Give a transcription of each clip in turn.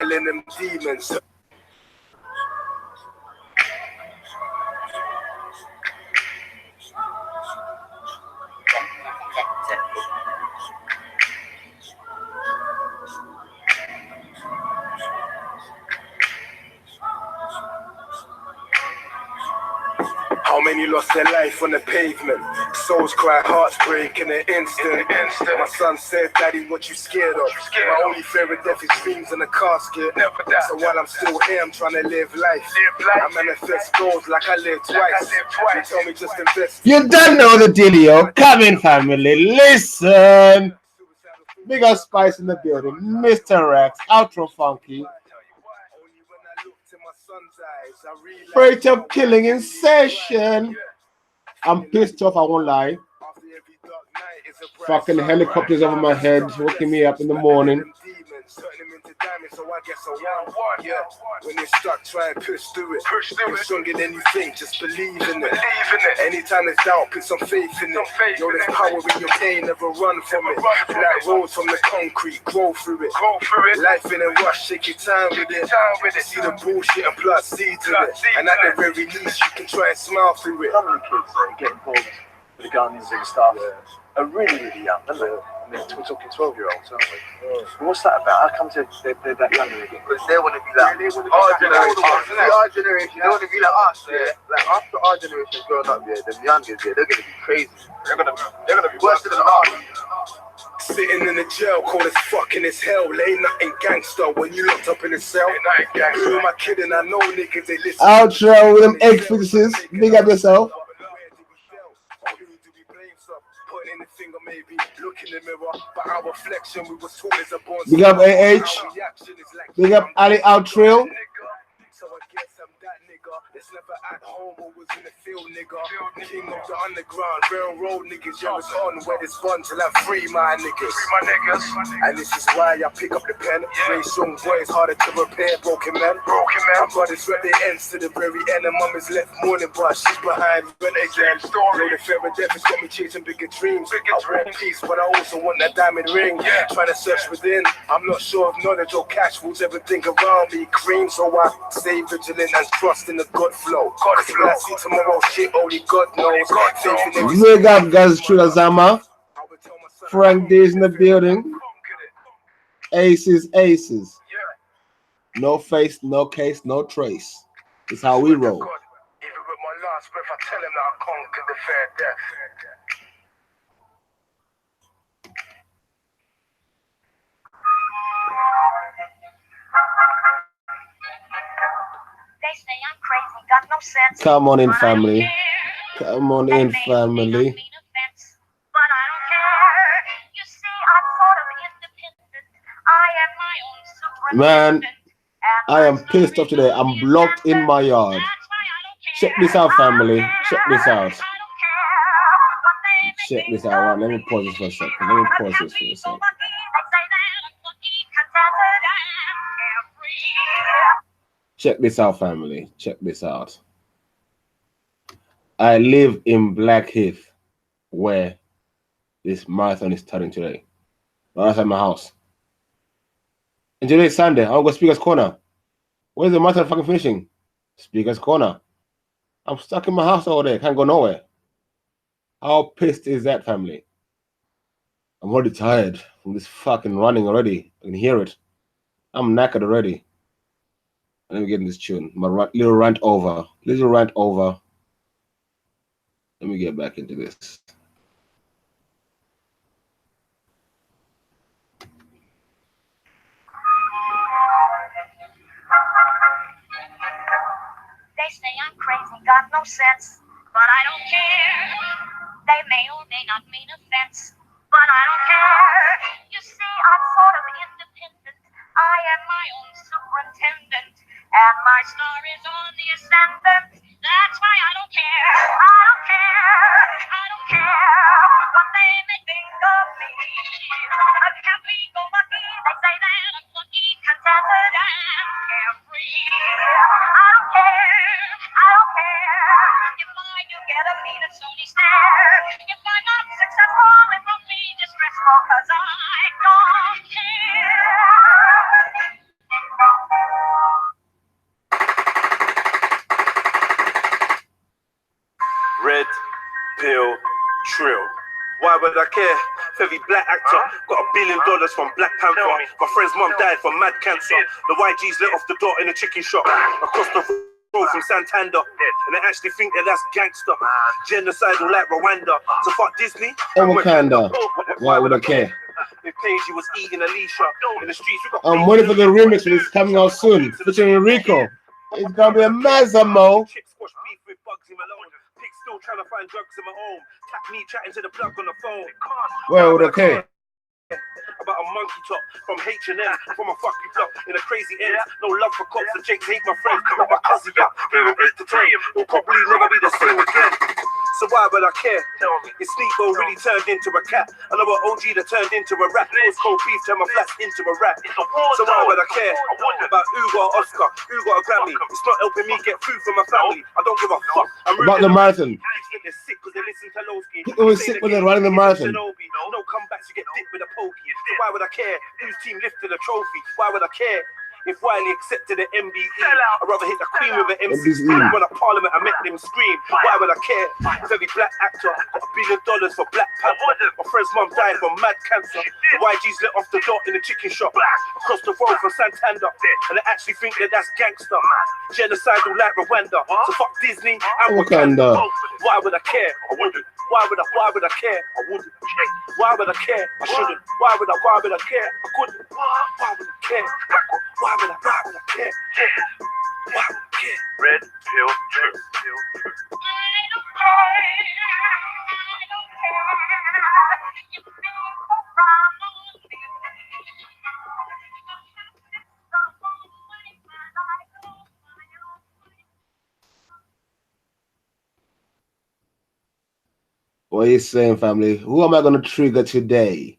killing them demons. How many lost their life on the pavement? Souls cry, hearts break in an instant. My son said, Daddy, what you scared of? My only fear of death is dreams in a casket. So while I'm still here, I'm trying to live life. I manifest goals like I lived twice. They tell me just invest. You don't know the dealio. Come in, family. Listen. Bigger Spice in the building. Mr. Rex. Outro Funky. Straight up killing in session. I'm pissed off, I won't lie. Fucking helicopters over my head, waking me up in the morning. So I guess I won. Yeah, when you're stuck, try and push through it. You're stronger than you think, just believe in it. Anytime there's doubt, put some faith in it. Yo, there's power in your pain, never run from it. Black roads from the concrete, grow through it. Life in a rush, take your time with it. See the bullshit and plus see to it. And at the very least, you can try and smile through it. Some of the kids get involved with the guns and stuff are really, really young, aren't they? I mean, we're talking 12-year-olds, aren't we? What's that about? How come they're that young again? Because they want to be like our generation. They want to be like us, yeah. Like after our generation growing up, yeah, the youngest, yeah, they're gonna be crazy. They're gonna be worse than us. Sitting in the jail, cold as fucking as hell. Ain't nothing gangster when you locked up in a cell. Who am I kidding? I know niggas, they listen. Outro with them egg fixes. Big up yourself. Big up AH. Big up Ali Outro. So I guess I'm that nigga that's never at home or was in the field, nigga. King of the underground, railroad niggas. Yeah, it's on where it's fun till I free my niggas. And this is why I pick up the pen. Raise young boys harder to repair broken men. My brothers rep their ends to the very end. And mum is left mourning, but she's behind rent again. Know the fear of death has got me chasing bigger dreams. I want peace, but I also want that diamond ring. Trying to search within. I'm not sure if knowledge or cash will ever think around me. Cream, so I stay vigilant and trust in the God flow. When I see tomorrow shit, only God knows. Big up guys, Chulazama. Frank D is in the building. Aces. No face, no case, no trace. It's how we roll. Even with my last breath, I tell him that I conquered the fair death. They say I'm crazy, got no sense. Come on in, family. Come on in, family. But I don't care. You see, I'm sort of independent. I am my own superintendent. Man, I am pissed off today. I'm blocked in my yard. Check this out, family. Check this out. Check this out. Let me pause this for a second. Check this out, family. Check this out. I live in Blackheath, where this marathon is starting today. Right outside my house. And today is Sunday. I'll go Speaker's Corner. Where's the marathon fucking finishing? Speaker's Corner. I'm stuck in my house all day. Can't go nowhere. How pissed is that, family? I'm already tired from this fucking running already. I can hear it. I'm knackered already. Let me get in this tune. My little rant over. Let me get back into this. They say I'm crazy, got no sense, but I don't care. They may or may not mean offense, but I don't care. You see, I'm sort of independent. I am my own superintendent, and my star is on the ascendant. That's why I don't care. I don't care what they may think of me. I'm happy, go lucky. They say that I'm lucky, contented, and carefree. I don't care if I do get a mean and Sony stare. If I'm not successful, it won't be distressful, 'cause I don't care. would I care? Heavy black actor, got $1 billion from Black Panther. My friend's mum died from mad cancer. The YG's let off the door in a chicken shop across the road from Santander, and they actually think that that's gangster, genocidal like Rwanda. So fuck Disney and Wakanda. Why would I care? If Paige was eating Alicia in the streets, we got. I'm waiting for the remix, but it's coming out soon. Featuring Rico. It's gonna be a massive mo. Chick squash beef with Bugsy Malone. Pigs still trying to find drugs in my home. Tap me chatting to the plug on the phone. Why would I care? About a monkey top from H&M, from a fucking block in a crazy end. No love for cops, the Jakes hate my friends. Got my cousin up, here in 8 to 10. We'll probably never be the same again. So why would I care? It's Sneako really turned into a cat. I know an OG that turned into a rat. It's cold beef turned my flats into a rat. So why would I care about who got an Oscar, who got a Grammy? It's not helping me get food for my family. I don't give a fuck. I'm About the marathon. they're sick because they listen to Lowski. People were sick when they're running the marathon. No comebacks, you get dipped with a pokey. So why would I care whose team lifted a trophy? Why would I care if Wiley accepted the MBE? I'd rather hit the Queen with an MC. When at Parliament, I met them scream. Why would I care if every black actor got $1 billion for Black Panther? My friend's mum died from mad cancer. The YG's let off the door in a chicken shop across the road from Santander, and they actually think that that's gangster, genocidal like Rwanda. So fuck Disney and Wakanda. Why would I care? I wouldn't. Why would I care? I wouldn't. Why would I care? I shouldn't. Why would I care? I couldn't. Why would I care? Why would I care? Why would I care? Red pill truth. What are you saying, family? Who am I going to trigger today?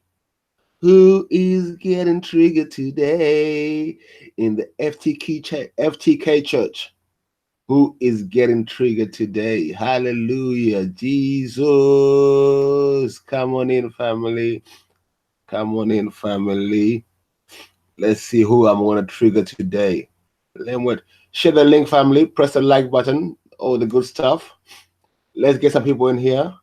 Who is getting triggered today in the FTK church? Who is getting triggered today? Hallelujah. Jesus. Come on in, family. Come on in, family. Let's see who I'm going to trigger today. Share the link, family. Press the like button. All the good stuff. Let's get some people in here.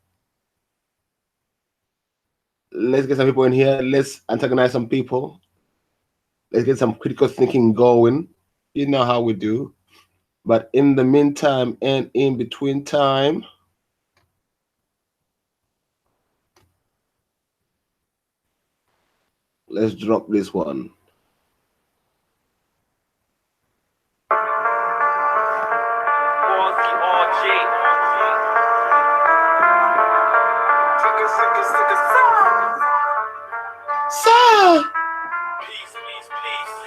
Let's antagonize some people. Let's get some critical thinking going. You know how we do. But in the meantime and in between time, let's drop this one. Sir.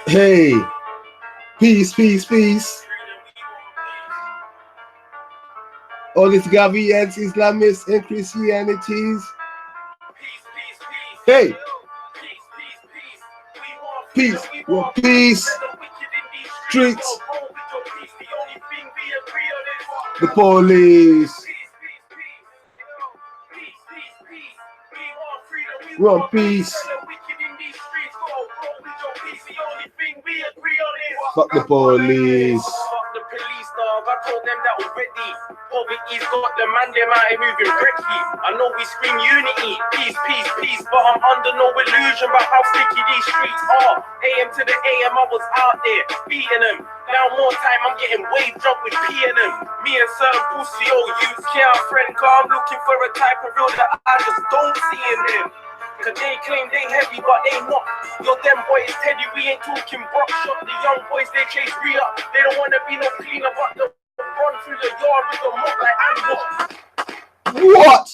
Hey, peace, peace, peace. All these Gavians, Islamists, and Christianities. Hey, peace, well, peace. Streets, the police. We want peace. Fuck the police. Fuck the police, dog. I told them that already. Poverty's got the man, them out here moving bricky. I know we scream unity, peace, peace, peace, but I'm under no illusion about how sticky these streets are. AM to the AM, I was out there beating them. Now more time, I'm getting wave drunk with P and them. Me and certain pussy old youths can't friend, cause I'm looking for a type of real that I just don't see in them. Cause they claim they heavy, but they not. Yo, them boys, Teddy, we ain't talking Brock shot. The young boys, they chase re up. They don't wanna be no cleaner, but they run through the yard with the mop like animals. What?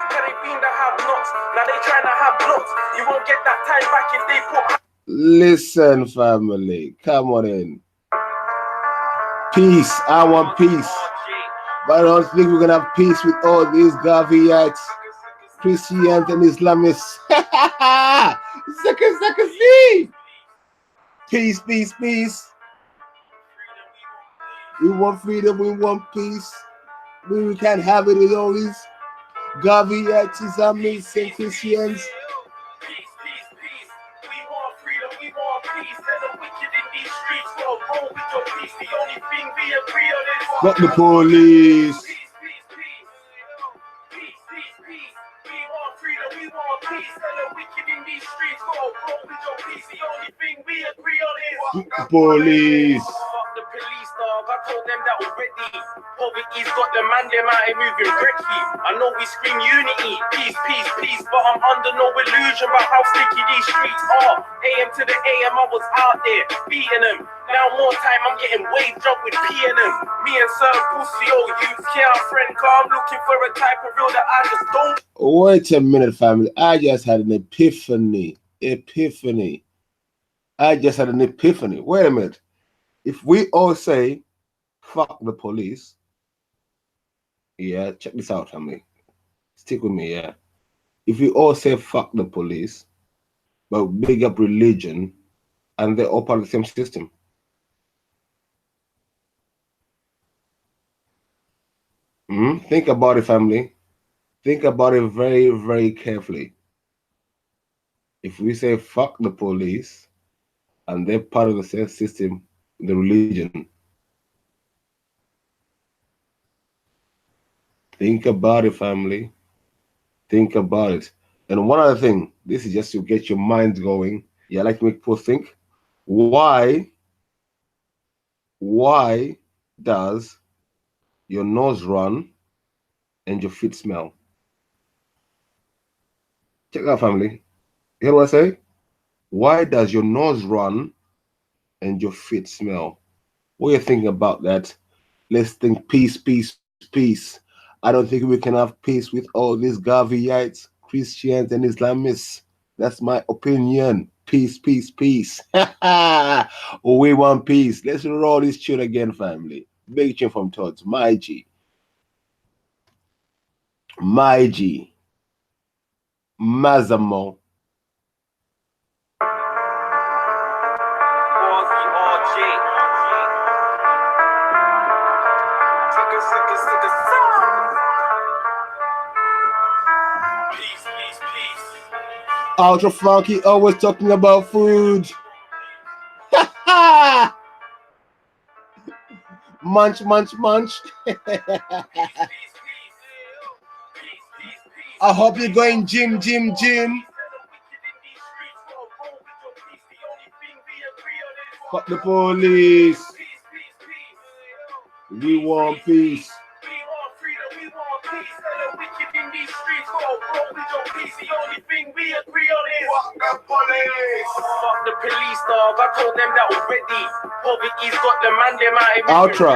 Cause they been to have knots, now they trying to have blocks. You won't get that time back if they put. Listen, family, come on in. Peace, I want peace. But I don't think we're gonna have peace with all these Gaviites, Christians, and Islamists. See. Peace, peace, peace. We want freedom, we want peace. We can't have it with all these Gaviites, Islamists, and Christians. Fuck the police. Police. Fuck the police, dog. I told them that already. Poverty's got the man, them out here moving brekkie. I know we scream unity, peace, peace, peace, but I'm under no illusion about how sticky these streets are. AM to the AM, I was out there beating them. Now more time, I'm getting wage up with P and them. Me and Sir Pussy, oh, you can't friend, car. I'm looking for a type of real that I just don't. Wait a minute, family. I just had an epiphany. I just had an epiphany. Wait a minute. If we all say, fuck the police, yeah, check this out, family. Stick with me, yeah. If we all say, fuck the police, but big up religion, and they're all part of the same system. Think about it, family. Think about it very, very carefully. If we say, fuck the police, and they're part of the same system, the religion. Think about it, family. Think about it. And one other thing, this is just to get your mind going. Yeah, I like to make people think. Why does your nose run and your feet smell? Check out, family. You hear what I say? Why does your nose run and your feet smell? What are you thinking about that? Let's think peace, peace, peace. I don't think we can have peace with all these Gaviites, Christians, and Islamists. That's my opinion. Peace, peace, peace. We want peace. Let's roll this tune again, family. Big tune from Todd's. My G. My G. Mazamo. Ultra Funky always talking about food. Munch, munch, munch. I hope you're going gym, gym, gym. Fuck the police. We want peace. Fuck the police, dog. I told them that already. Poverty's got the man, them out. Ultra.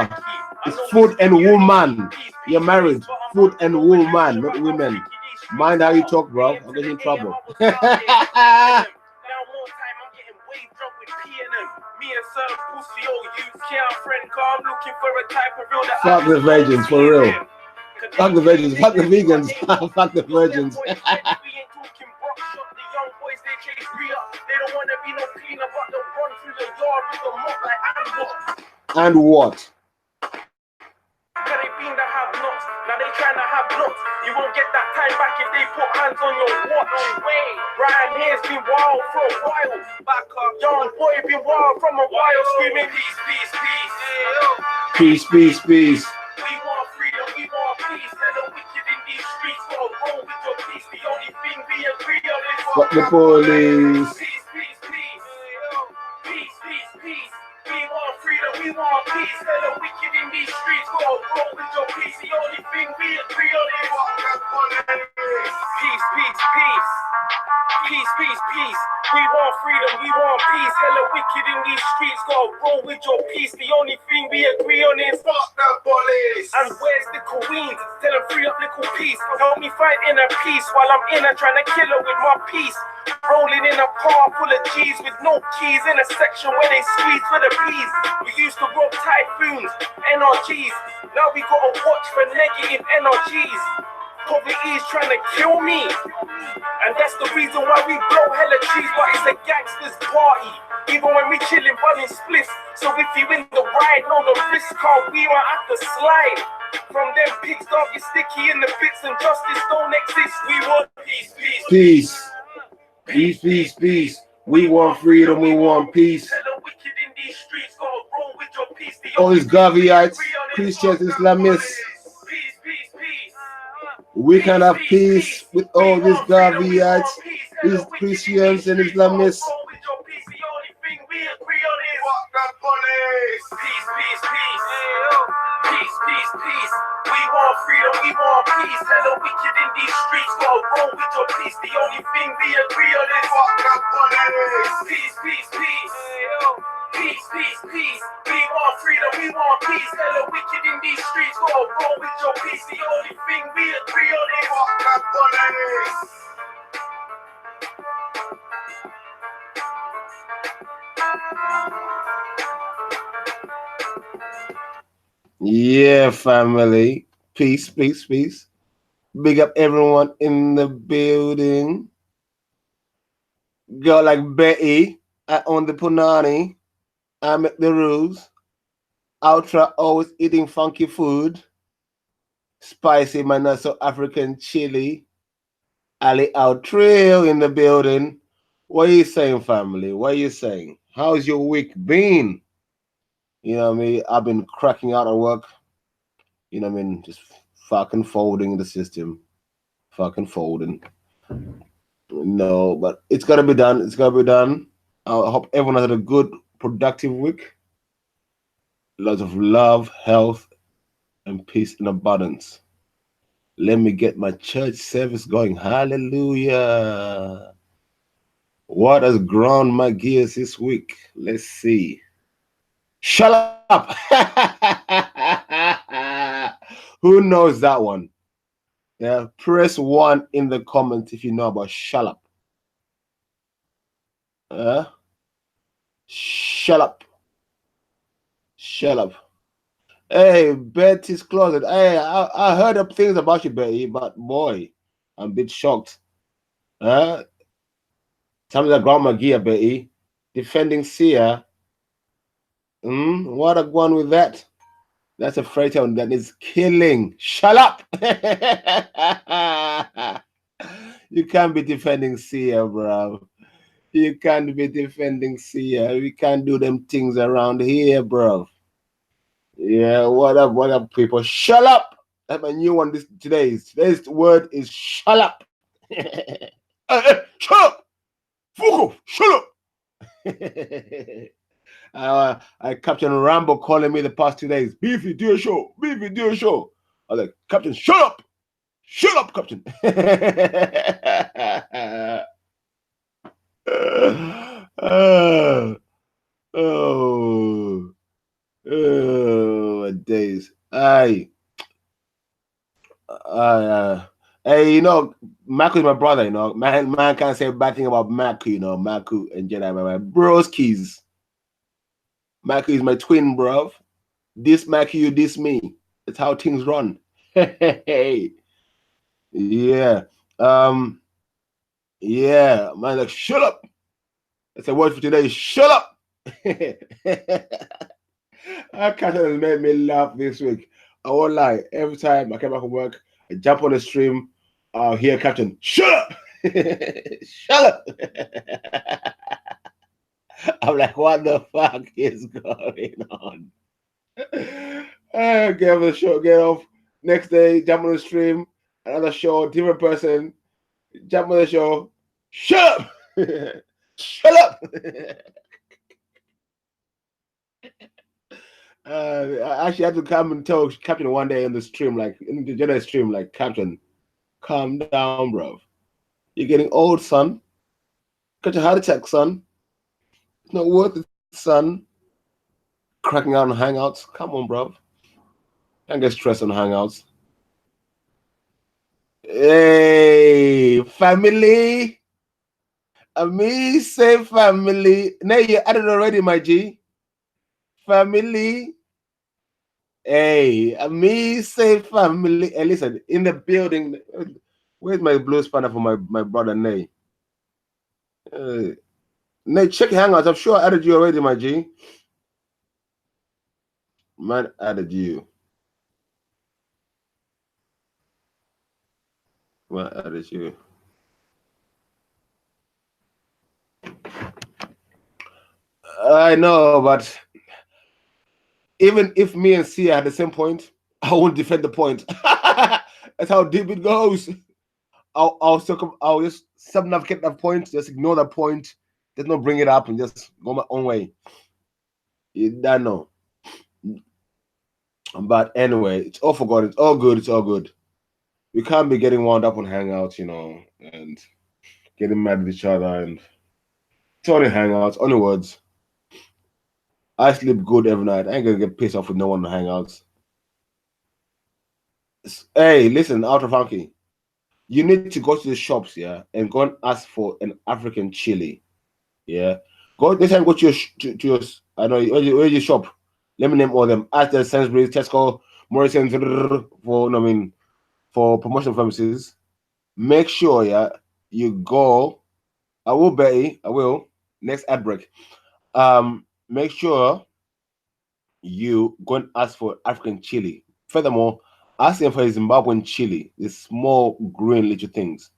It's food and woman. You're married. Food and woman, not women. Mind how you talk, bro. I'm getting in trouble. Fuck the virgins, for real. Fuck the virgins. Fuck the vegans. Fuck the virgins. And what? Now they trying to have blocks. You won't get that time back if they put hands on your watch. Ryan here's been wild for a while. Back up, young boy been wild from a while, screaming peace, peace, peace. Peace, peace, peace. We want freedom, we want peace. Let the wicked in these streets go roll with your peace. The only thing we agree on is fuck the police. Peace, peace, peace. Peace, peace, peace. We want freedom, we want peace. Let the wicked in these streets go roll with your peace. The only thing we agree on is peace, peace, peace. Peace, peace, peace. We want freedom, we want peace. Hella wicked in these streets, gotta roll with your peace. The only thing we agree on is fuck the police. And where's the queen? Tell them free up little peace. Help me fight inner peace while I'm in her trying to kill her with my peace. Rolling in a car full of G's with no keys in a section where they squeeze for the peas. We used to rob typhoons, NRGs. Now we gotta watch for negative NRGs. Poverty's trying to kill me, and that's the reason why we blow hella trees. But it's a gangster's party, even when we chillin' bunning spliffs. So if you in the ride, know the risk card, we won't have to slide. From them pigs, dog, it's sticky in the bits, and justice don't exist. We want peace, peace, peace, peace, peace, peace. We want freedom, we want peace. All these Gaviites, Christians, Islamists. We can have peace with all these Gaviites, these Christians and Islamists. police. Peace, peace, peace. Peace, peace, peace. We want freedom, we want peace. Hello, wicked in these streets. Gotta roll with your peace. The only thing we agree on is Fuck the police. peace, peace, peace. Peace, peace, peace. We want freedom, we want peace. Hello, wicked in these streets. Gotta roll with your peace. The only thing we agree on is Fuck the police. Yeah, family. Peace, peace, peace. Big up everyone in the building. Girl like Betty, I own the punani. I make the rules. Ultra always eating funky food. Spicy, my not so African chili. Ali out trail in the building. What are you saying, family? What are you saying? How's your week been? You know what I mean? I've been cracking out at work. You know what I mean? Just fucking folding the system. Fucking folding. No, but it's gotta be done. It's gotta be done. I hope everyone has had a good, productive week. Lots of love, health, and peace and abundance. Let me get my church service going. Hallelujah. What has ground my gears this week? Let's see. Shut up. Who knows that one? Yeah, press 1 in the comments if you know about shut up. Shut up. Shut up. Hey, Betty's closet. Hey, I heard of things about you, Betty, but boy, I'm a bit shocked. Something that ground my gear, Betty. Defending Sia. What a one with that. That's a freight town that is killing. Shut up. You can't be defending Sia, bro. You can't be defending Sia. We can't do them things around here, bro. Yeah, what up, people? Shut up. That's my new one today's word is shut up. Hey, shut up. Fuck, shut up. I Captain Rambo calling me the past 2 days. Beefy, do a show. Beefy, do a show. I was like, Captain, shut up. Shut up, Captain. Oh, days. Hey, you know, Maku is my brother, you know. Man can't say a bad thing about Maku, you know. Maku and Jedi, my broskies. Maku is my twin, bro. This Maku, you this me. That's how things run. Hey. Yeah. Yeah, man, like, shut up. That's a word for today. Shut up. That cat has made me laugh this week. I won't lie. Every time I come back from work, I jump on the stream, I'll hear Captain, shut up! Shut up! I'm like, what the fuck is going on? Get off the show, get off. Next day, jump on the stream, another show, different person, jump on the show, shut up! Shut up! I actually had to come and tell Captain one day in the stream, like in the Jedi stream, like, Captain, calm down, bro. You're getting old, son. Got your heart attack, son. It's not worth it, son. Cracking out on hangouts. Come on, bro. Can't get stressed on hangouts. Hey, family. Me say family. Now you added already, my G. Family. Hey, me say family. Hey, listen, in the building. Where's my blue spanner for my brother Nay? Nay, check hangouts. I'm sure I added you already, my G. Man added you. Man added you. I know, but even if me and Sia had the same point, I won't defend the point. That's how deep it goes. I'll just sub-navigate that point, just ignore that point, just not bring it up and just go my own way. You don't know. But anyway, it's all forgotten. It's all good. It's all good. We can't be getting wound up on hangouts, you know, and getting mad with each other. And it's only hangouts, only words. I sleep good every night. I ain't gonna get pissed off with no one on hangouts. Hey, listen, Outer Funky. You need to go to the shops, yeah, and go and ask for an African chili. Yeah. Go this time. Go to your I know where's your shop. Let me name all them. Ask the Sainsbury's, Tesco, Morrison's for I mean for promotional purposes. Make sure, yeah, you go. I will, Betty. I will. Next ad break. Make sure you go and ask for African chili. Furthermore, ask them for a Zimbabwean chili. The small green little things.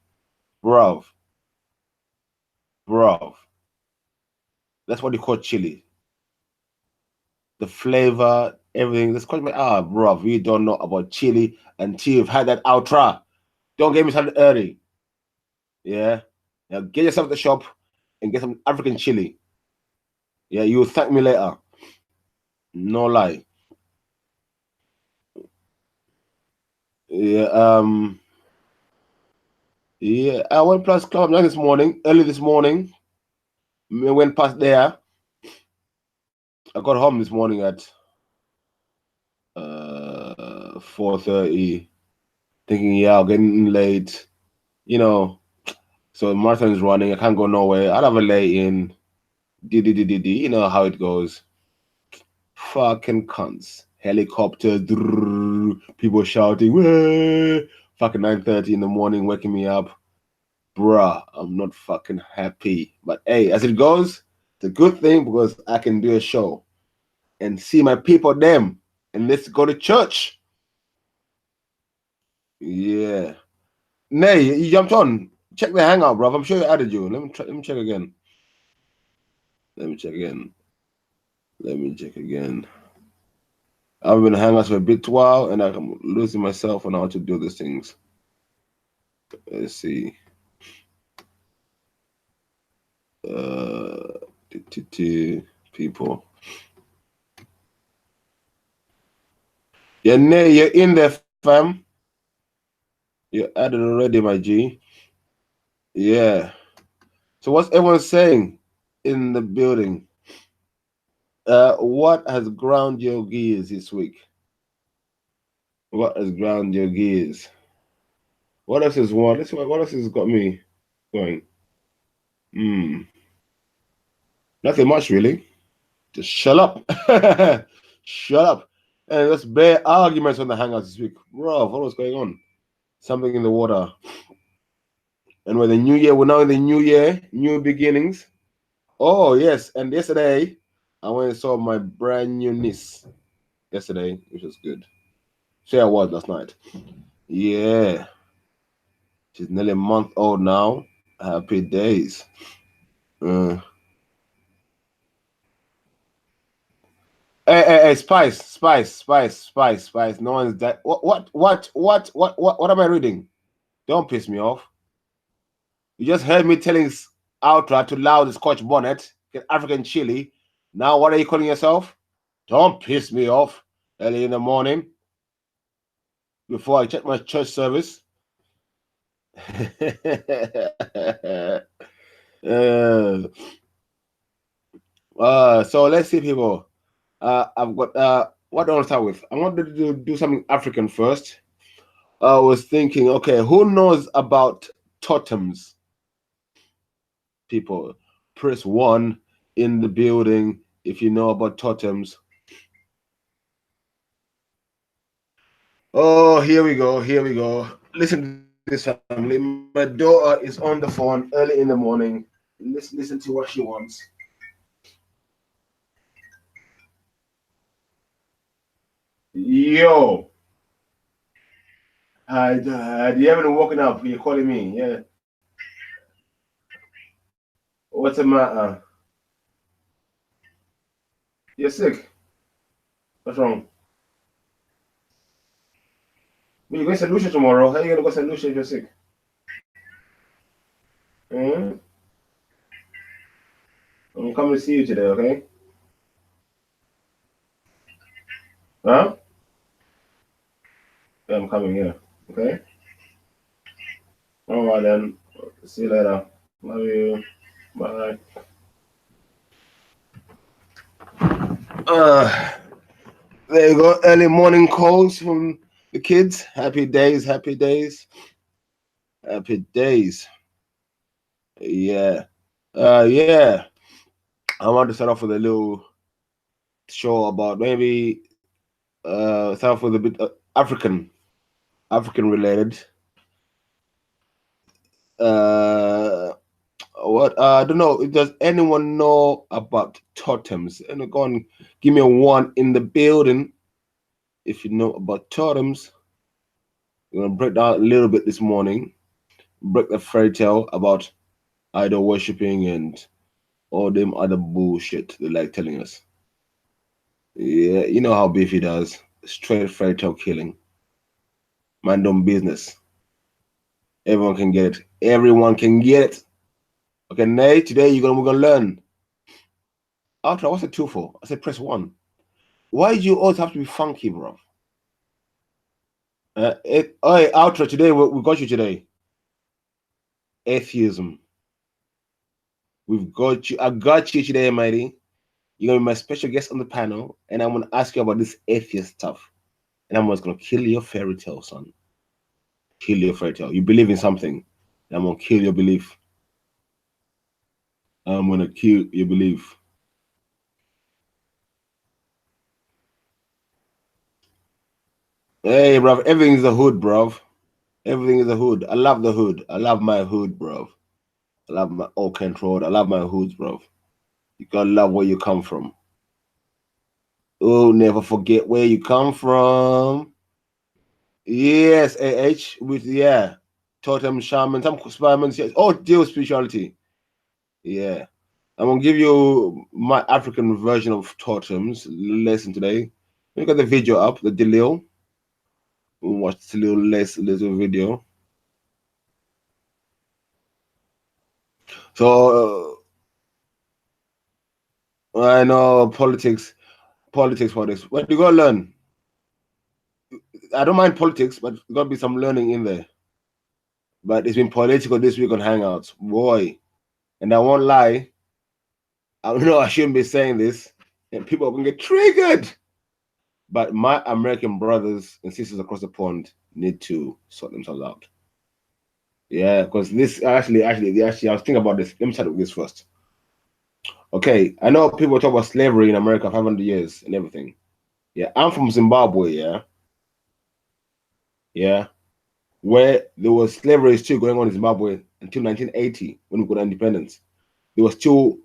Bruv. Bruv. That's what you call chili. The flavor, everything. This question, bruv, you don't know about chili until you've had that ultra. Don't get me started early. Yeah. Now get yourself at the shop and get some African chili. Yeah, you'll thank me later. No lie. Yeah, yeah, I went past Club Nine this morning, early this morning. I went past there. I got home this morning at 4:30, thinking, yeah, I'm getting late, you know. So marathon is running. I can't go nowhere. I'll have a lay in. You know how it goes. Fucking cunts. Helicopters. People shouting. Wah! Fucking 9:30 in the morning, waking me up. Bruh, I'm not fucking happy. But hey, as it goes, it's a good thing because I can do a show and see my people them. And let's go to church. Yeah. Nay, you jumped on. Check the hangout, bro. I'm sure you added you. Let me check again. Let me check again. I've been hanging out for a bit while and I'm losing myself on how to do these things. Let's see. People. Yeah, Nay, you're in there, fam. You're added already, my G. Yeah. So what's everyone saying in the building? What has ground your gears this week? What has ground your gears? What else is one? Let's see what else has got me going. Nothing much really. Just shut up. Shut up. And there's bare arguments on the hangouts this week. Bro, what was going on? Something in the water. And with the new year, we're now in the new year, new beginnings. Oh, yes. And yesterday, I went and saw my brand new niece. Yesterday, which was good. So I was last night. Yeah. She's nearly a month old now. Happy days. Hey, Spice. No one's that. What am I reading? Don't piss me off. You just heard me telling Ultra to allow the Scotch bonnet, get African chili. Now what are you calling yourself? Don't piss me off early in the morning before I check my church service. So let's see, people. I've got what do I want to start with? I wanted to do something African first. I was thinking, okay, who knows about totems? People, press 1 in the building if you know about totems. Oh, here we go. Listen to this, family. My daughter is on the phone early in the morning. Let's listen to what she wants. Yo. You haven't woken up. You're calling me. Yeah. What's the matter? You're sick. What's wrong? You're going to St. Lucia tomorrow. How are you going to go to St. Lucia if you're sick? I'm coming to see you today, okay? Huh? Yeah, I'm coming here. Okay. All right then. See you later. Love you. Bye. There you go. Early morning calls from the kids. Happy days. Happy days. Happy days. Yeah. Yeah. I want to start off with a little show about maybe start off with a bit African related. Uh, what I don't know. Does anyone know about totems? And go on, give me a one in the building if you know about totems. We're gonna break down a little bit this morning. Break the fairy tale about idol worshipping and all them other bullshit they like telling us. Yeah, you know how Beefy does. Straight fairy tale killing. Man done business. Everyone can get it. Everyone can get it. Okay, Nate, today we're gonna learn. Ultra, what's the two for? I said press one. Why do you always have to be funky, bro? Hey, Ultra, today we got you today. Atheism. We've got you. I got you today, matey. You're gonna be my special guest on the panel, and I'm gonna ask you about this atheist stuff. And I'm just gonna kill your fairy tale, son. Kill your fairy tale. You believe in something, and I'm gonna kill your belief. I'm gonna kill your belief. Hey, bro, everything is a hood, bro. Everything is a hood. I love the hood. I love my hood, bro. I love my Old Kent Road. I love my hoods, bro. You gotta love where you come from. Oh, never forget where you come from. Yes, AH with totem shaman, some shamans. Yes. Oh, deal spirituality. Yeah, I'm gonna give you my African version of totems lesson today. We got the video up, the Delil. We'll watch the little video. So I know politics for this. But you gotta learn. I don't mind politics, but there gotta be some learning in there. But it's been political this week on Hangouts, boy. And I won't lie, I know I shouldn't be saying this, and people are gonna get triggered. But my American brothers and sisters across the pond need to sort themselves out. Yeah, because this actually, I was thinking about this. Let me start with this first. Okay, I know people talk about slavery in America 500 years and everything. Yeah, I'm from Zimbabwe. Yeah, where there was slavery still going on in Zimbabwe until 1980 when we got independence. There was still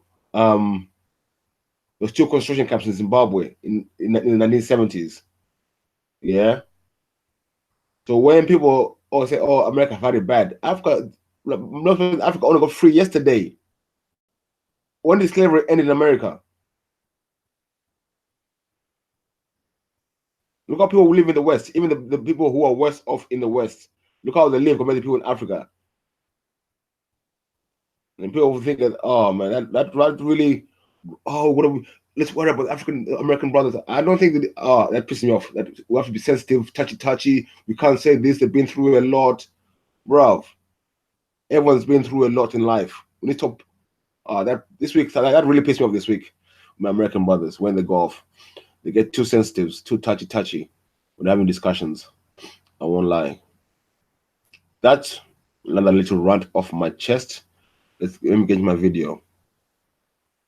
construction camps in Zimbabwe in the 1970s. Yeah. So when people all say, "Oh, America had it bad," Africa only got free yesterday. When did slavery end in America? Look how people who live in the West, even the people who are worse off in the West. Look how they live compared to people in Africa. And people think that, oh man, that really, oh, let's worry about African American brothers. I don't think that, that pisses me off. That we have to be sensitive, touchy. We can't say this. They've been through a lot, bro. Everyone's been through a lot in life. We need to, that this week, that really pissed me off this week. My American brothers, when they go off, they get too sensitive, too touchy when having discussions. I won't lie. That's another little rant off my chest. Let me get my video.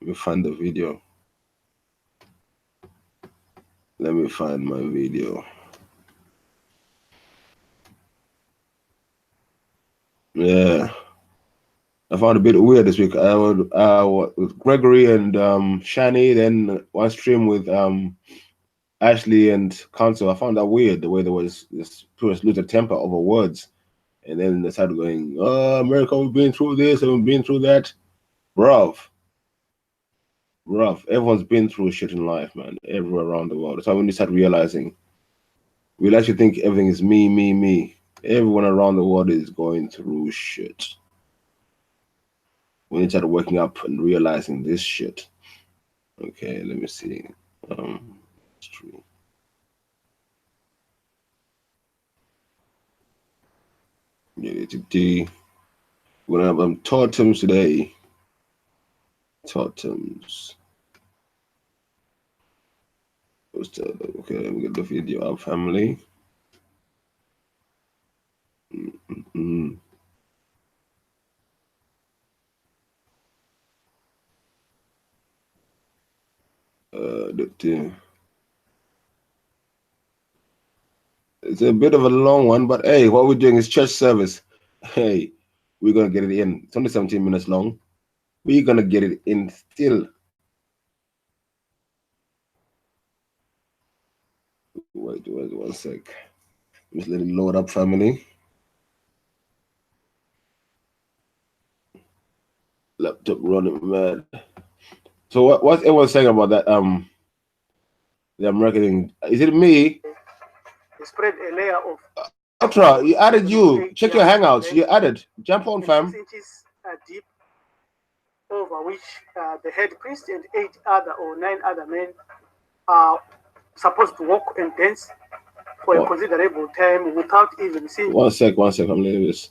Let me find the video. Let me find my video. Yeah. I found it a bit weird this week. I was with Gregory and Shani, then one stream with Ashley and Council. I found that weird, the way there was this tourists lose their temper over words. And then they started going, "Oh, America, we've been through this and we've been through that." Bruv. Everyone's been through shit in life, man. Everywhere around the world. That's why when you start realizing, we'll actually think everything is me. Everyone around the world is going through shit. When you start waking up and realizing this shit. Okay, let me see. History. Yeah, today we're gonna have totems today. Totems. Okay, let me get the video up, family. Mm-hmm. It's a bit of a long one, but hey, what we're doing is church service. Hey, we're gonna get it in. It's only 17 minutes long. We're gonna get it in still. Wait 1 sec. Just let it load up, family. Laptop running mad. So what's everyone saying about that? The marketing. Is it me? Spread a layer of Ultra, you added you. Check your hangouts. You added. Jump on, fam. 6 inches deep, over which the head priest and 8 other or 9 other men are supposed to walk and dance for a considerable time without even seeing. 1 sec. I'm leaving this.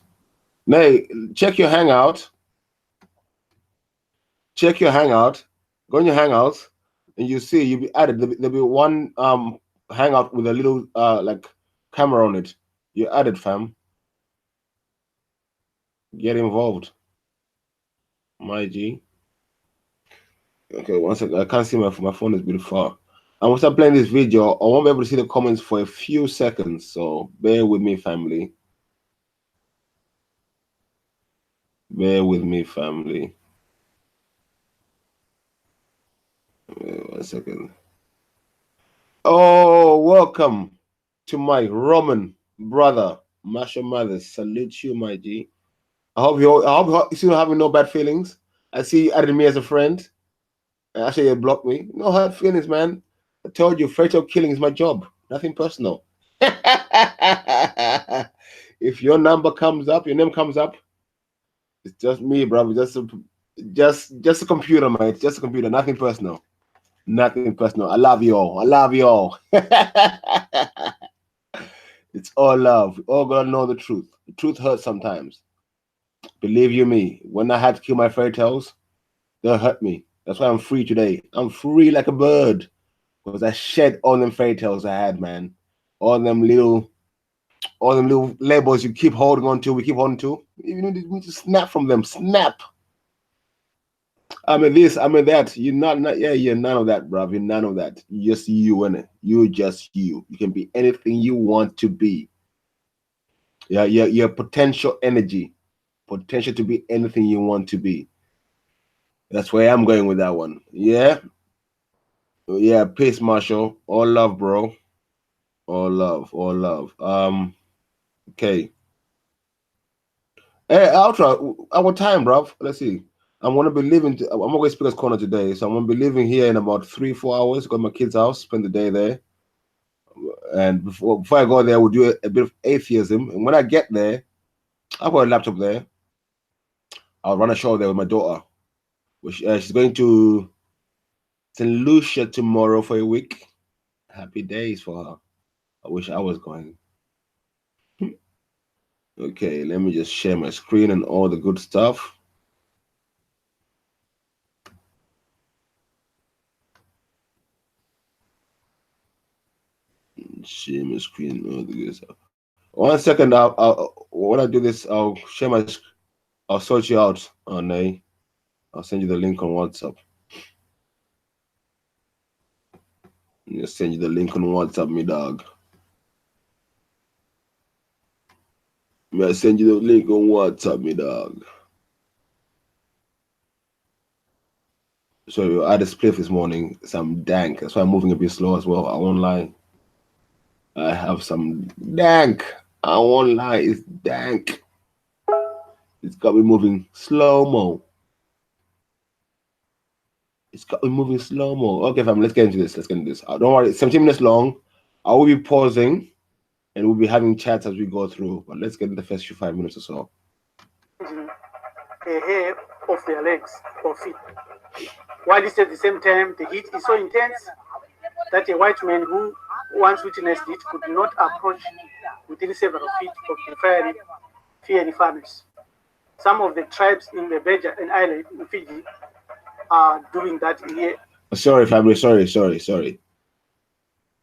Nay, check your hangout. Check your hangout. Go in your hangouts, and you see you'll be added. There'll be one hangout with a little like camera on it. You're added, fam. Get involved. My G. Okay, 1 second. I can't see my phone is really far. I'm gonna start playing this video. I won't be able to see the comments for a few seconds, so bear with me, family. Bear with me, family. 1 second. Oh, welcome to my Roman brother, Masha Mothers. Salute you, my G. I hope you're still having no bad feelings. I see you added me as a friend. Actually, you blocked me. No hard feelings, man. I told you, fatal killing is my job. Nothing personal. If your number comes up, your name comes up, it's just me, bro. Just a computer, man. It's just a computer. Nothing personal. Nothing personal. I love you all. I love you all. It's all love. We all gotta know the truth. The truth hurts sometimes. Believe you me, when I had to kill my fairy tales, they hurt me. That's why I'm free today. I'm free like a bird. Because I shed all them fairy tales I had, man. All them little labels you keep holding on to, we keep holding to. You need to snap from them. Snap. I mean this, I mean that. You're you're none of that, bro. You're none of that. You're just you, innit? You're just you. You can be anything you want to be. Yeah, your potential energy. Potential to be anything you want to be. That's where I'm going with that one. Yeah. Yeah, peace, Marshall. All love, bro. All love, all love. Okay. Hey, Ultra, our time, bro. Let's see. I'm gonna be leaving. I'm gonna go Speaker's Corner today, so I'm gonna be leaving here in about 3-4 hours. Go to my kid's house, spend the day there, and before I go there, we'll do a bit of atheism. And when I get there, I've got a laptop there. I'll run a show there with my daughter. Which she's going to St. Lucia tomorrow for a week. Happy days for her. I wish I was going. Okay, let me just share my screen and all the good stuff. Share my screen and all the good stuff. 1 second, when I do this, I'll share my. I'll sort you out on a. I'll send you the link on WhatsApp. I'll send you the link on WhatsApp, me dog. I'll send you the link on WhatsApp, me dog. So I had a split this morning, some dank. That's why I'm moving a bit slow as well. I won't lie. I have some dank. I won't lie, it's dank. It's got me moving slow-mo. It's got me moving slow-mo. Okay, fam, let's get into this. Don't worry, it's 17 minutes long. I will be pausing and we'll be having chats as we go through. But let's get in the first 5 minutes or so. A hair of their legs or feet. While at the same time, the heat is so intense that a white man who once witnessed it could not approach within several feet of the fiery fear the farmers. Some of the tribes in the Beja and island in Fiji are doing that here. Sorry, family. Sorry.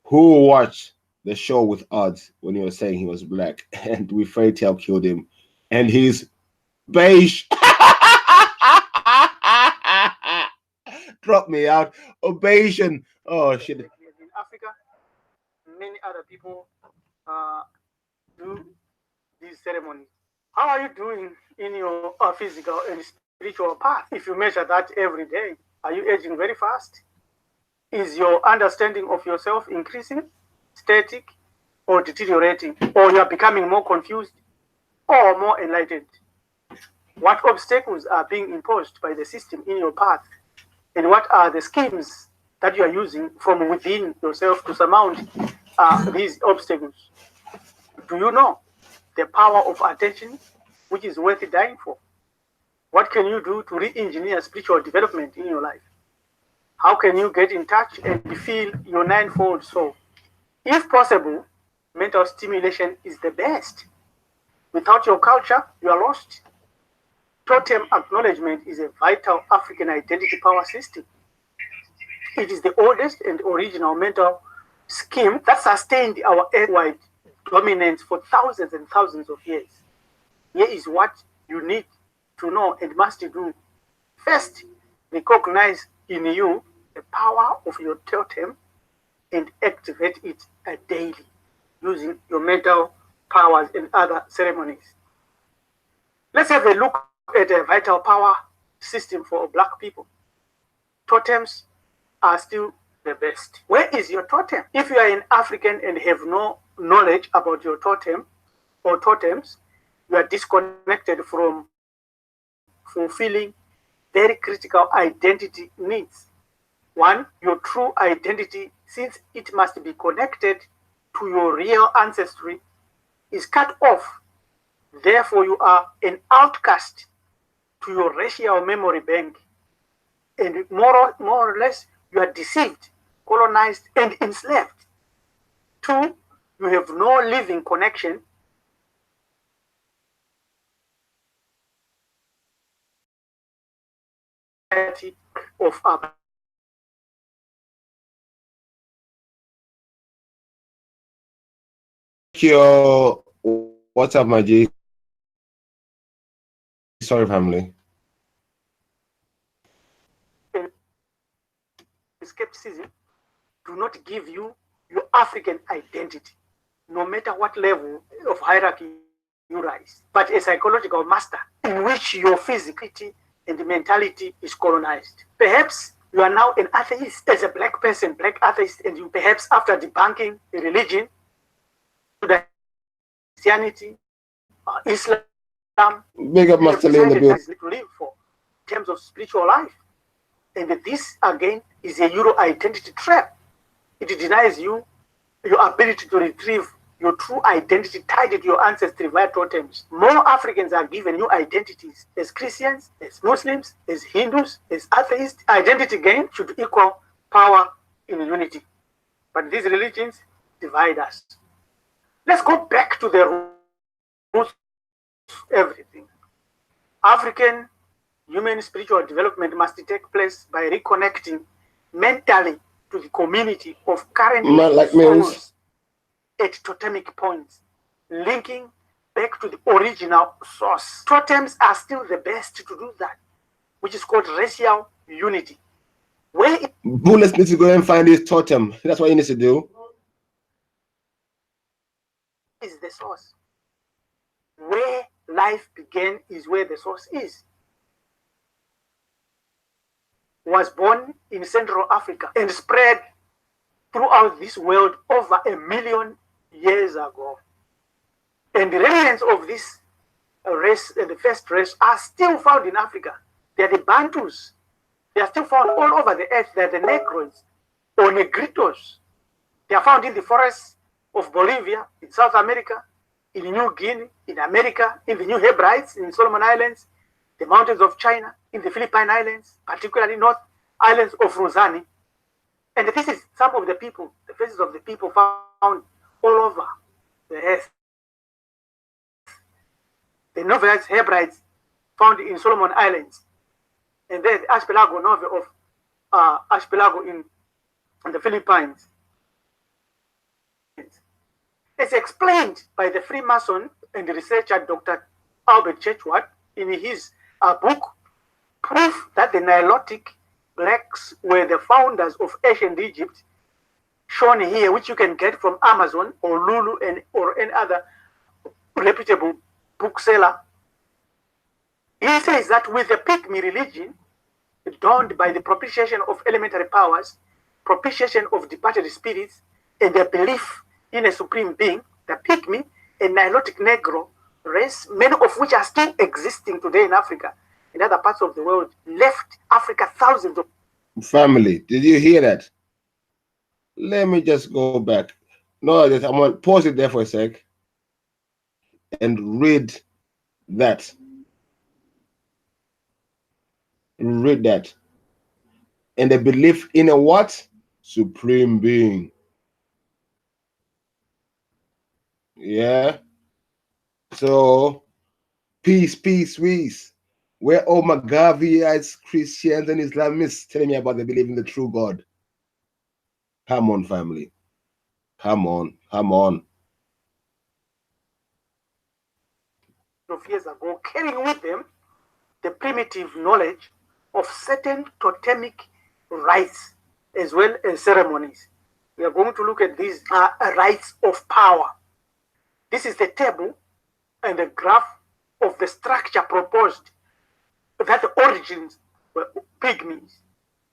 Who watched the show with odds when he was saying he was black and we fairy tale killed him and he's beige? Drop me out. Obation. Oh shit. In Africa, many other people do these ceremonies. How are you doing in your physical and spiritual path? If you measure that every day, are you aging very fast? Is your understanding of yourself increasing, static, or deteriorating? Or you are becoming more confused or more enlightened? What obstacles are being imposed by the system in your path? And what are the schemes that you are using from within yourself to surmount these obstacles? Do you know the power of attention, which is worth dying for? What can you do to re-engineer spiritual development in your life? How can you get in touch and feel your ninefold soul? If possible, mental stimulation is the best. Without your culture, you are lost. Totem acknowledgement is a vital African identity power system. It is the oldest and original mental scheme that sustained our earthwide dominance for thousands and thousands of years. Here is what you need to know and must do. First, recognize in you the power of your totem and activate it daily using your mental powers and other ceremonies. Let's have a look at a vital power system for Black people. Totems are still the best. Where is your totem? If you are an African and have no knowledge about your totem or totems, you are disconnected from fulfilling very critical identity needs. One, your true identity, since it must be connected to your real ancestry, is cut off. Therefore, you are an outcast to your racial memory bank. And more or less, you are deceived, colonized, and enslaved. Two, you have no living connection of our. Yo, what's up, my G? Sorry, family. Skepticism do not give you your African identity, no matter what level of hierarchy you rise, but a psychological master in which your physicality and mentality is colonized. Perhaps you are now an atheist as a Black person, Black atheist, and you perhaps after debunking a religion, Christianity, Islam, Big up Master Lee in the building. to live for in terms of spiritual life. And this again is a Euro identity trap. It denies you your ability to retrieve your true identity tied to your ancestry via totems. More Africans are given new identities as Christians, as Muslims, as Hindus, as atheists. Identity gain should equal power in unity. But these religions divide us. Let's go back to the roots of everything. African human spiritual development must take place by reconnecting mentally to the community of current souls at totemic points, linking back to the original source. Totems are still the best to do that, which is called racial unity. Where Bullets needs to go and find his totem. That's what he needs to do. Is the source. Where life began is where the source is. Was born in Central Africa and spread throughout this world over 1 million years ago. And the remnants of this race, the first race, are still found in Africa. They are the Bantus. They are still found all over the earth. They are the Negroes or Negritos. They are found in the forests of Bolivia, in South America, in New Guinea, in America, in the New Hebrides, in Solomon Islands, the mountains of China, in the Philippine Islands, particularly North Islands of Rosani. And this is some of the people, the faces of the people found all over the earth. the Novax Hebrides found in Solomon Islands, and then the archipelago Nova of archipelago in the Philippines. It's explained by the Freemason and researcher Dr. Albert Churchward in his book, Proof that the Nilotic Blacks were the founders of ancient Egypt, shown here, which you can get from Amazon or Lulu or any other reputable bookseller. He says that with the Pygmy religion, dawned by the propitiation of elementary powers, propitiation of departed spirits, and their belief in a supreme being, the Pygmy and Nilotic Negro race, many of which are still existing today in Africa and other parts of the world, left Africa thousands of... Family, did you hear that? Let me just go back. No, I'm going to pause it there for a sec and read that. Read that. And the belief in a what? Supreme being. Yeah. So, peace, peace, peace. Where all Magaviites, Christians, and Islamists telling me about they believe in the true God. Come on, family. Come on, come on. Of years ago, carrying with them the primitive knowledge of certain totemic rites as well as ceremonies. We are going to look at these rites of power. This is the table and the graph of the structure proposed, that the origins were Pygmies,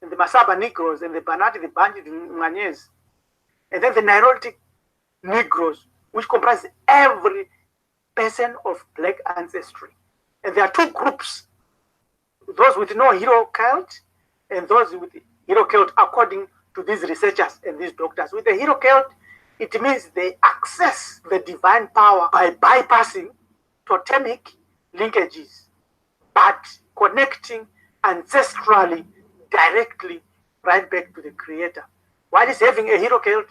and the Masaba Negroes, and the Banati, the Banji, the Mwanyes, and then the Nilotic Negroes, which comprise every person of black ancestry. And there are two groups, those with no hero cult and those with hero cult, according to these researchers and these doctors. With the hero cult, it means they access the divine power by bypassing totemic linkages, but connecting ancestrally directly right back to the creator. While it's having a hero cult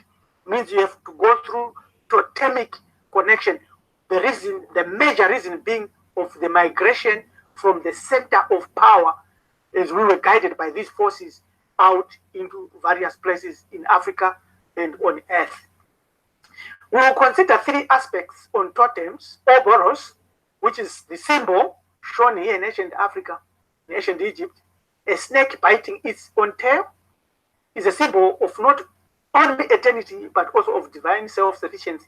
means you have to go through totemic connection. The reason, the major reason being of the migration from the center of power, as we were guided by these forces out into various places in Africa and on earth. We will consider three aspects on totems. Oboros, which is the symbol shown here in ancient Africa, in ancient Egypt. A snake biting its own tail is a symbol of not only eternity, but also of divine self-sufficiency.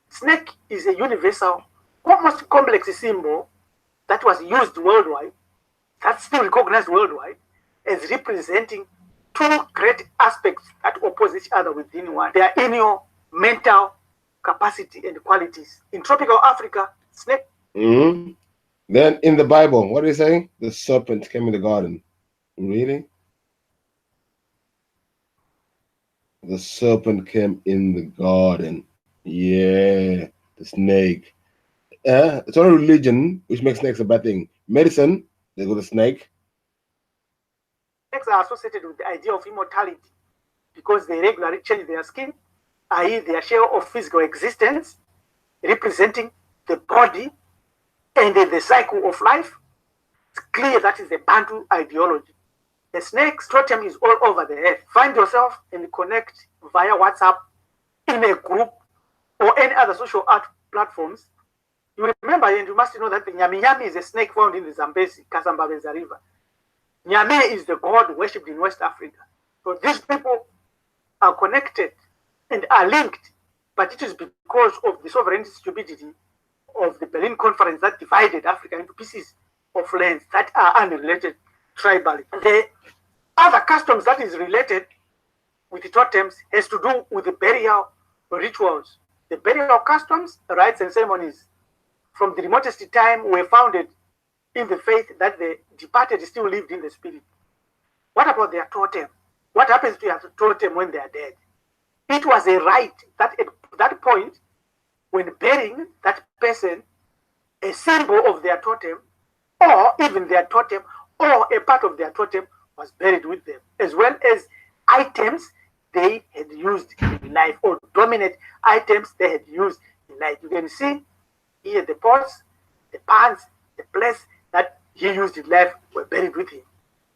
Snake is a universal, almost complex symbol that was used worldwide, that's still recognized worldwide, as representing two great aspects that oppose each other within one. They are in your mental capacity and qualities. In tropical Africa, snake. Then in the Bible, what are you saying? The serpent came in the garden. Really? The serpent came in the garden. Yeah, the snake. It's not a religion, which makes snakes a bad thing. Medicine, they go to snake. Snakes are associated with the idea of immortality because they regularly change their skin, i.e. their share of physical existence, representing the body and the cycle of life. It's clear that is the Bantu ideology. The snake's totem is all over the earth. Find yourself and connect via WhatsApp, in a group, or any other social art platforms. You remember, and you must know that the Nyami is a snake found in the Zambezi, Kasambabeza River. Nyame is the god worshipped in West Africa. So these people are connected and are linked, but it is because of the sovereignty stupidity of the Berlin Conference that divided Africa into pieces of lands that are unrelated tribally. The other customs that is related with the totems has to do with the burial rituals. The burial customs, rites, and ceremonies from the remotest time were founded in the faith that the departed still lived in the spirit. What about their totem? What happens to your totem when they are dead? It was a rite that at that point, when burying that person, a symbol of their totem, or even their totem, or a part of their totem was buried with them, as well as items they had used in life, or dominant items they had used in life. You can see here the pots the pans, the place that he used in life were buried with him.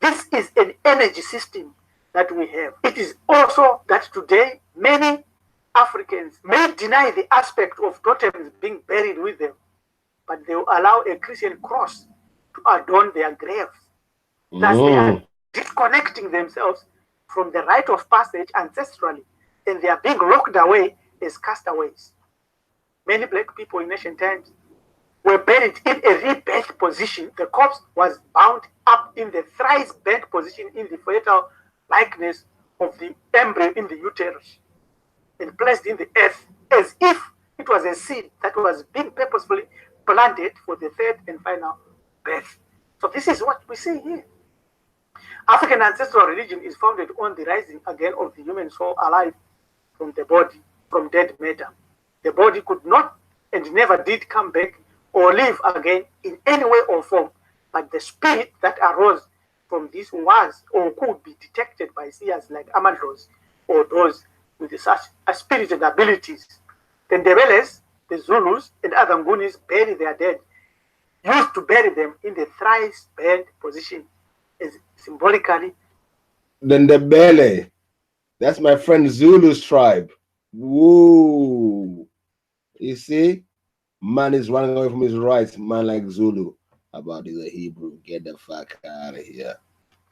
This is an energy system that we have. It is also that today many Africans may deny the aspect of totems being buried with them, but they will allow a Christian cross to adorn their graves. Thus, they are disconnecting themselves from the rite of passage ancestrally, and they are being locked away as castaways. Many black people in ancient times were buried in a rebirth position. The corpse was bound up in the thrice bent position in the fetal likeness of the embryo in the uterus and placed in the earth as if it was a seed that was being purposefully planted for the third and final birth. So this is what we see here. African ancestral religion is founded on the rising again of the human soul alive from the body, from dead matter. The body could not and never did come back or live again in any way or form, but the spirit that arose from this was or could be detected by seers like Amadros or those with such spirited abilities. The Ndebeles, the Zulus, and other Ngunis bury their dead, used to bury them in the thrice bent position, as symbolically. The Ndebele, that's my friend Zulu's tribe. Woo! You see, man is running away from his rights, man like Zulu. About is a Hebrew. Get the fuck out of here.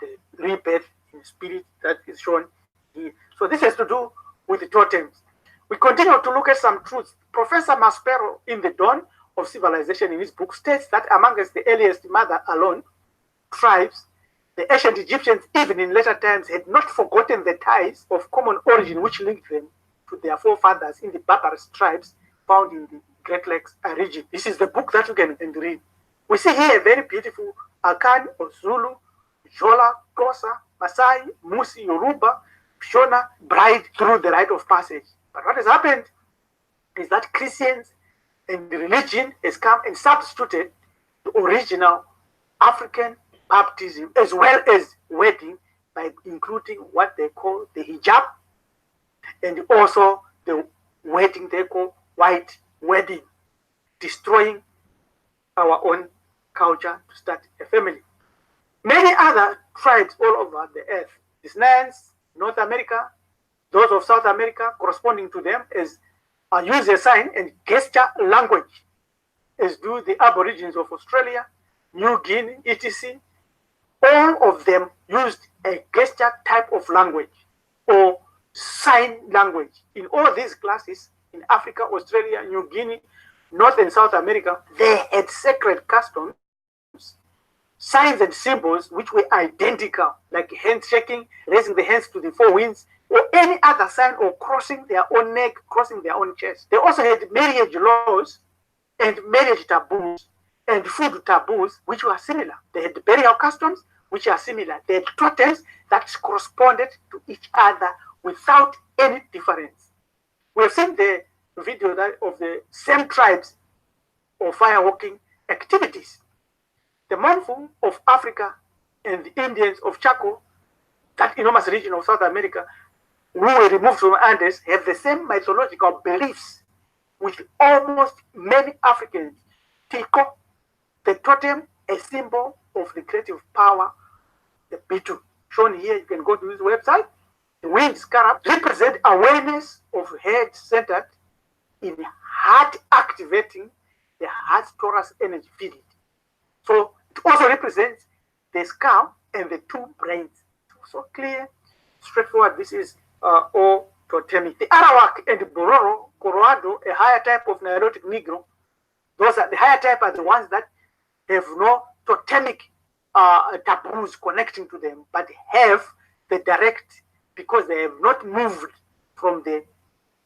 The rebirth in spirit that is shown here. So this has to do with the totems. We continue to look at some truths. Professor Maspero, in The Dawn of Civilization, in his book, states that amongst the earliest mother alone tribes, the ancient Egyptians, even in later times, had not forgotten the ties of common origin which linked them to their forefathers in the barbarous tribes found in the Great Lakes region. This is the book that you can read. We see here a very beautiful Akan or Zulu, Jola, Kosa, Masai, Musi, Yoruba, Shona bride through the rite of passage. But what has happened is that Christians and the religion has come and substituted the original African baptism as well as wedding by including what they call the hijab and also the wedding they call white wedding, destroying our own culture to start a family. Many other tribes all over the earth, the Snans, North America, those of South America, corresponding to them as use a sign and gesture language, as do the Aborigines of Australia, New Guinea, etc. All of them used a gesture type of language or sign language. In all these classes, in Africa, Australia, New Guinea, North and South America, they had sacred customs, signs and symbols which were identical, like handshaking, raising the hands to the four winds, or any other sign, or crossing their own neck, crossing their own chest. They also had marriage laws and marriage taboos and food taboos, which were similar. They had burial customs, which are similar. They had totems that corresponded to each other without any difference. We have seen the video of the same tribes or firewalking activities. The Manfu of Africa and the Indians of Chaco, that enormous region of South America, who were removed from Andes, have the same mythological beliefs with almost many Africans. Tiko, the totem, a symbol of the creative power, the Bitu. Shown here, you can go to his website. The winged scarab represent awareness of head centered in heart activating the heart torus energy field. So it also represents the skull and the two brains. So clear, straightforward. This is all totemic. The Arawak and the Bororo, Coroado, a higher type of Nilotic Negro, those are the higher type are the ones that have no totemic taboos connecting to them, but have the direct, because they have not moved from the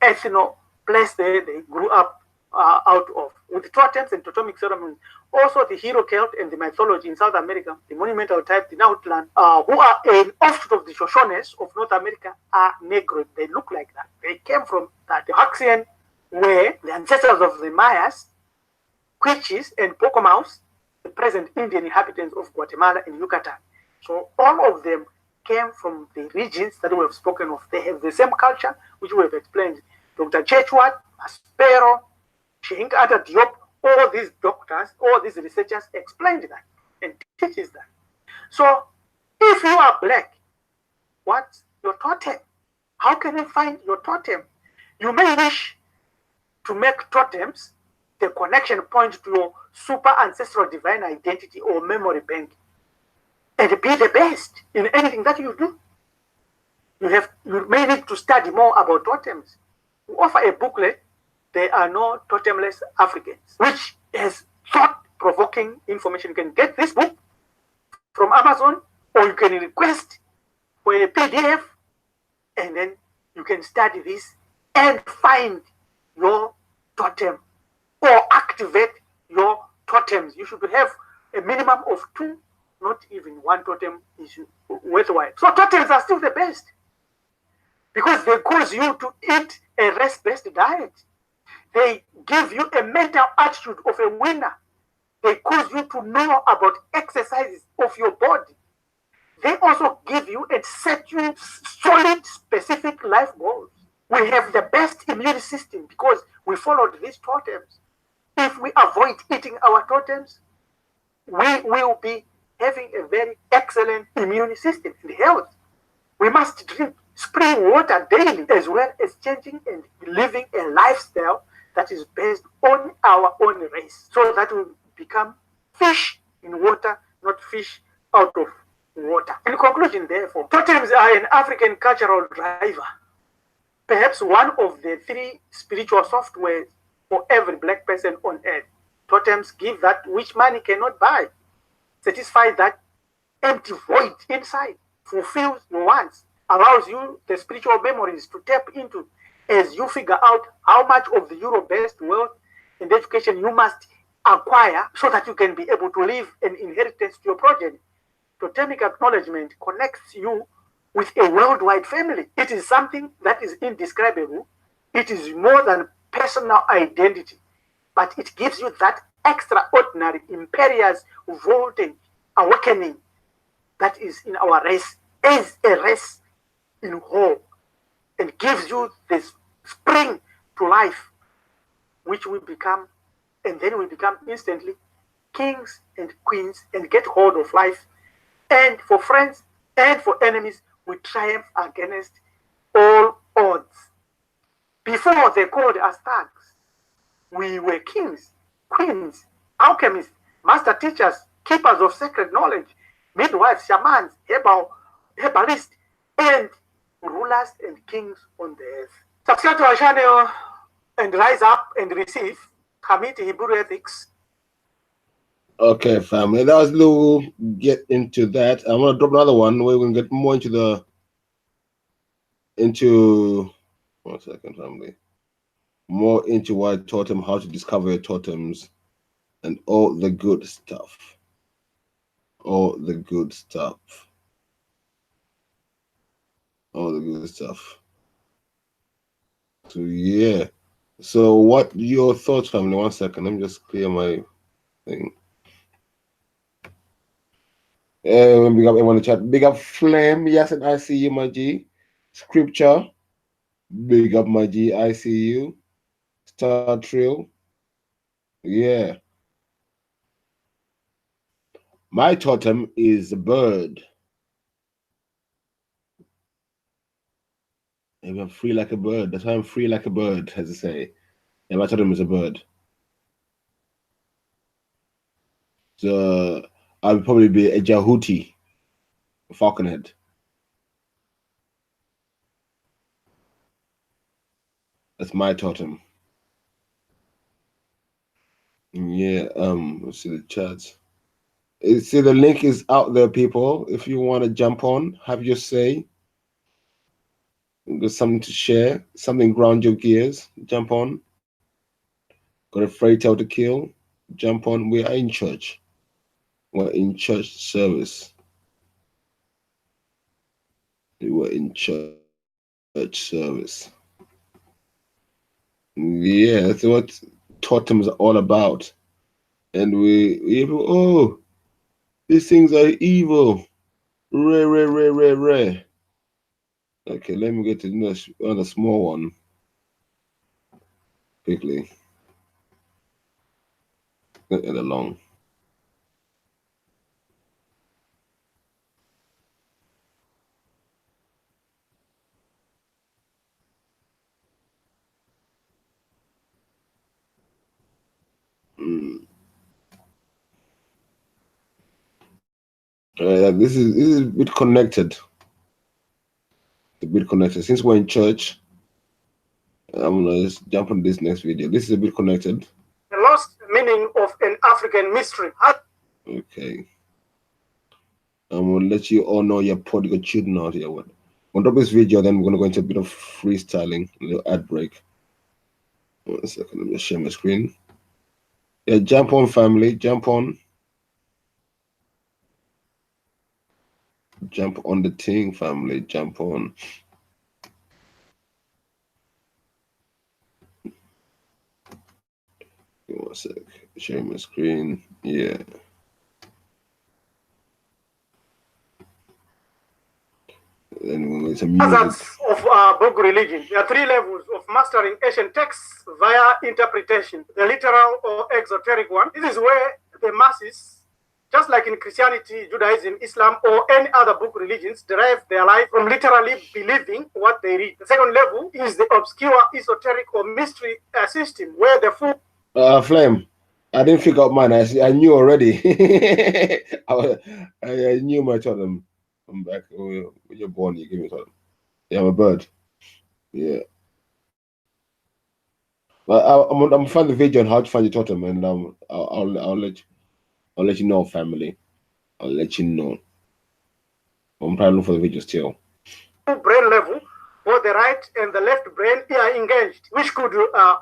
ethno place they grew up out of. With the totems and totemic ceremonies, also the hero cult and the mythology in South America, the monumental type, the Nautlan, who are an offshoot of the Shoshones of North America, are Negro. They look like that. They came from that. The Haxian were the ancestors of the Mayas, Quiches, and Pocomaus, the present Indian inhabitants of Guatemala and Yucatan. So all of them came from the regions that we have spoken of. They have the same culture, which we have explained. Dr. Chechwat, Aspero, Sheikh Anta Diop, all these doctors, all these researchers explained that and teaches that. So if you are black, what's your totem? How can you find your totem? You may wish to make totems the connection point to your super ancestral divine identity or memory bank and be the best in anything that you do. You may need to study more about totems. We offer a booklet, There Are No Totemless Africans, which has thought-provoking information. You can get this book from Amazon, or you can request for a PDF, and then you can study this and find your totem or activate your totems. You should have a minimum of 2, not even 1 totem is worthwhile. So totems are still the best because they cause you to eat a rest-based diet. They give you a mental attitude of a winner. They cause you to know about exercises of your body. They also give you and set you solid, specific life goals. We have the best immune system because we followed these totems. If we avoid eating our totems, we will be having a very excellent immune system and health. We must drink spring water daily, as well as changing and living a lifestyle that is based on our own race, so that we become fish in water, not fish out of water. In conclusion, therefore, totems are an African cultural driver, perhaps one of the 3 spiritual softwares for every black person on earth. Totems give that which money cannot buy, satisfy that empty void inside, fulfills your wants, allows you the spiritual memories to tap into as you figure out how much of the Euro-based wealth and education you must acquire so that you can be able to leave an inheritance to your progeny. Totemic acknowledgement connects you with a worldwide family. It is something that is indescribable. It is more than personal identity, but it gives you that extraordinary, imperious voltage awakening that is in our race, as a race in whole, and gives you this spring to life, which we become, and then we become instantly kings and queens and get hold of life. And for friends and for enemies, we triumph against all odds. Before they called us thugs, we were kings, queens, alchemists, master teachers, keepers of sacred knowledge, midwives, shamans, herbalists, and rulers and kings on the earth. Subscribe to our channel and rise up and receive Hamid Hebrew Ethics. Okay, family. That was a little get into that. I'm gonna drop another one where we're gonna get more into 1 second, family. More into what I taught him, how to discover your totems, and all the good stuff. All the good stuff. All the good stuff. So yeah. So what your thoughts, family? 1 second. Let me just clear my thing. Big up everyone in the chat. Big up Flame. Yes, and I see you, my G. Scripture. Big up, my G. I see you. Star Trill. Yeah. My totem is a bird. Maybe I'm free like a bird. That's why I'm free like a bird, as I say. Yeah, my totem is a bird. So I'll probably be a Jahuti, a falconhead. That's my totem. Yeah, let's see the chats. See, the link is out there, people. If you want to jump on, have your say. Got something to share, something ground your gears, jump on. Got a freight tale to kill, jump on. We are in church. We're in church service. We were in church service. Yeah, that's what totems are all about. And we oh, these things are evil. Rare. Okay, let me get to another small one quickly. Get it along. This is a bit connected. A bit connected. Since we're in church, I'm gonna just jump on this next video. This is a bit connected. The lost meaning of an African mystery. Okay. I'm gonna let you all know your prodigal children out here. On top of this video, then we're gonna go into a bit of freestyling, a little ad break. 1 second, let me share my screen. Yeah, jump on, family, jump on. Jump on the thing, family, jump on. Give me 1 sec. Share my screen. Yeah. Then we'll get some music. Hazards of book religion. There are 3 levels of mastering ancient texts via interpretation. The literal or exoteric one. This is where the masses, just like in Christianity, Judaism, Islam, or any other book religions, derive their life from literally believing what they read. The second level is the obscure, esoteric, or mystery system, where the full Flame, I didn't figure out mine. I knew already. I knew my totem. I'm back. When you're born, you give me a totem. Yeah, I'm a bird. Yeah. But I'm gonna find the video on how to find your totem, and I'll let you know, family. I'll let you know. I'm trying to look for the video still. brain level, both the right and the left brain are engaged, which could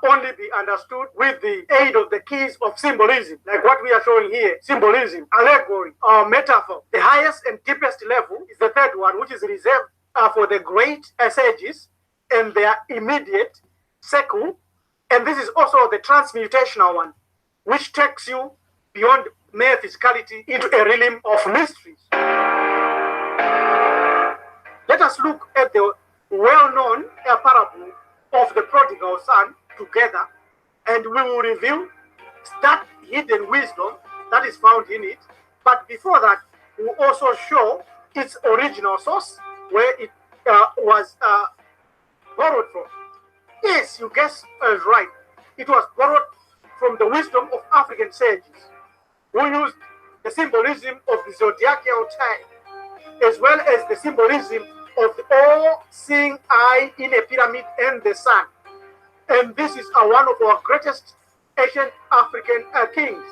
only be understood with the aid of the keys of symbolism, like what we are showing here: symbolism, allegory, or metaphor. The highest and deepest level is the third one, which is reserved for the great sages and their immediate circle. And this is also the transmutational one, which takes you beyond mere physicality into a realm of mysteries. Let us look at the well-known parable of the prodigal son together, and we will reveal that hidden wisdom that is found in it. But before that, we will also show its original source, where it was borrowed from. Yes, you guessed right. It was borrowed from the wisdom of African sages, who used the symbolism of the zodiacal time, as well as the symbolism of the all-seeing eye in a pyramid and the sun. And this is one of our greatest ancient African kings.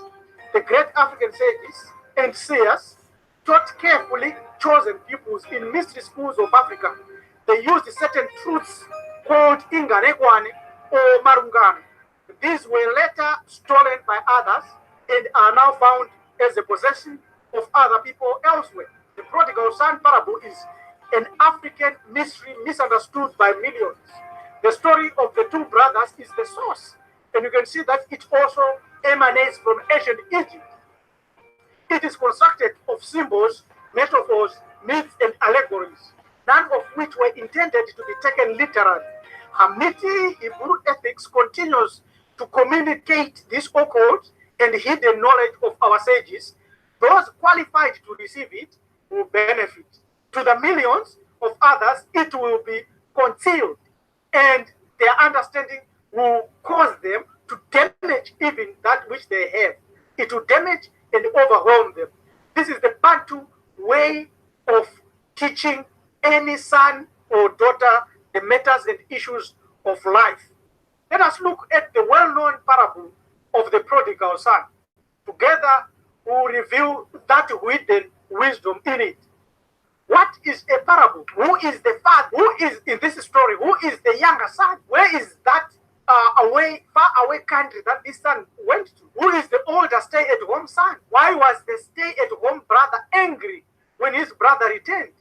The great African sages and seers taught carefully chosen pupils in mystery schools of Africa. They used certain truths called Inganekwane or Marungano. These were later stolen by others and are now found as the possession of other people elsewhere. The prodigal son parable is an African mystery misunderstood by millions. The story of the two brothers is the source, and you can see that it also emanates from ancient Egypt. It is constructed of symbols, metaphors, myths, and allegories, none of which were intended to be taken literally. Hamiti Hebrew ethics continues to communicate this occult and hidden knowledge of our sages. Those qualified to receive it will benefit. To the millions of others, it will be concealed, and their understanding will cause them to damage even that which they have. It will damage and overwhelm them. This is the Bantu way of teaching any son or daughter the matters and issues of life. Let us look at the well-known parable of the prodigal son. Together, we will reveal that hidden wisdom in it. What is a parable? Who is the father? Who is in this story? Who is the younger son? Where is that far away country that this son went to? Who is the older stay-at-home son? Why was the stay-at-home brother angry when his brother returned?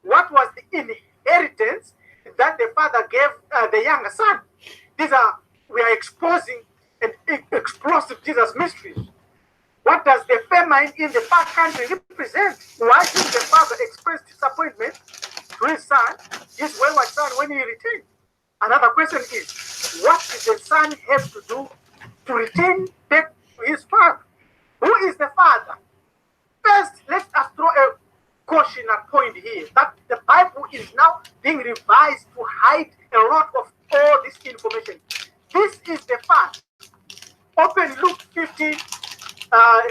What was the inheritance that the father gave the younger son? We are exposing and explosive Jesus mysteries. What does the famine in the far country represent? Why did the father express disappointment to his son, his wayward son, when he returned? Another question is, what did the son have to do to return back to his father? Who is the Father? First, let us draw a cautionary point here that the Bible is now being revised to hide a lot of all this information. This is the fact. Open Luke 15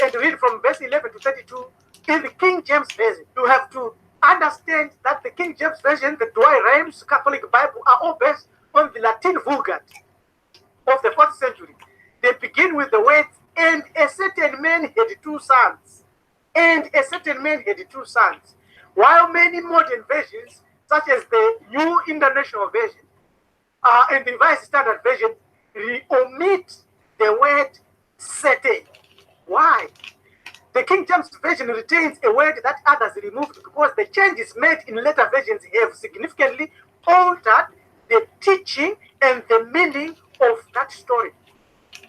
and read from verse 11 to 32 in the King James Version. You have to understand that the King James Version, the Dry Rhymes, Catholic Bible are all based on the Latin Vulgate of the 4th century. They begin with the words, and a certain man had 2 sons. And a certain man had 2 sons. While many modern versions, such as the New International Version and the Revised Standard Version, omit the word certain. Why? The King James Version retains a word that others removed because the changes made in later versions have significantly altered the teaching and the meaning of that story.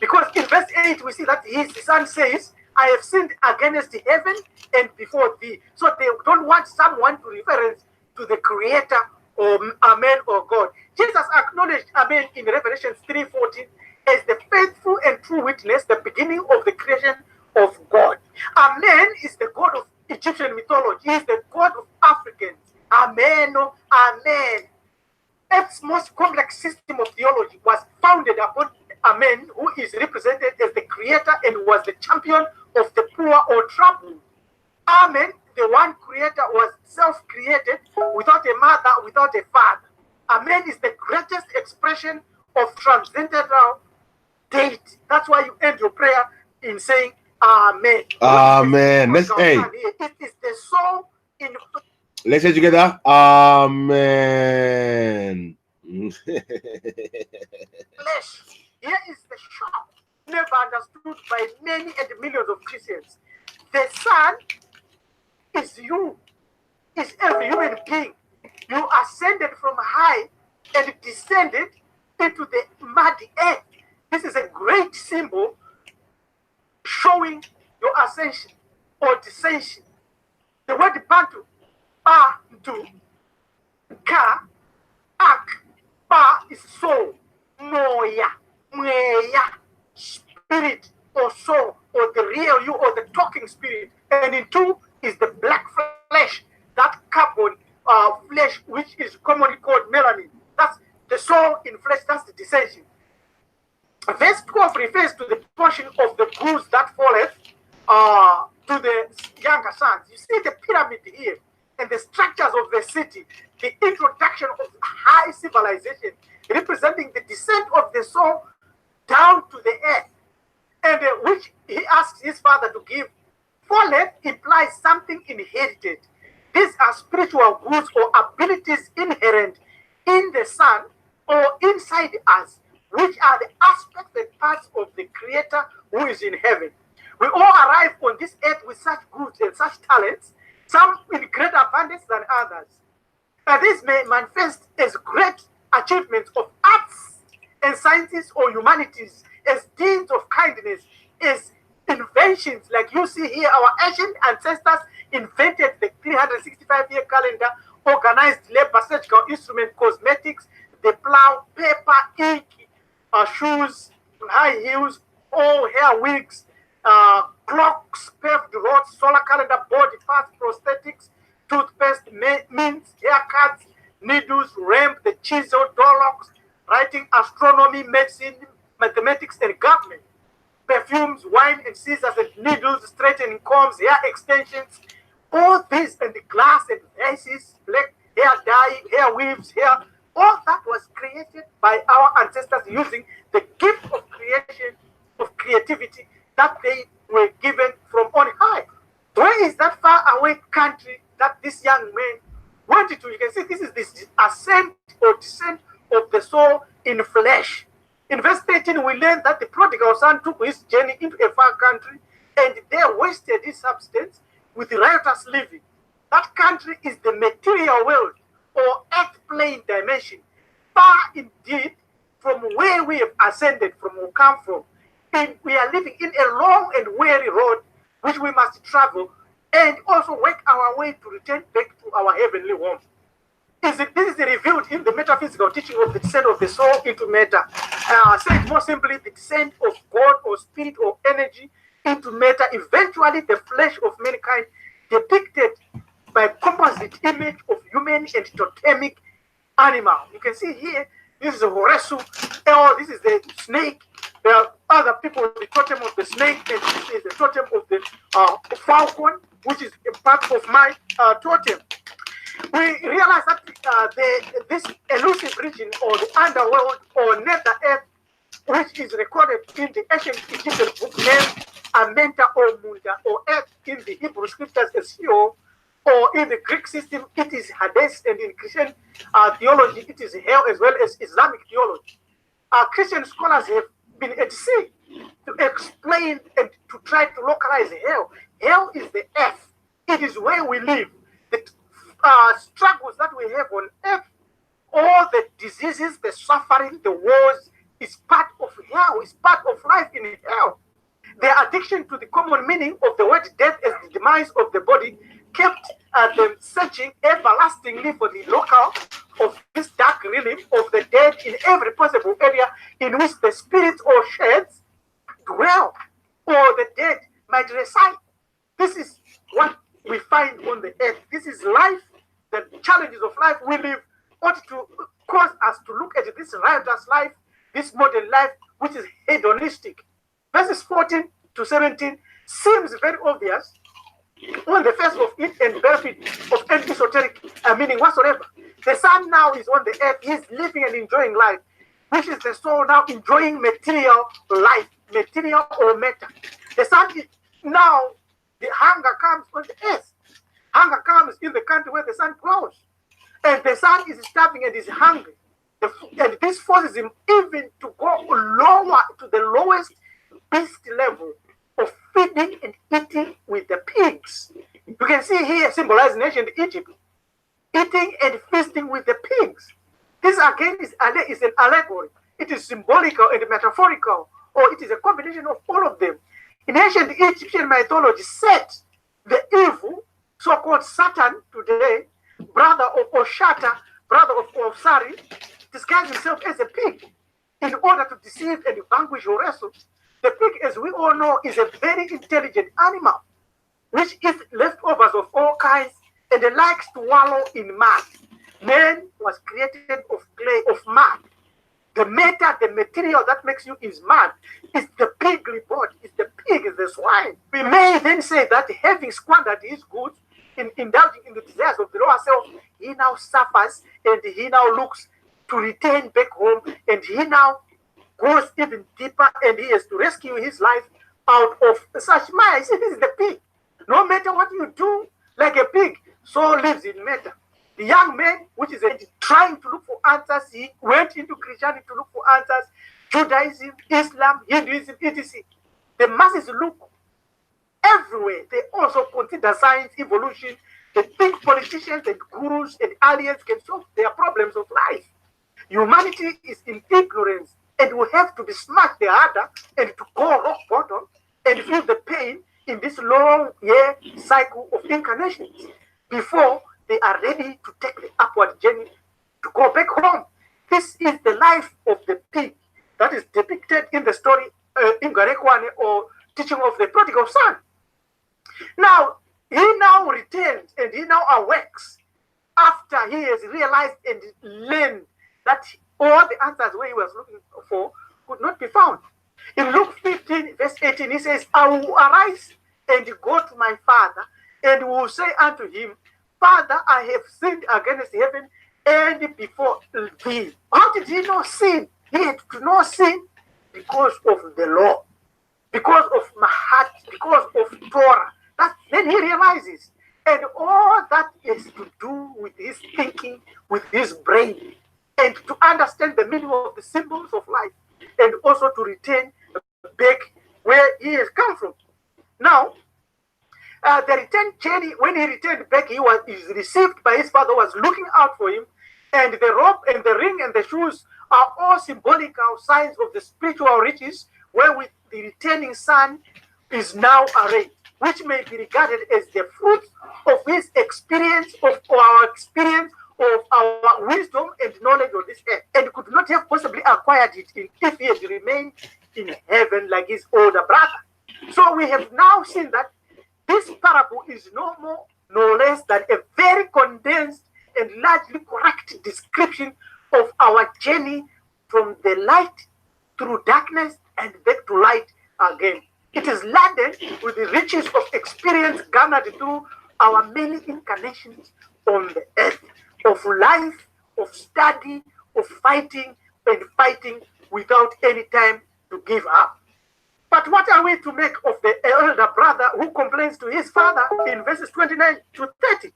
Because in verse 8, we see that his son says, I have sinned against heaven and before thee. So they don't want someone to reference to the Creator or Amen or God. Jesus acknowledged Amen in Revelation 3:14 as the faithful and true witness, the beginning of the creation of God. Amen is the God of Egyptian mythology. He is the God of Africans. Amen, Amen. Earth's most complex system of theology was founded upon Amen, who is represented as the creator and was the champion of the poor or troubled. Amen, the one creator, was self-created without a mother, without a father. Amen is the greatest expression of transcendental deity. That's why you end your prayer in saying Amen. Amen. Let's hey. It is the soul in. Let's say together. Amen. Flesh. Here is the shock never understood by many and millions of Christians. The Son is you, is every human being. You ascended from high and descended into the muddy earth. This is a great symbol showing your ascension or descension. The word Bantu, Bantu, Ka, Ak, Ba is soul, Moya, Mweya, spirit or soul, or the real you, or the talking spirit. And in 2 is the black flesh, that carbon flesh, which is commonly called melanin. That's the soul in flesh, that's the descension. Verse 12 refers to the portion of the goods that falleth to the younger sons. You see the pyramid here and the structures of the city, the introduction of high civilization, representing the descent of the soul down to the earth, and which he asks his father to give. Falleth implies something inherited. These are spiritual goods or abilities inherent in the Son or inside us, which are the aspects and parts of the Creator who is in heaven. We all arrive on this earth with such goods and such talents, some in greater abundance than others. And this may manifest as great achievements of arts and sciences or humanities, as deeds of kindness, as inventions. Like you see here, our ancient ancestors invented the 365-year calendar, organized labor, surgical instrument, cosmetics, the plow, paper, ink, shoes, high heels, all hair wigs, clocks, paved roads, solar calendar, body parts, prosthetics, toothpaste, mints, haircuts, needles, ramp, the chisel, door locks, writing, astronomy, medicine, mathematics, and government, perfumes, wine and scissors and needles, straightening combs, hair extensions, all this, and the glass and vases, black hair dye, hair weaves, hair, all that was created by our ancestors using the gift of creation, of creativity that they were given from on high. Where is that far away country that this young man went to? You can see this is this ascent or descent of the soul in flesh. In verse 13, we learn that the prodigal son took his journey into a far country and there wasted his substance with riotous living. That country is the material world or earth plane dimension, far indeed from where we have ascended from or come from. And we are living in a long and weary road which we must travel and also work our way to return back to our heavenly home. This is revealed in the metaphysical teaching of the descent of the soul into matter. Said more simply, the descent of God or spirit or energy into matter, eventually the flesh of mankind depicted by composite image of human and totemic animal. You can see here, this is a Horesu, or this is the snake. There are other people with the totem of the snake, and this is the totem of the falcon, which is a part of my totem. We realize that this elusive region, or the underworld, or nether earth, which is recorded in the ancient Egyptian book named Amenta or Munda, or earth in the Hebrew scriptures as Sheol, or in the Greek system, it is Hades, and in Christian theology, it is hell, as well as Islamic theology. Christian scholars have been at sea to explain and to try to localize hell. Hell is the earth. It is where we live. The struggles that we have on earth, all the diseases, the suffering, the wars, is part of hell, is part of life in hell. Their addiction to the common meaning of the word death as the demise of the body kept them searching everlastingly for the locale of this dark realm of the dead in every possible area in which the spirits or shades dwell, or the dead might reside. This is what we find on the earth. This is life. The challenges of life we live ought to cause us to look at this riotous life, this modern life, which is hedonistic. Verses 14 to 17 seems very obvious on the face of it and benefit of any esoteric meaning whatsoever. The sun now is on the earth, he is living and enjoying life, which is the soul now enjoying material life, material or matter. The sun is now, the hunger comes on the earth. Hunger comes in the country where the sun grows. And the sun is starving and is hungry. And this forces him even to go lower to the lowest beast level of feeding and eating with the pigs. You can see here symbolizing ancient Egypt, eating and feasting with the pigs. This again is an allegory. It is symbolical and metaphorical, or it is a combination of all of them. In ancient Egyptian mythology, Set, the evil, so-called Satan today, brother of Oshata, brother of Osari, disguised himself as a pig in order to deceive and vanquish Horesu. The pig, as we all know, is a very intelligent animal, which eats leftovers of all kinds and likes to wallow in mud. Man was created of clay, of mud. The matter, the material that makes you is mud. It's the pigly body. It's the pig, it's the swine. We may then say that having squandered his goods, in indulging in the desires of the lower self, he now suffers and he now looks to return back home, and he now goes even deeper and he has to rescue his life out of such mire. This is the pig. No matter what you do, like a pig, so lives in matter. The young man, which is trying to look for answers, he went into Christianity to look for answers, Judaism, Islam, Hinduism, etc. The masses look everywhere. They also consider science, evolution. They think politicians and gurus and aliens can solve their problems of life. Humanity is in ignorance and will have to be smashed the harder and to go rock bottom and feel the pain in this long year cycle of incarnations before they are ready to take the upward journey to go back home. This is the life of the pig that is depicted in the story in Garekwane, or teaching of the prodigal son. Now, he now returns and he now awakes after he has realized and learned that all the answers where he was looking for could not be found. In Luke 15, verse 18, he says, I will arise and go to my father and will say unto him, Father, I have sinned against heaven and before thee. How did he not sin? He had to not sin because of the law, because of Mahat, because of Torah. Then he realizes, and all that is to do with his thinking, with his brain, and to understand the meaning of the symbols of life, and also to return back where he has come from. Now, the return journey, when he returned back, he was received by his father, was looking out for him, and the robe and the ring and the shoes are all symbolical signs of the spiritual riches wherewith the returning son is now arrayed, which may be regarded as the fruit of his experience, of our experience, of our wisdom and knowledge on this earth, and could not have possibly acquired it if he had remained in heaven like his older brother. So we have now seen that this parable is no more, no less than a very condensed and largely correct description of our journey from the light through darkness and back to light again. It is laden with the riches of experience garnered through our many incarnations on the earth, of life, of study, of fighting and fighting without any time to give up. But what are we to make of the elder brother who complains to his father in verses 29 to 30?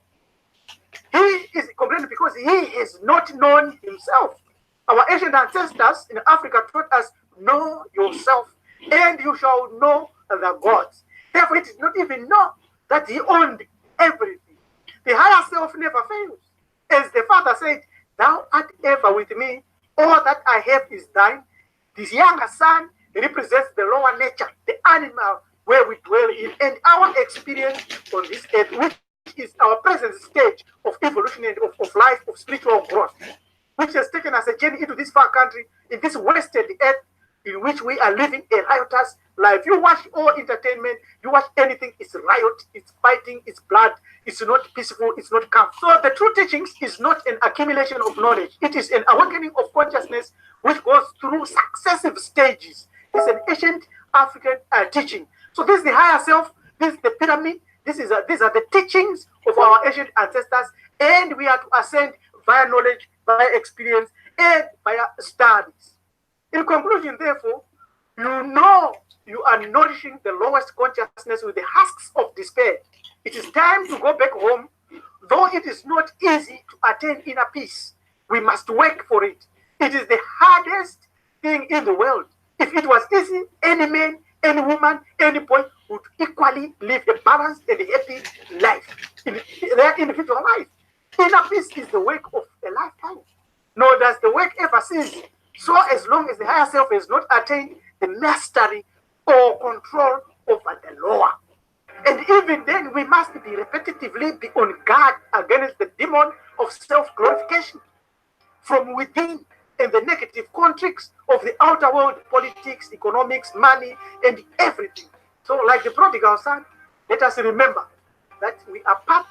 He is complaining because he has not known himself. Our ancient ancestors in Africa taught us, know yourself and you shall know the gods. Therefore, he did not even know that he owned everything. The higher self never fails. As the father said, thou art ever with me, all that I have is thine. This younger son represents the lower nature, the animal where we dwell in, and our experience on this earth, which is our present stage of evolution and of life, of spiritual growth, which has taken us a journey into this far country, in this wasted earth, in which we are living a riotous life. You watch all entertainment, you watch anything, it's riot, it's fighting, it's blood, it's not peaceful, it's not calm. So the true teachings is not an accumulation of knowledge. It is an awakening of consciousness which goes through successive stages. It's an ancient African teaching. So this is the higher self, this is the pyramid, these are the teachings of our ancient ancestors, and we are to ascend via knowledge, via experience, and via studies. In conclusion, therefore, you know you are nourishing the lowest consciousness with the husks of despair. It is time to go back home, though it is not easy to attain inner peace. We must work for it. It is the hardest thing in the world. If it was easy, any man, any woman, any boy would equally live a balanced and happy life in their individual life. Inner peace is the work of a lifetime. Nor does the work ever cease. So as long as the higher self has not attained the mastery or control over the lower. And even then, we must be repetitively be on guard against the demon of self-glorification from within and the negative contricts of the outer world, politics, economics, money, and everything. So like the prodigal son, let us remember that we are part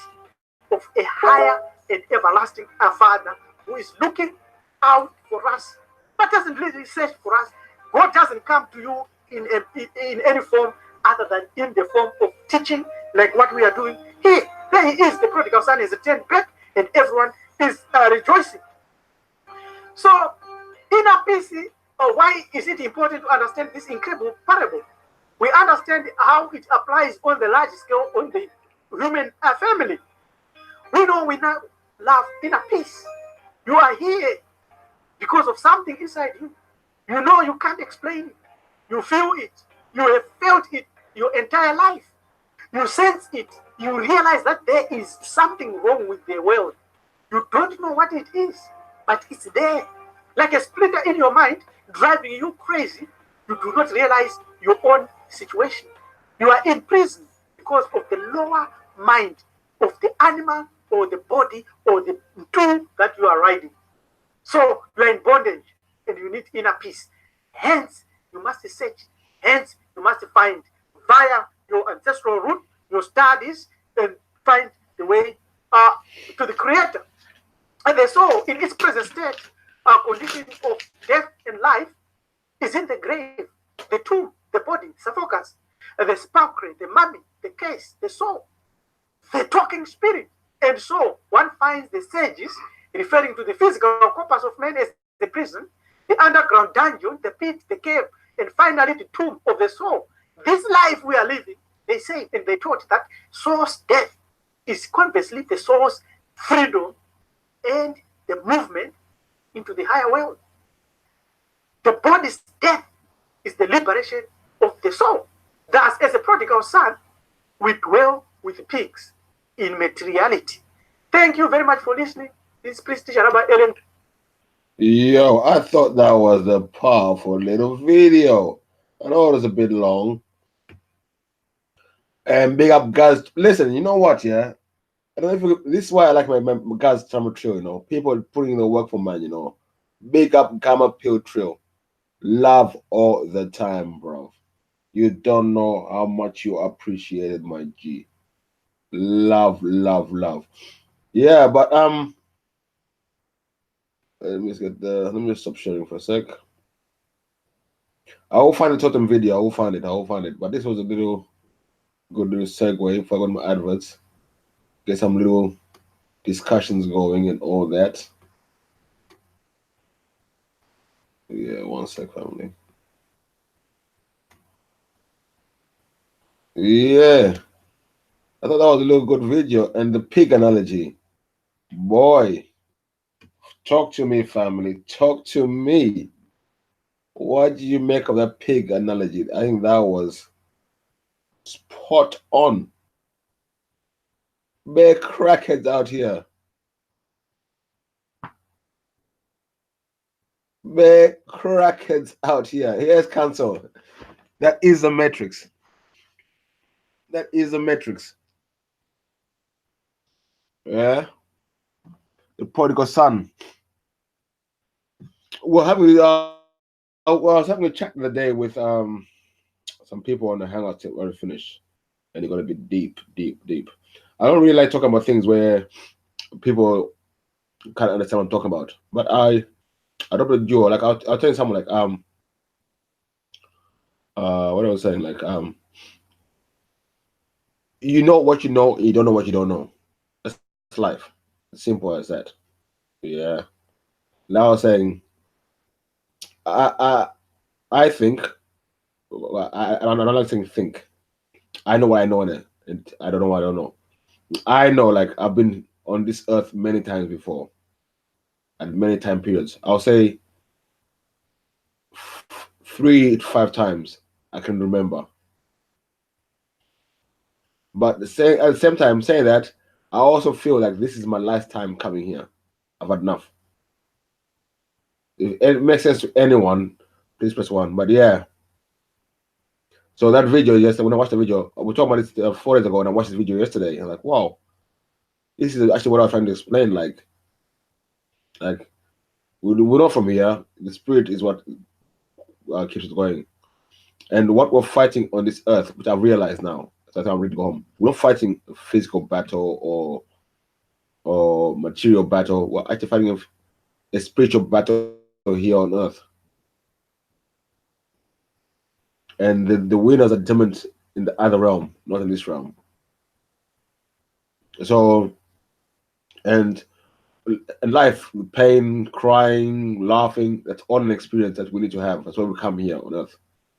of a higher and everlasting Father who is looking out for us, but doesn't really search for us. God doesn't come to you in any form other than in the form of teaching, like what we are doing here. There he is, the prodigal son is returned back, and everyone is rejoicing. So, inner peace, why is it important to understand this incredible parable? We understand how it applies on the large scale on the human family. We know we now love inner peace. You are here because of something inside you. You know you can't explain it. You feel it. You have felt it your entire life. You sense it. You realize that there is something wrong with the world. You don't know what it is, but it's there. Like a splinter in your mind, driving you crazy. You do not realize your own situation. You are in prison because of the lower mind of the animal or the body or the tool that you are riding. So you are in bondage and you need inner peace. Hence, you must search. Hence, you must find via your ancestral root, your studies, and find the way to the Creator. And the soul, in its present state, condition of death and life, is in the grave. The tomb, the body, sarcophagus, the sepulchre, the mummy, the case, the soul, the talking spirit. And so one finds the sages referring to the physical corpus of man as the prison, the underground dungeon, the pit, the cave, and finally the tomb of the soul. This life we are living, they say, and they taught that soul's death is conversely the soul's freedom and the movement into the higher world. The body's death is the liberation of the soul. Thus, as a prodigal son, we dwell with pigs in materiality. Thank you very much for listening. This is Priest Teacher Rabbi Ellen. Yo, I thought that was a powerful little video. I know it was a bit long. And big up guys. Listen, you know what, yeah? I don't know if this is why I like my guys Trauma Trail, you know. People putting in the work for man, you know. Big up Gamma Pill Trail. Love all the time, bro. You don't know how much you appreciated, my G. Love, love, love. Yeah, but let me let me just stop sharing for a sec. I will find the totem video. I will find it. I will find it. But this was a little good little segue if I got my adverts. Get some little discussions going and all that. Yeah, one sec, family. Yeah, I thought that was a little good video. And the pig analogy, boy, talk to me, family. Talk to me. What did you make of that pig analogy? I think that was spot on. Bare crackheads out here. Bare crackheads out here. Here's cancel. That is the metrics. That is the metrics. Yeah. The prodigal son. Well, I was having a chat the other day with some people on the hangout tip when we finish, and they're gonna be deep, deep, deep. I don't really like talking about things where people can't understand what I'm talking about. But I don't really do like I'll tell you something like what I was saying, like you know what you know, you don't know what you don't know. That's life. Simple as that. Yeah. Now I was saying I think I'm not saying think. I know what I know, and I don't know what I don't know. I know, like, I've been on this earth many times before, at many time periods. I'll say 3 to 5 times I can remember. But at the same time, saying that, I also feel like this is my last time coming here. I've had enough. If it makes sense to anyone, please press 1. But yeah. So that video yesterday, when I watched the video, we talked about this 4 days ago, and I watched this video yesterday. And I'm like, wow, this is actually what I was trying to explain. Like we're not from here. The spirit is what keeps us going. And what we're fighting on this earth, which I've realized now, that's why I'm ready to go home. We're not fighting a physical battle or material battle. We're actually fighting a spiritual battle here on earth. And the winners are determined in the other realm, not in this realm. So, and life, pain, crying, laughing, that's all an experience that we need to have. That's why we come here on earth.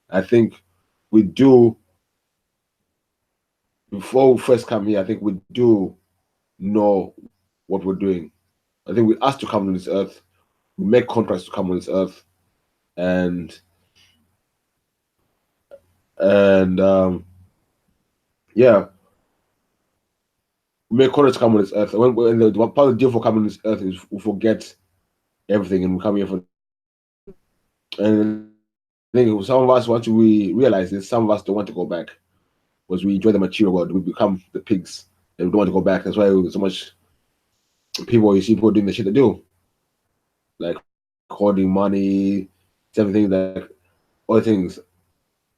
I think we do, before we first come here, I think we do know what we're doing. I think we asked to come on this earth. We make contracts to come on this earth, and yeah, we make contracts to come on this earth. When the part of the deal for coming on this earth is we forget everything and we come here for. And I think some of us want to realize this. Some of us don't want to go back because we enjoy the material world. We become the pigs and we don't want to go back. That's why so much people, you see people doing the shit they do, like hoarding money, everything, like other things.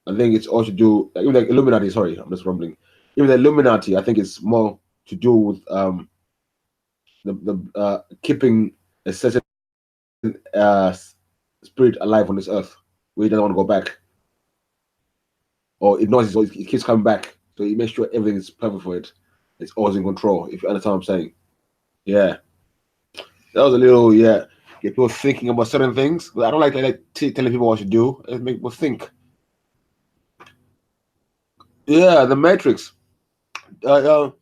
I think it's all to do, like, even like Illuminati. Sorry, I'm just rumbling. Even the Illuminati, I think it's more to do with the keeping a certain spirit alive on this earth, where he doesn't want to go back, or it knows it keeps coming back, so he makes sure everything is perfect for it. It's always in control. If you understand what I'm saying, yeah. That was a little get people thinking about certain things. I don't like telling people what to do. It makes people think. Yeah, the Matrix. The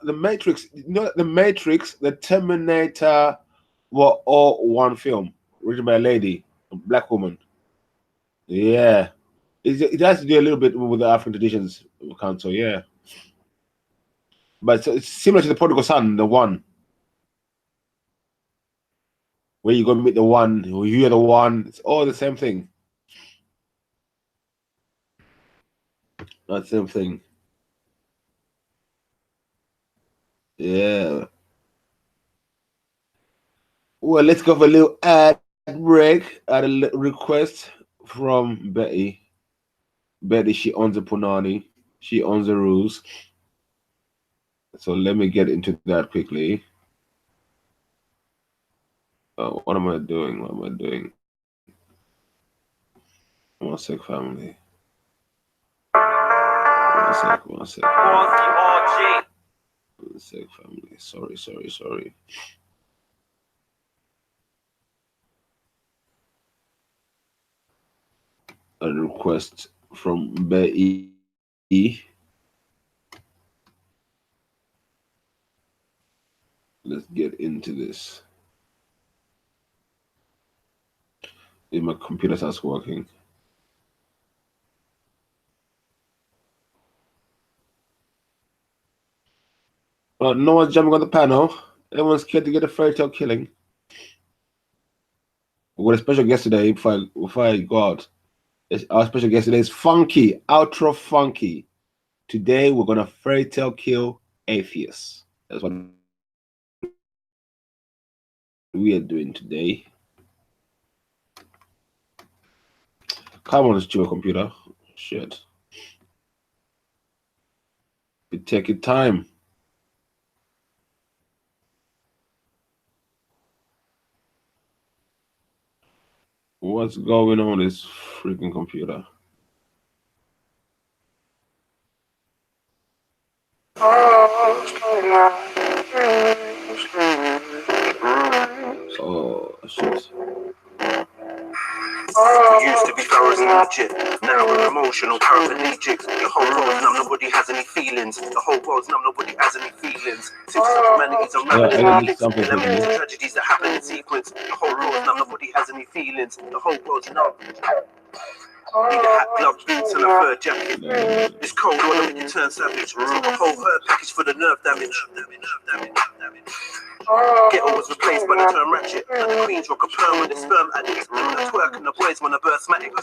Matrix. You know, the Matrix, the Terminator were all one film, written by a lady, a black woman. Yeah, it has to do a little bit with the African traditions council. Yeah, but it's similar to the Prodigal Son, the one where you go meet the one, who you hear the one. It's all the same thing. Not the same thing. Yeah. Well, let's go for a little ad break at a request from Betty. Betty, she owns the Punani. She owns the rules. So let me get into that quickly. What am I doing? What am I doing? One sec, family. One sec. One sec, family. Sorry. A request from Betty. Let's get into this. If my computer starts working. Well, no one's jumping on the panel. Everyone's scared to get a fairy tale killing. We got a special guest today before I go out. Our special guest today is Funky, Outro Funky. Today we're gonna fairy tale kill atheists. That's what we are doing today. Come on, your computer. Shit. You take your time. What's going on with this freaking computer? Oh shit. We used to be pharaohs in Egypt, now we're emotional paraplegics. The whole world's numb, nobody has any feelings. The whole world's numb, nobody has any feelings. Since humanity's unraveling conflicts, calamity, tragedies that happen in sequence. The whole world's numb, nobody has any feelings. The whole world's numb. Need a hat, gloves, boots, and a fur jacket. This cold weather make you turn savage. So the whole herd package for the nerve damage. Ghetto was replaced by the term ratchet. And the queens rock a perm with the sperm addicts. Doing the twerk and the boys wanna burst matic. They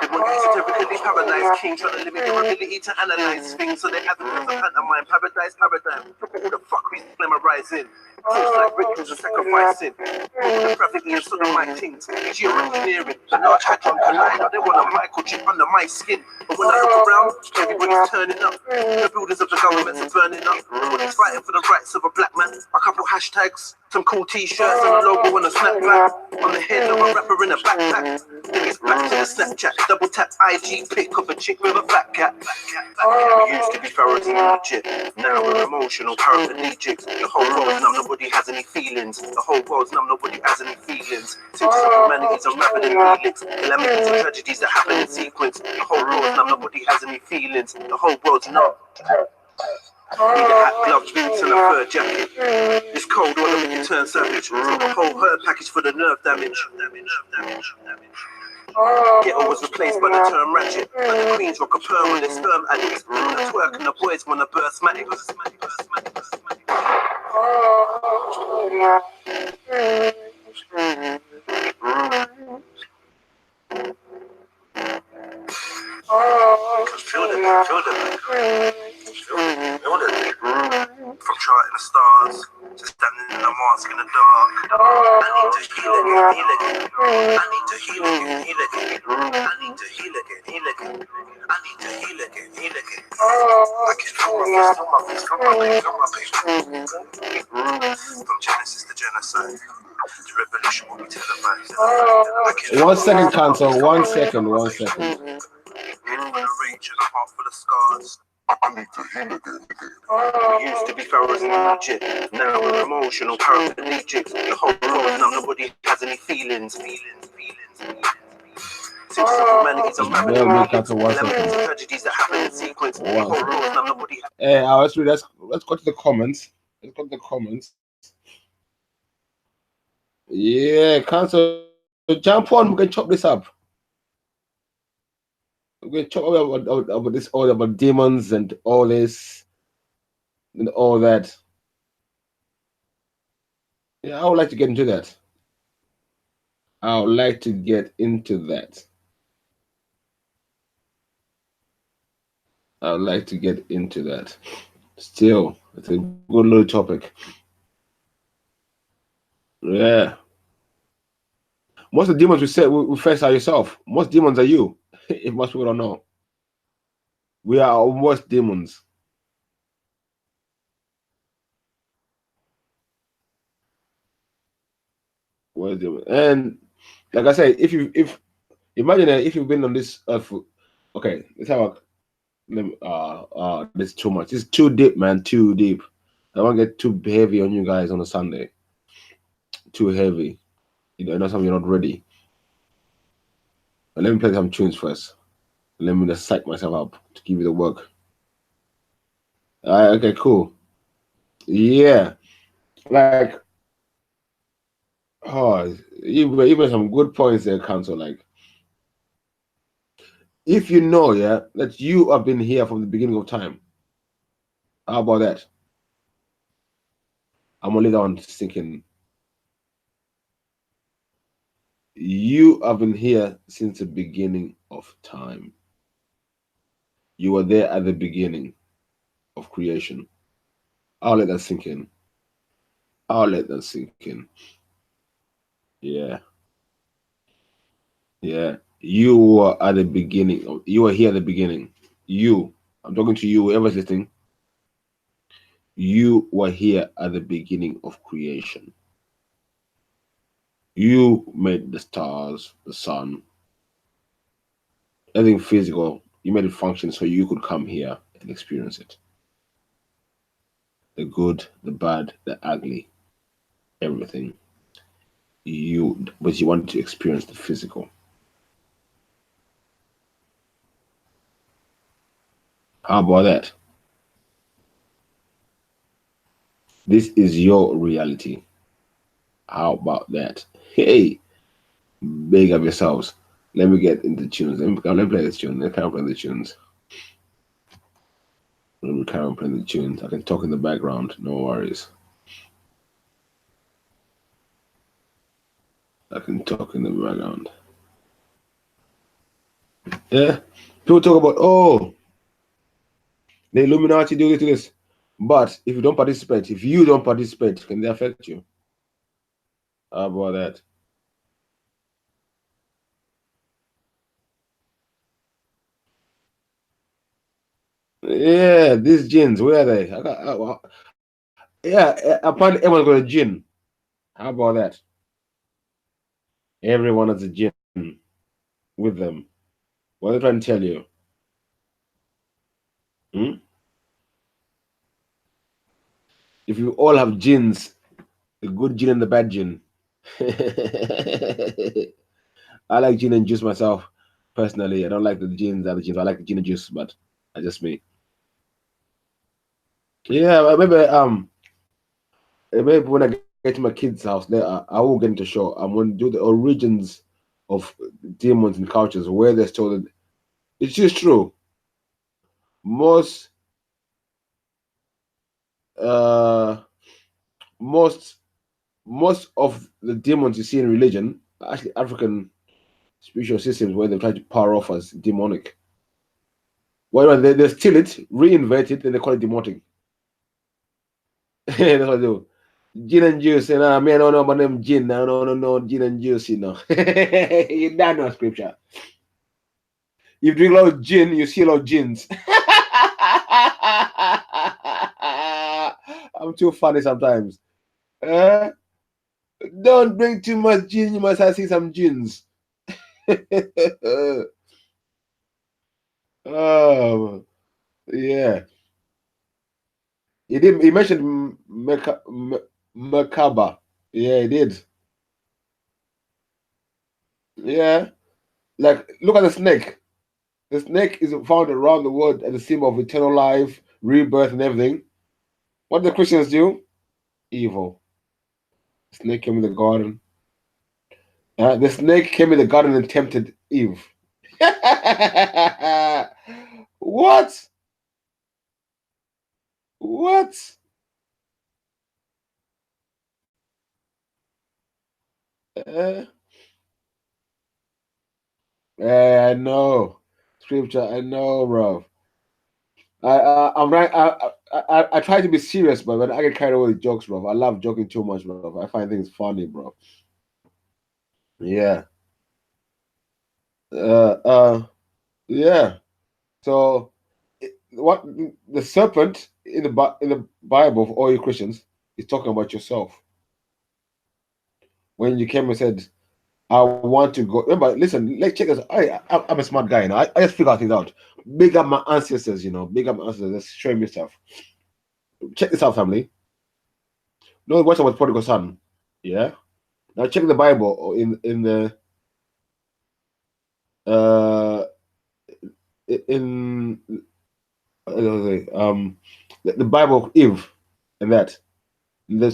want esoterically paralyzed king, trying to limit their ability to analyze things. So they advocate for pantomime, paradise, paradigm. Who the fuck we glamorizing? Things like rituals and sacrificing. Depravity and sodomite things. Geoengineering, the large hadron collider. They want a microchip under my skin. But when I look around, everybody's turning up. The buildings of the governments are burning up. Everybody's fighting for the rights of a black man. A couple hashtags, some cool t-shirts and a logo and a snapback. On the head of a rapper in a backpack. Then it's back to the Snapchat. Double tap IG pic of a chick with a fat cat. We used to be pharaohs in Egypt. Now we're emotional paraplegics. The whole world's numb, nobody has any feelings. The whole world's numb, nobody has any feelings. Since humanity's unraveling helix. Calamities and tragedies that happen in sequence. The whole world's numb, nobody has any feelings. The whole world's numb. Need a hat, gloves, boots, and a fur jacket. This cold weather make you turn savage. So the whole herd package for the nerve damage. Ghetto was replaced by the term ratchet. And the queens rock a perm with their sperm addicts. Doing the twerk and the boys wanna burst matic. Feel it. From charting the stars to standing in a mask in the dark. I need to heal again. I need to heal again. I can feel my face. From Genesis to genocide. The revolution will be televised. 1 second, Council. 1 second. Head full of rage and a heart full of scars. I need to heal again. We used to be pharaohs in Egypt. Now we're emotional paraplegics. The whole world now nobody has any feelings. Since humanity's unraveling tragedies that happen in sequence. The whole world now nobody has. Let's go to the comments. Yeah, Council, jump on. We can chop this up. We're going to talk about this, all about demons and all this and all that. Yeah, I would like to get into that. Still, it's a good little topic. Yeah. Most of the demons we face are yourself. Most demons are you. If most people don't know, we are our worst demons. Worst demons. And like I said, if imagine that if you've been on this earth, okay, let's have a. This is too much. It's too deep, man. Too deep. I don't want to get too heavy on you guys on a Sunday. Too heavy. You know something you're not ready. But let me play some tunes first. Let me just psych myself up to give you the work. Okay, cool. Yeah. Like, oh, even some good points there, Council. Like, if you know, yeah, that you have been here from the beginning of time. How about that? I'm gonna leave that one sinking. You have been here since the beginning of time. You were there at the beginning of creation. I'll let that sink in. I'll let that sink in. Yeah. Yeah. You were at the beginning. You were here at the beginning. You. I'm talking to you, whoever's listening. You were here at the beginning of creation. You made the stars, the sun, everything physical. You made it function so you could come here and experience it. The good, the bad, the ugly, everything. But you wanted to experience the physical. How about that? This is your reality. How about that? Hey, big up yourselves. Let me get into tunes. Let me play this tune. Let me carry on playing the tunes. Let me carry on playing the tunes. I can talk in the background. No worries. I can talk in the background. Yeah. People talk about, oh, the Illuminati do this. But if you don't participate, can they affect you? How about that? Yeah, these jinns, where are they? Yeah, apparently everyone's got a jinn. How about that? Everyone has a jinn with them. What are they trying to tell you? Hmm? If you all have jinns, the good jinn and the bad jinn. I like gin and juice myself, personally. I don't like the gins, other gins. I like the gin and juice, but that's just me. Yeah, maybe when I get to my kids' house, there I will get into show. I'm going to do the origins of demons and cultures, where they're stored. It's just true. Most uh most most of the demons you see in religion are actually African spiritual systems where they try to power off as demonic. Well, they steal it, reinvent it, then they call it demonic. That's what they do. Gin and juice, you know. Me, I don't know about them gin. I don't know gin and juice, you know. You don't know scripture. If you drink a lot of gin, you see a lot of gins. I'm too funny sometimes. Don't drink too much gin, you must have seen some gins. Oh, yeah. He did. He mentioned Merkaba. Yeah, he did. Yeah. Like, look at the snake. The snake is found around the world as a symbol of eternal life, rebirth, and everything. What do the Christians do? Evil. The snake came in the garden. The snake came in the garden and tempted Eve. What? What? Uh, I know. Scripture, I know, bro. I'm right. I try to be serious, but when I get carried away with jokes, bro, I love joking too much, bro. I find things funny, bro. Yeah. Yeah. So, what the serpent in the Bible for all you Christians is talking about yourself. When you came and said, "I want to go," remember, listen, let's check this. I'm a smart guy, you know. I just figure things out. Big up my ancestors, you know. Big up my ancestors. Just showing me stuff. Check this out, family. No, watch about prodigal son. Yeah. Now check the Bible in the uh in the Bible of Eve and that the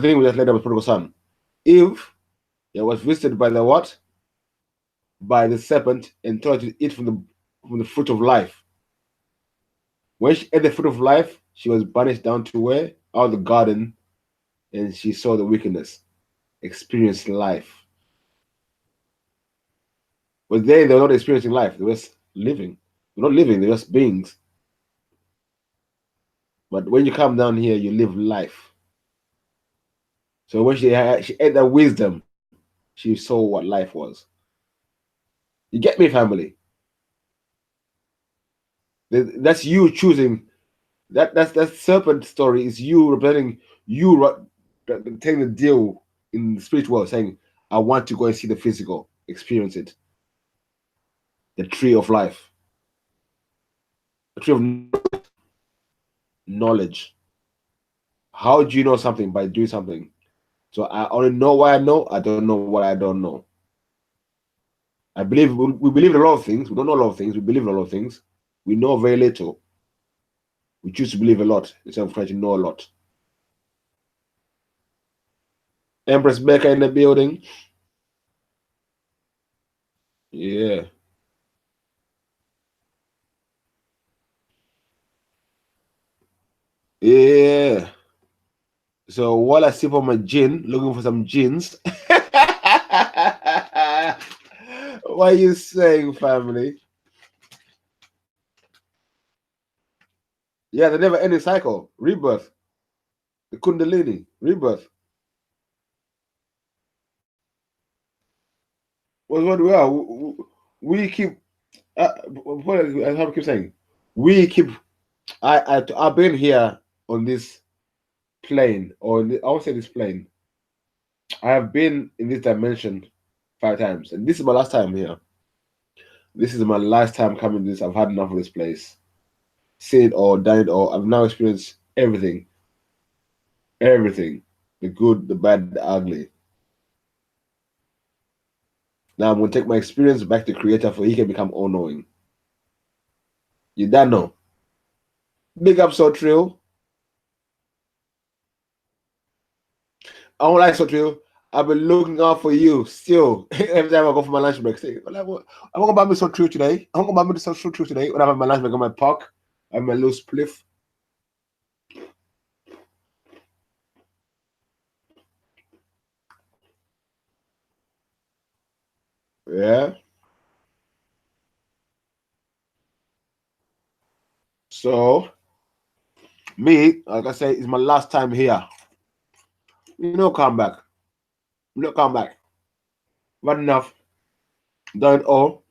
thing we just laid up with prodigal son. Eve, yeah, was visited by the what? By the serpent and told to eat from the fruit of life. When she ate the fruit of life, she was banished down to where? Out of the garden, and she saw the wickedness, experienced life. But they were not experiencing life, they were just living. They're not living, they're just beings. But when you come down here, you live life. So when she ate that wisdom, she saw what life was. You get me, family? That's you choosing. That serpent story is you representing you taking the deal in the spiritual world, saying, "I want to go and see the physical, experience it." The tree of life, the tree of knowledge. How do you know something? By doing something. So I only know what I know. I don't know what I don't know. I believe we believe in a lot of things. We don't know a lot of things. We believe in a lot of things. We know very little. We choose to believe a lot instead of trying to know a lot. Empress Becker in the building. Yeah. Yeah. So while I sip on my gin, looking for some gins. What are you saying, family? Yeah, the never ending cycle. Rebirth. The Kundalini. Rebirth. What we are. We keep what I keep saying. We keep I've been here on this plane, or I won't say this plane. I have been in this dimension 5 times, and this is my last time here. This is my last time coming to this. I've had enough of this place. Seen it all, done it all. I've now experienced everything. Everything. The good, the bad, the ugly. Now I'm going to take my experience back to Creator for he can become all knowing. You don't know. Big up, So Trill. I don't like So Trill. I've been looking out for you still. Every time I go for my lunch break, say, I'm going to buy me So Trill today. I'm going to buy me So Trill today. When I have my lunch break on my park, I have my little spliff. Yeah. So, me, like I say, it's my last time here. You know, come back. You know, come back. But enough. Done it all.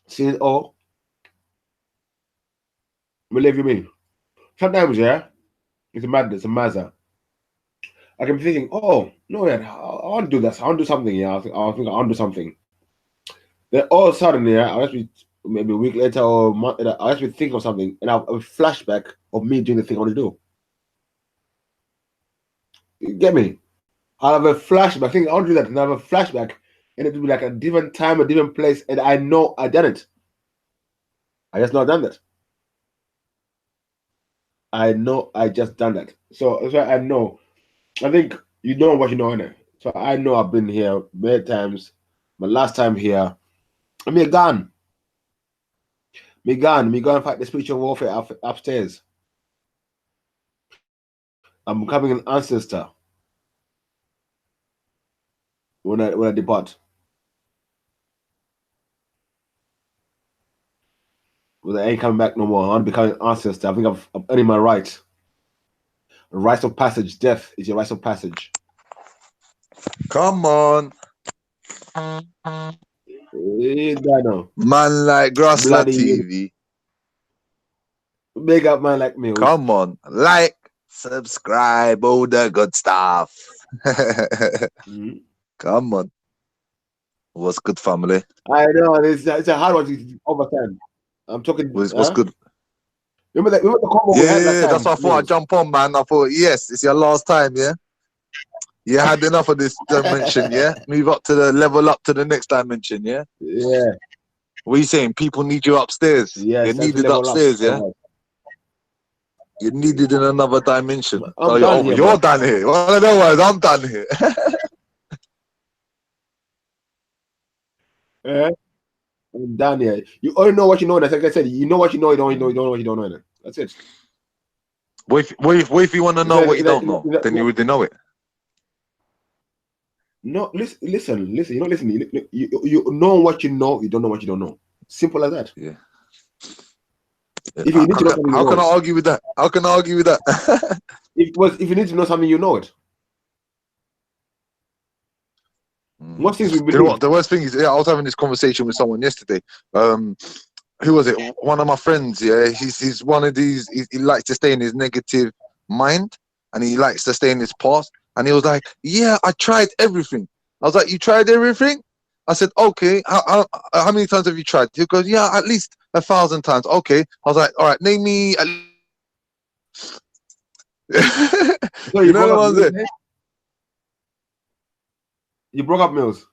Seen it all. Believe you me. Sometimes, yeah, it's a madness, a mazza. I can be thinking, oh, no, yeah, I want to do this. I want to do something, yeah. I think I want to do something. Then all of a sudden, yeah, I'll just be maybe a week later or a month later, I'll just be thinking of something, and I'll have a flashback of me doing the thing I want to do. You get me? I'll have a flashback. I think I want to do that, and I'll have a flashback, and it'll be like a different time, a different place, and I know I done it. I just know I done that. I know I just done that. So that's why I know. I think you know what you know, innit? So I know I've been here many times. My last time here, me gone. Me gone. Me go and fight the spiritual warfare upstairs. I'm becoming an ancestor when I depart. But I ain't coming back no more. I want to become an ancestor. I think I'm earning my right. Rites of passage. Death is your rites of passage. Come on. Dano. Man like Grassler Bloody TV. Big up man like Mills. Come on. Like, subscribe, all the good stuff. Mhm. Come on. What's good, family? I know it's a hard one over time. I'm talking. What's good? Remember the combo we had last Yeah, time? that's why I thought I'd jump on, man. I thought, yes, it's your last time, yeah? You had enough of this dimension, yeah? Move up to the level up to the next dimension, yeah? Yeah. What are you saying? People need you upstairs. Yes. You're time to needed level up. upstairs, yeah? You're needed in another dimension. I'm done here, you're bro. done here. One of those words, I'm done here. Yeah. I'm done here. You already know what you know. That's like I said. You know what you know. You don't know what you don't know. That's it. What if you want to know what you don't know? Then you already know it. No, listen. You don't listen. You know what you know. You don't know what you don't know. Simple as that. Yeah. If you need to know something, How you can know I it. argue with that? How can I argue with that? If you need to know something, you know it. Most things we You know believe. what? The worst thing is, I was having this conversation with someone yesterday. Who was it? One of my friends. Yeah, he's one of these. He likes to stay in his negative mind, and he likes to stay in his past. And he was like, "Yeah, I tried everything." I was like, "You tried everything?" I said, "Okay. How many times have you tried?" He goes, "Yeah, at least 1,000 times." Okay. I was like, "All right, name me." So You know the ones that. You broke up, Mills.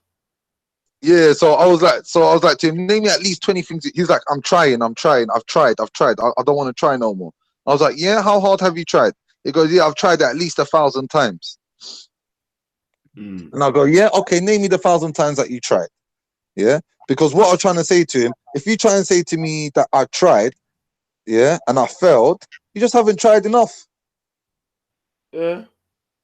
Yeah, so I was like to him, name me at least 20 things. He's like, I'm trying. I've tried. I don't want to try no more. I was like, yeah, how hard have you tried? He goes, yeah, I've tried at least 1,000 times. And I go, yeah, okay, name me the 1,000 times that you tried. Yeah, because what I'm trying to say to him, if you try and say to me that I tried, yeah, and I failed, you just haven't tried enough. Yeah.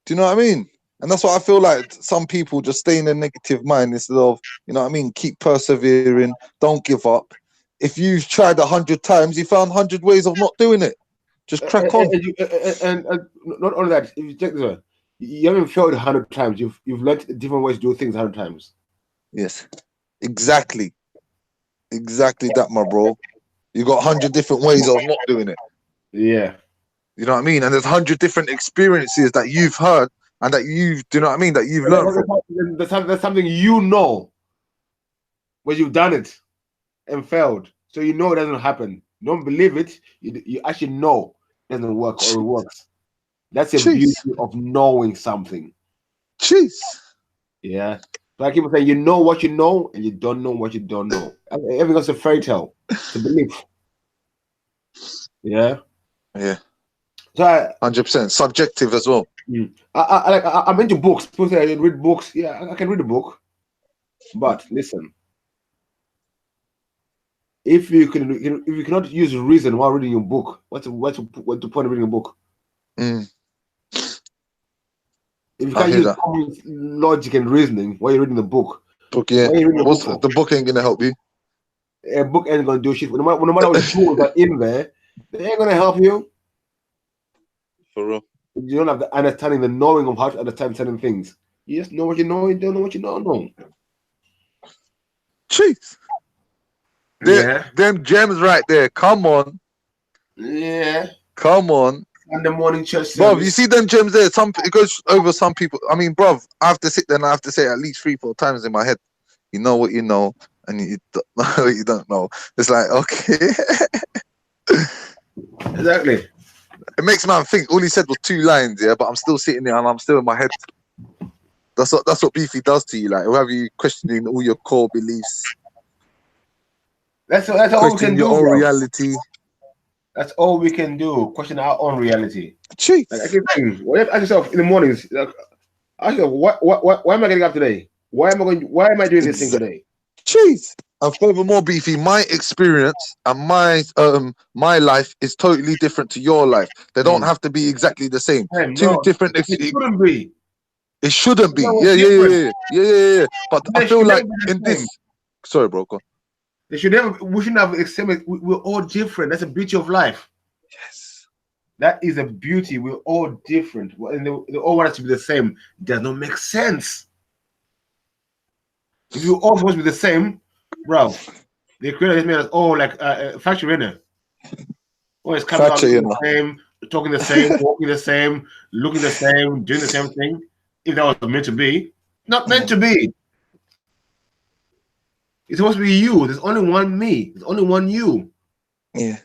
Do you know what I mean? And that's what I feel like some people just stay in a negative mind instead of, you know what I mean, keep persevering, don't give up. If you've tried 100 times, you found 100 ways of not doing it. Just crack on. And not only that, if you check this one, you haven't failed 100 times. You've learned different ways to do things 100 times. Yes, exactly that, my bro. You got 100 different ways of not doing it. Yeah. You know what I mean? And there's 100 different experiences that you've heard and that you've, do you know what I mean, that you've learned from. That's something you know, but you've done it and failed. So you know it doesn't happen. You don't believe it. You actually know it doesn't work or it works. That's the beauty of knowing something. Jeez. Yeah. So I keep saying, you know what you know, and you don't know what you don't know. Everything's a fairy tale. It's a belief. Yeah. Yeah. So 100% subjective as well. I'm into books. People say I read books. Yeah, I can read a book. But listen, if you cannot use reason while reading your book, what's the point of reading a book? If you can't use common logic and reasoning while you're reading the book, yeah. The book ain't gonna help you. A book ain't gonna do shit. No matter what tools are in there, they ain't gonna help you. For real. You don't have the understanding, the knowing of how to understand certain things. You just know what you know, you don't know what you don't know. Jeez. Them gems right there. Come on. Yeah. Come on. And the morning church service. Bro, you see them gems there? It goes over some people. I mean, bro, I have to sit there and I have to say it at least 3-4 times in my head. You know what you know, and you don't know what you don't know. It's like, okay. Exactly. It makes man think. All he said was 2 lines, yeah, but I'm still sitting there and I'm still in my head. That's what Beefy does to you. Like, who have you questioning all your core beliefs? That's all we can do. Your own reality. That's all we can do. Question our own reality. Jeez. Like, I keep saying, what you ask yourself in the mornings? Like, ask yourself, why am I getting up today? Why am I doing this thing today? Jeez. And furthermore, Beefy, my experience and my life is totally different to your life. They don't have to be exactly the same. Two different. It shouldn't be. It shouldn't be. Yeah. But I feel like in this. Sorry, bro. Go on. We shouldn't have the same. We're all different. That's the beauty of life. Yes. That is a beauty. We're all different. And they all want us to be the same. It does not make sense. If you all supposed to be the same, bro, they created this man as like factory in it. Always coming out Thatcher, you looking know. the same, talking the same, walking the same, looking the same, doing the same thing. If that was meant to be, not meant to be. It's supposed to be you. There's only one me. There's only one you. Yeah.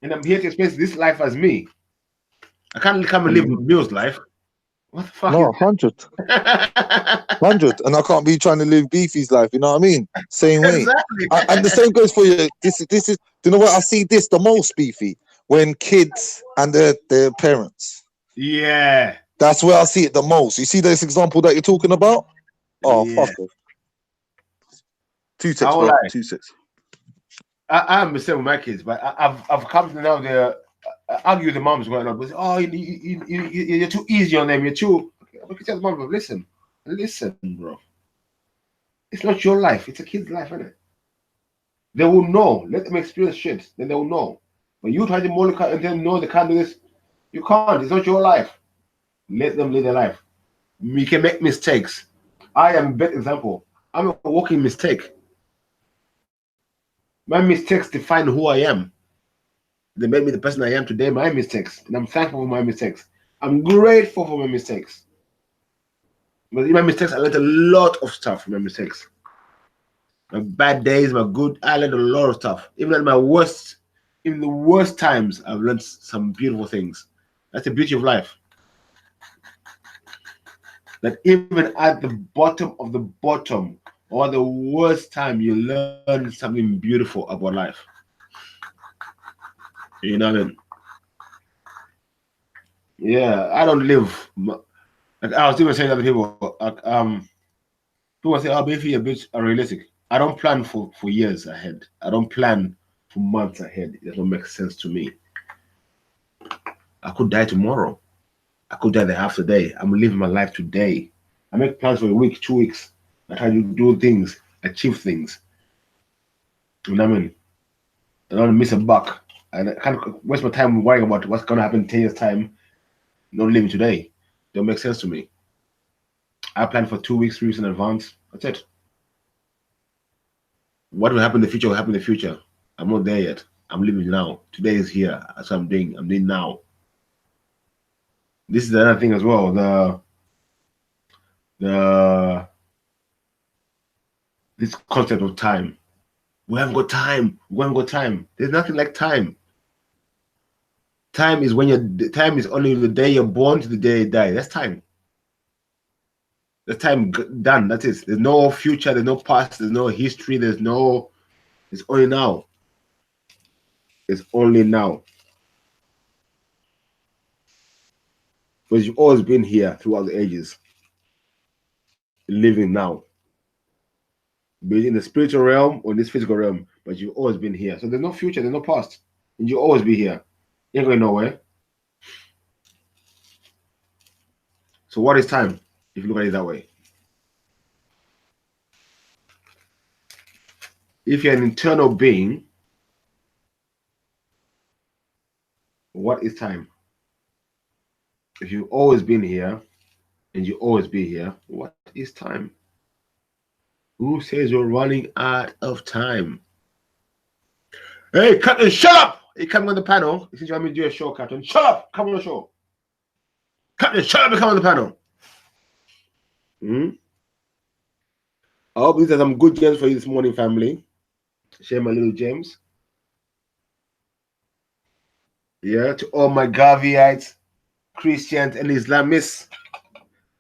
And I'm here to experience this life as me. I can't come and live Mill's life. What the fuck No, is 100. that? 100. And I can't be trying to live Beefy's life, you know what I mean? Same way. Exactly. And the same goes for you. This is, you know what? I see this the most, Beefy, when kids and their parents. Yeah. That's where I see it the most. You see this example that you're talking about? Oh, Yeah. fuck it. 2 6, I won't bro. lie. 2 6. I'm the same with my kids, but I've come to now the argue with the moms growing up. Oh, you're too easy on them. You're too. Okay, tell the mom, listen, bro. It's not your life. It's a kid's life, isn't it? They will know. Let them experience shit. Then they will know. But you try to mollycoddle and then know they can't do this. You can't. It's not your life. Let them live their life. We can make mistakes. I am a bad example. I'm a walking mistake. My mistakes define who I am. They made me the person I am today. My mistakes. And I'm thankful for my mistakes. I'm grateful for my mistakes. But in my mistakes, I learned a lot of stuff from my mistakes. My bad days, my good, I learned a lot of stuff. Even in the worst times, I've learned some beautiful things. That's the beauty of life. That even at the bottom of the bottom, or the worst time, you learn something beautiful about life. You know what I mean? Yeah, I don't live. Like I was even saying to other people, people say, "Oh, maybe a bit unrealistic." I don't plan for years ahead. I don't plan for months ahead. It doesn't make sense to me. I could die tomorrow. I could die the half a day. I'm living my life today. I make plans for a week, 2 weeks. I try to do things, achieve things. You know what I mean? I don't want to miss a buck. And I can't waste my time worrying about what's going to happen in 10 years' time. Not living today. Don't make sense to me. I plan for 2 weeks, 3 weeks in advance. That's it. What will happen in the future will happen in the future. I'm not there yet. I'm living now. Today is here. That's what I'm doing. I'm doing now. This is another thing as well. This concept of time. We haven't got time. We haven't got time. There's nothing like time. Time is time is only the day you're born to the day you die. That's time. That's time done. That is. There's no future. There's no past. There's no history. It's only now. It's only now. Because you've always been here throughout the ages. Living now. Be it in the spiritual realm or in this physical realm, but you've always been here. So there's no future, there's no past. And you'll always be here. You ain't going nowhere. So what is time, if you look at it that way? If you're an internal being, what is time? If you've always been here and you always be here, what is time? Who says you're running out of time? Hey, Captain, shut up! Hey, coming on the panel. Since you want me to do a show, Captain, shut up! Come on the show. Captain, shut up and come on the panel. I hope these are some good gems for you this morning, family. Share my little gems. Yeah, to all my Gaviites, Christians, and Islamists.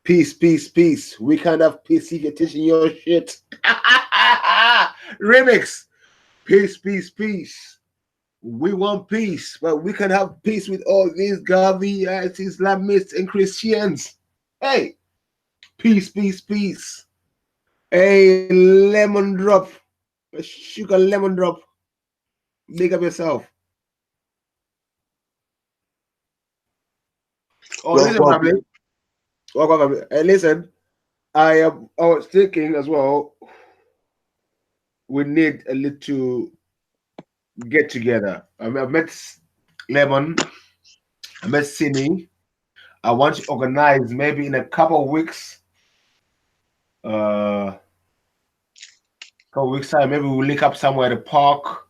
Peace, peace, peace. We can't have peace if you're teaching your shit. Remix. Peace, peace, peace. We want peace, but we can have peace with all these Gaviites, Islamists, and Christians. Hey, peace, peace, peace. Hey, lemon drop. A sugar lemon drop. Big up yourself. Oh, listen, family. Welcome. Hey, listen. I was thinking as well, we need a little get together. I met Lemon, I met Sini. I want to organize maybe in a couple of weeks. couple weeks time, maybe we'll link up somewhere at a park,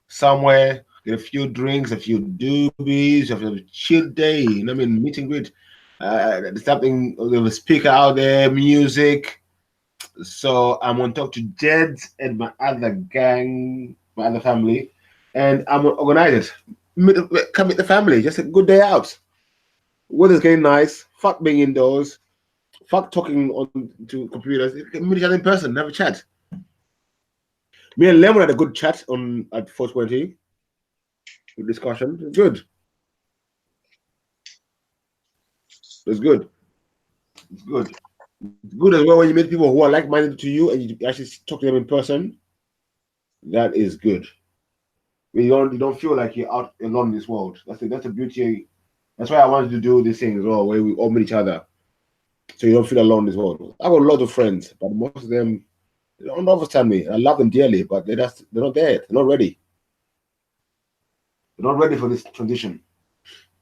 somewhere, get a few drinks, a few doobies, have a chill day. You know what I mean? Meet and greet. There's something, there's a speaker out there, music. So I'm gonna talk to Jed and my other gang, my other family, and I'm gonna organize it. Come meet the family. Just a good day out. Weather's getting nice. Fuck being indoors. Fuck talking on to computers. Meet each other in person. Have a chat. Me and Lemon had a good chat on at 420. Good discussion. Good. It's good. It's good. It's good as well when you meet people who are like-minded to you and you actually talk to them in person. That is good. You don't feel like you're out alone in this world. That's the beauty. That's why I wanted to do this thing as well, where we all meet each other, so you don't feel alone in this world. I've got a lot of friends, but most of them they don't understand me. I love them dearly, but they're not there. They're not ready. They're not ready for this transition.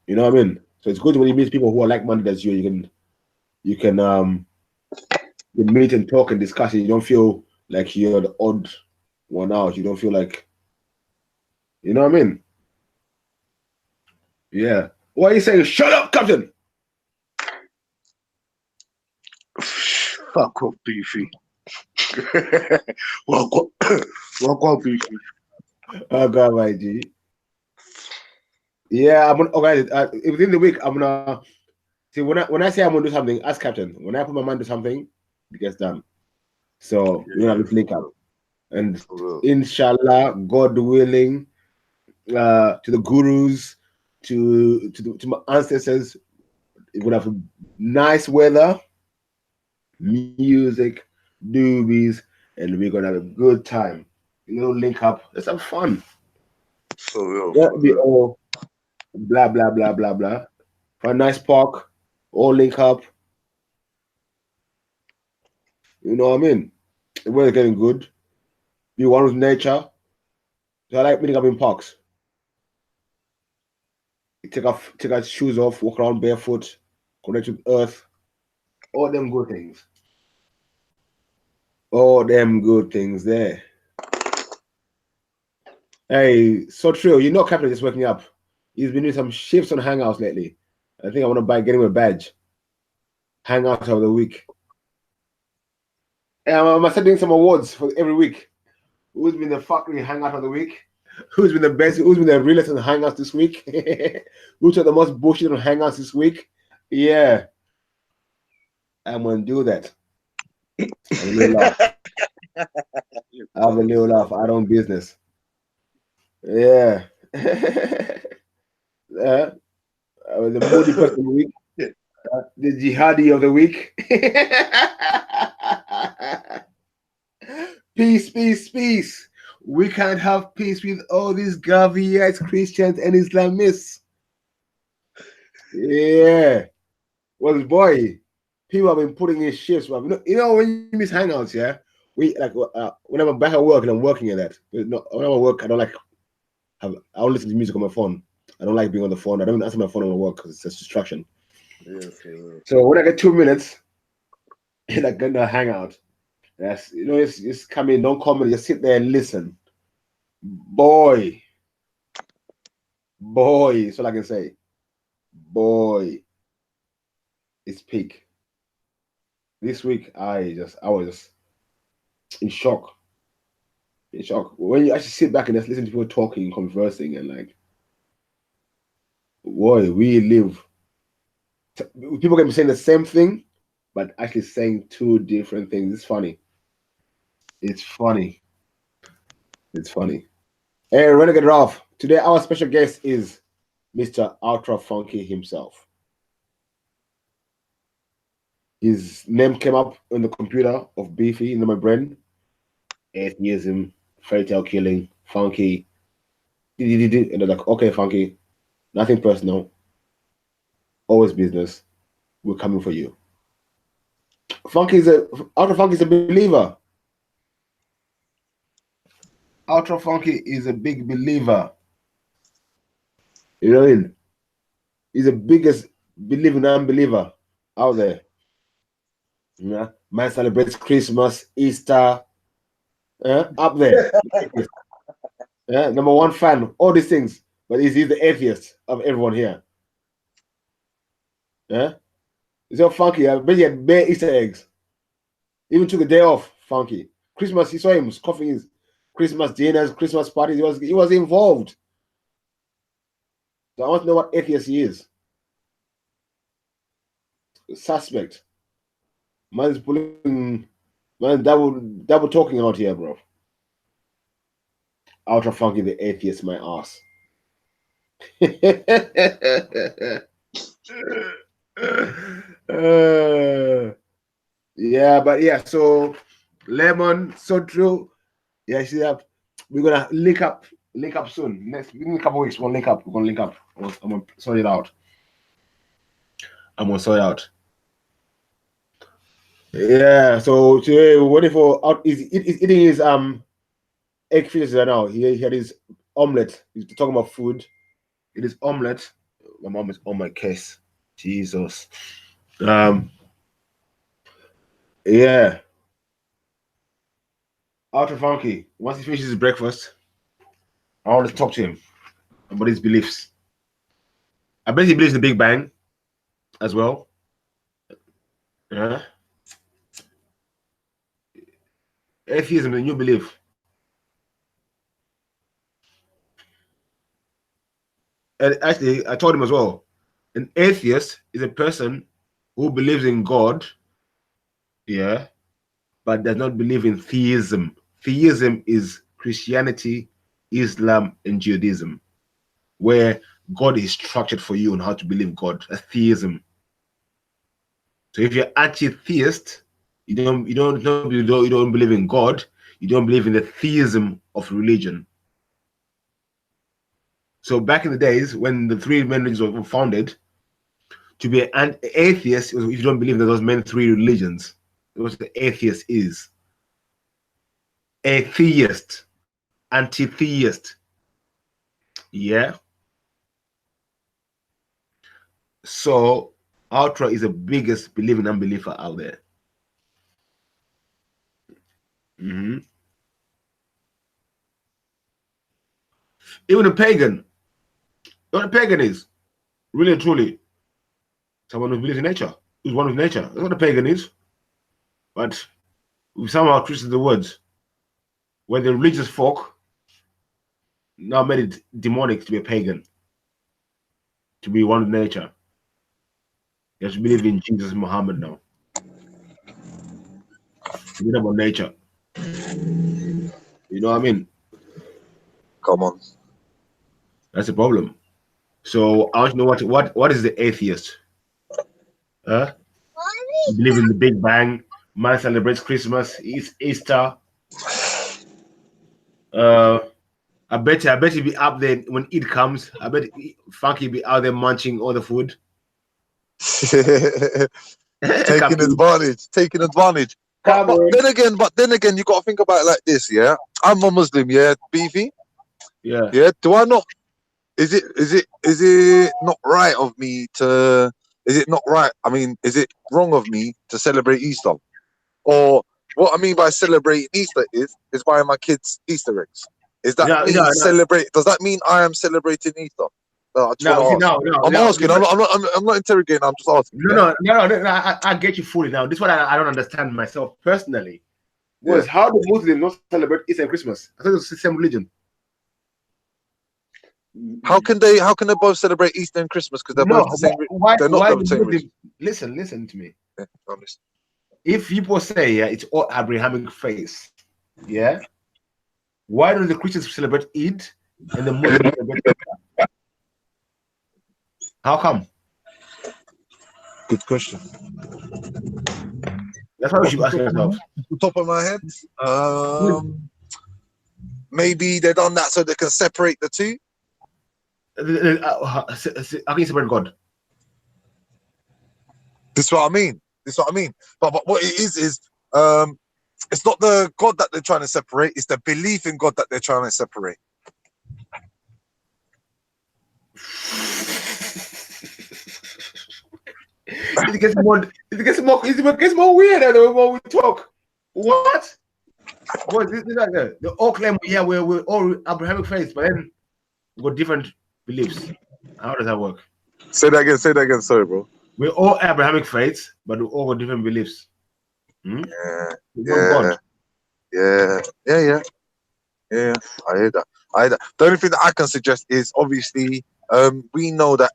You know what I mean? So it's good when you meet people who are like-minded as you. You can meet and talk and discuss. And you don't feel like you're the odd one out. You don't feel like, you know what I mean? Yeah. Why are you saying, shut up, Captain? Fuck off, Beefy. Welcome, Beefy. Oh, God, my G. Yeah, I'm gonna organize it. Within the week, I'm gonna see when I say I'm gonna do something, ask Captain. When I put my mind to something, it gets done. So we're gonna have to link up. And inshallah, God willing, to the gurus, to my ancestors, it would have nice weather, music, doobies, and we're gonna have a good time. You know, link up. Let's have fun. For real. Don't be all blah blah blah blah blah. For a nice park, all link up. You know what I mean? The weather's getting good. Be one with nature. So I like meeting up in parks. Take our shoes off, walk around barefoot, connect with earth. All them good things. All them good things there. Hey, so true. You know, Captain just waking up. He's been doing some shifts on Hangouts lately. I think I want to get him a badge. Hangouts of the week. And I'm doing some awards for every week. Who's been the fucking Hangout of the week? Who's been the best? Who's been the realest on Hangouts this week? Who's the most bullshit on Hangouts this week? Yeah. I'm going to do that. Have a little laugh. Have a little laugh. I don't business. Yeah. The moody person of the week. The jihadi of the week. Peace, peace, peace. We can't have peace with all these Gaviites, Christians, and Islamists. Yeah. Well, boy, people have been putting in shifts. You know when you miss Hangouts, yeah? We like when I'm back at work and I'm working at that. When I work, I don't like I don't listen to music on my phone. I don't like being on the phone. I don't answer my phone on my work because it's a distraction. Yeah. So when I get 2 minutes, like gonna hang out. That's just come in, don't comment, just sit there and listen. Boy, that's all I can say. Boy, it's peak. This week I was just in shock. In shock. When you actually sit back and just listen to people talking, conversing, and like, boy, we live. People can be saying the same thing, but actually saying two different things. It's funny. It's funny. It's funny. Hey, Renegade Ralph. Today our special guest is Mr. Ultra Funky himself. His name came up on the computer of Beefy in my brain. Atheism, fairy tale killing, Funky. And they're like, okay, Funky, nothing personal. Always business. We're coming for you. Ultra Funky is a believer. Ultra Funky is a big believer. You know what I mean? He's the biggest believing unbeliever out there. Yeah. Man celebrates Christmas, Easter, Up there. Number one fan, all these things. But he's the atheist of everyone here. It's all funky. I bet he had bare Easter eggs. Even took a day off, funky. Christmas, he saw him coughing his Christmas dinners, Christmas parties. He was involved. So I want to know what atheist he is. Suspect. Man's pulling, man, double talking out here, bro. Ultra funky, the atheist, my ass. Yeah, but yeah, so Lemon, so true. Yeah, see that we're gonna link up soon. Next in a couple weeks, we're gonna link up. I'm gonna sort it out. Yeah, so today we're waiting for he's eating his egg fishes right now. He had his omelet. He's talking about food. It is omelet. My mom is on my case. Jesus. Yeah. Ultra funky. Once he finishes his breakfast, I want to talk to him about his beliefs. I bet he believes in the Big Bang as well. Yeah. Atheism is a new belief. And actually, I told him as well, an atheist is a person who believes in God, yeah, but does not believe in theism. Theism is Christianity, Islam, and Judaism, where God is structured for you on how to believe God. That's theism. So if you're anti-theist, you don't believe in God, you don't believe in the theism of religion. So back in the days when the three main religions were founded, to be an atheist, if you don't believe in those main three religions, what the atheist is. Atheist, anti-theist. Yeah. So Ultra is the biggest believing unbeliever out there. Mm-hmm. Even a pagan. What a pagan is, really and truly, someone who believes in nature, who's one with nature. That's what a pagan is. But we somehow twisted the words, where the religious folk now made it demonic to be a pagan, to be one with nature. You have to believe in Jesus Muhammad now. Forget about nature. You know what I mean? Come on. That's the problem. So I want to know what is the atheist? You believe in the Big Bang. Man celebrates Christmas, Easter. I bet you be up there when Eid comes. I bet Funky be out there munching all the food. taking advantage. But then again, you got to think about it like this, yeah. I'm a Muslim, yeah, Beefy. Yeah. Yeah. Do I not? Is it not right of me to? Is it not right? I mean, is it wrong of me to celebrate Easter? Or what I mean by celebrating Easter is buying my kids Easter eggs. Is that celebrate? Does that mean I am celebrating Easter? I just want to ask. I'm asking. I'm not interrogating. I'm just asking. No. I get you fully now. This is what I don't understand myself personally. Was how do Muslims not celebrate Easter and Christmas? I thought it was the same religion. How can they both celebrate Easter and Christmas? Because they're both the same. They're not the same religion. Listen to me. Yeah, I'm listening. If people say it's all Abrahamic faith, yeah, why don't the Christians celebrate Eid and the Muslims celebrate Easter? How come? Good question. That's why we should ask ourselves. The top of my head, maybe they done that so they can separate the two. How can you separate God? This is what I mean. But what it is it's not the God that they're trying to separate. It's the belief in God that they're trying to separate. It gets more weird the more we talk. What? Well, this is like the all claim, yeah, we're all Abrahamic faiths, but then we've got different beliefs. How does that work? Say that again. Say that again. Sorry, bro. We're all Abrahamic faiths, but we all got different beliefs. Yeah. One God. Yeah. I hear that. The only thing that I can suggest is obviously, we know that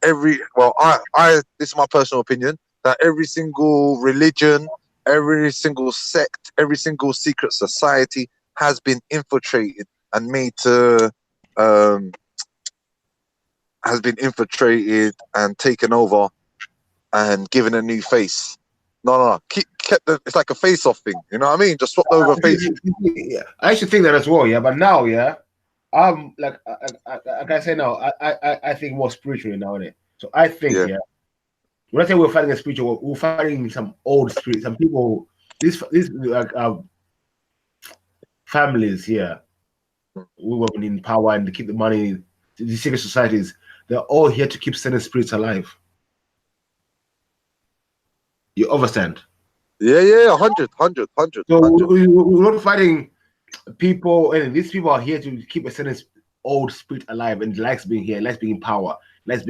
this is my personal opinion, that every single religion, every single sect, every single secret society has been infiltrated and made to, has been infiltrated and taken over and given a new face. No. It's like a face-off thing. You know what I mean? Just swapped over faces. Yeah, I used to think that as well. Yeah, but now, yeah, I'm like I can say now, I think more spiritually now, innit? So I think, yeah, when I say we're fighting a spiritual, we're fighting some old spirit, some people, these like families here, who have been in power and to keep the money, the secret societies, they're all here to keep certain spirits alive. You understand? Yeah, 100. So we're not fighting people, and these people are here to keep a certain old spirit alive, and likes being here, likes being in power, likes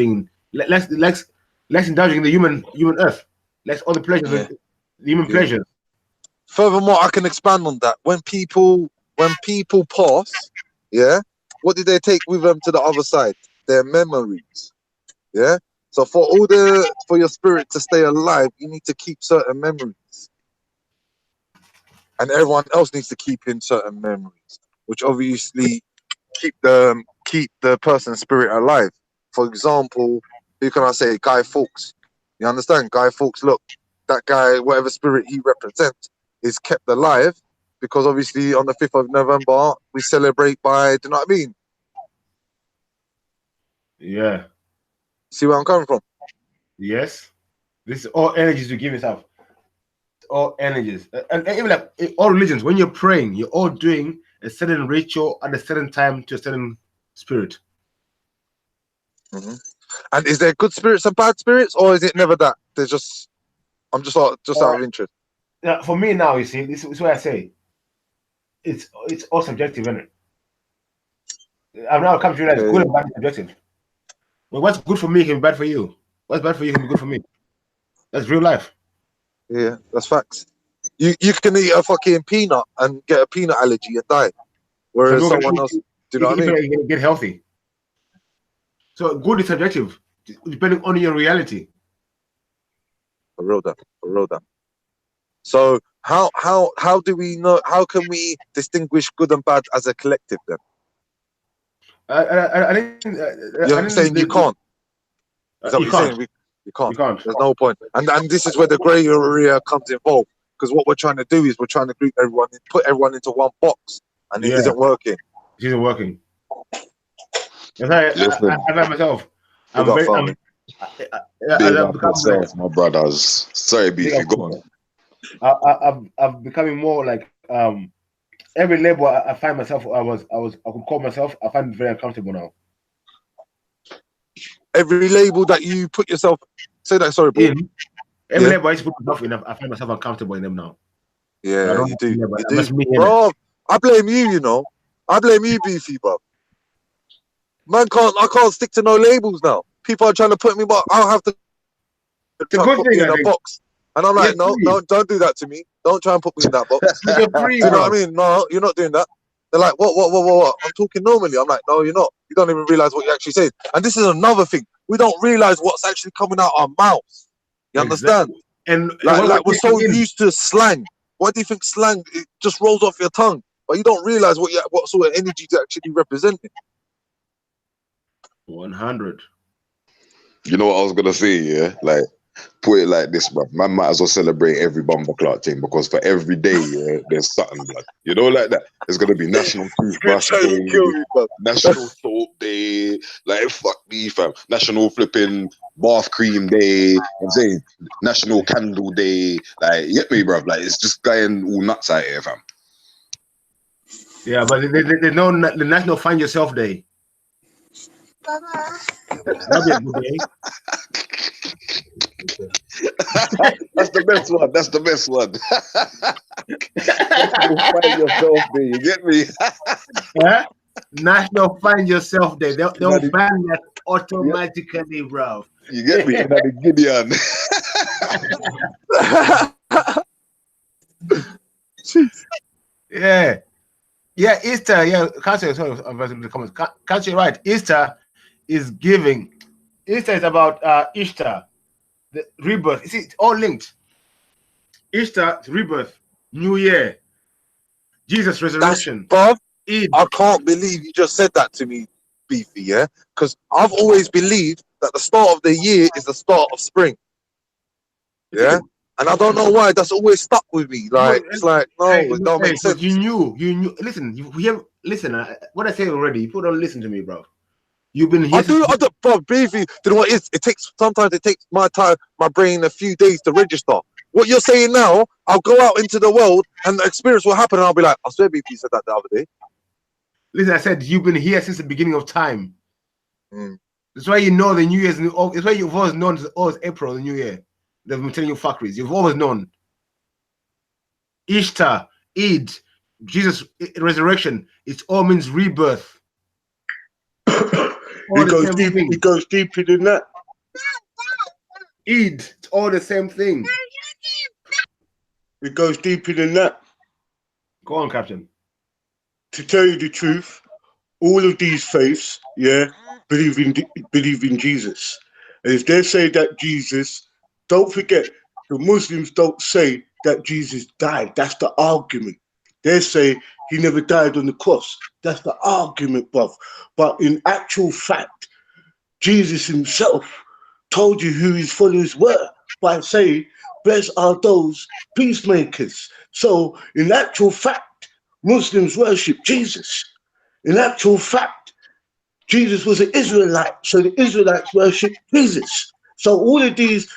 indulging in the human earth, likes all the pleasures, the human pleasures. Furthermore, I can expand on that. When people pass, what did they take with them to the other side? Their memories. Yeah. So for your spirit to stay alive, you need to keep certain memories, and everyone else needs to keep in certain memories, which obviously keep the person's spirit alive. For example, who can I say? Guy Fawkes. You understand? Guy Fawkes. Look, that guy, whatever spirit he represents, is kept alive because obviously on the 5th of November we celebrate by. Do you know what I mean? Yeah. See where I'm coming from? Yes. This is all energies you give yourself. All energies, and even like all religions, when you're praying, you're all doing a certain ritual at a certain time to a certain spirit. Mm-hmm. And is there good spirits and bad spirits, or is it never that? There's just, I'm just out of interest. Yeah, for me now, you see, this is what I say. It's all subjective, isn't it? I've now come to realize good and bad is subjective. Well, what's good for me can be bad for you. What's bad for you can be good for me. That's real life. Yeah, that's facts. You can eat a fucking peanut and get a peanut allergy and die, whereas someone else, do you know what I mean? You can get healthy. So good is subjective, depending on your reality. I wrote that. So how do we know? How can we distinguish good and bad as a collective then? I'm saying you can't. Is that what you're saying? You can't. There's no point. And this is where the grey area comes involved. Because what we're trying to do is we're trying to group everyone, put everyone into one box, and it isn't working. It isn't working. I myself. My brothers. Sorry, Beefy, go on. I'm becoming more like every label I find myself. I could call myself. I find it very uncomfortable now. Every label that you put yourself, say that. Sorry, bro. Every label I used to put myself in, I find myself uncomfortable in them now. Yeah, you do. Bro, I blame you. You know, I blame you, Beefy, bro. Man, I can't stick to no labels now. People are trying to put me, but I'll have to put me in a box. And I'm like, no, don't do that to me. Don't try and put me in that box. Do you know what I mean? No, you're not doing that. They're like, what? I'm talking normally. I'm like, no, you're not. You don't even realize what you're actually saying. And this is another thing. We don't realize what's actually coming out our mouths. You understand? And like we're so used to slang. Why do you think slang, it just rolls off your tongue? But you don't realize what sort of energy you're actually representing. 100. You know what I was gonna say, yeah? Like, put it like this, bro. Man might as well celebrate every bumper clock thing because for every day, yeah, there's something, blood. You know, like that. There's gonna be National Toothbrush Day, National Soap Day, like fuck me, fam. National flipping bath cream day. I'm saying National Candle Day. Like, you get me, bro? Like, it's just going all nuts out here, fam. Yeah, but there's no the National Find Yourself Day. That'd be a good day. That's the best one. That's the best one. Find yourself there. You get me? Yeah? National Find Yourself Day. They'll Bloody- ban that automatically, bro. You get me? Another Gideon. Yeah. Yeah, Easter. Yeah, Council, sorry, the comments. Council, right. Easter is giving. Easter is about Easter, the rebirth. You see, it's all linked. Easter, rebirth, New Year, Jesus' resurrection. Bruv, Eid. I can't believe you just said that to me, Beefy, yeah? Because I've always believed that the start of the year is the start of spring. Yeah? And I don't know why that's always stuck with me. Like, it's like, no, it don't make sense. You knew. Listen, listen. What I say already, people don't listen to me, bro. You've been here. I do, bro, Beefy, do you know what it is? Sometimes it takes my brain a few days to register. What you're saying now, I'll go out into the world and the experience will happen and I'll be like, I swear Beefy said that the other day. Listen, I said you've been here since the beginning of time. Mm. That's why you know the New Year's. That's why you've always known it's April, the New Year. They've been telling you fuckeries. You've always known. Easter, Eid, Jesus' resurrection. It all means rebirth. It goes deeper than that. Eid, it's all the same thing. It goes deeper than that. Go on, Captain. To tell you the truth, all of these faiths, yeah, believe in Jesus. And if they say that Jesus, don't forget, the Muslims don't say that Jesus died. That's the argument. They say he never died on the cross. That's the argument, bruv. But in actual fact, Jesus himself told you who his followers were by saying, blessed are those peacemakers. So in actual fact, Muslims worship Jesus. In actual fact, Jesus was an Israelite, so the Israelites worship Jesus. So all of these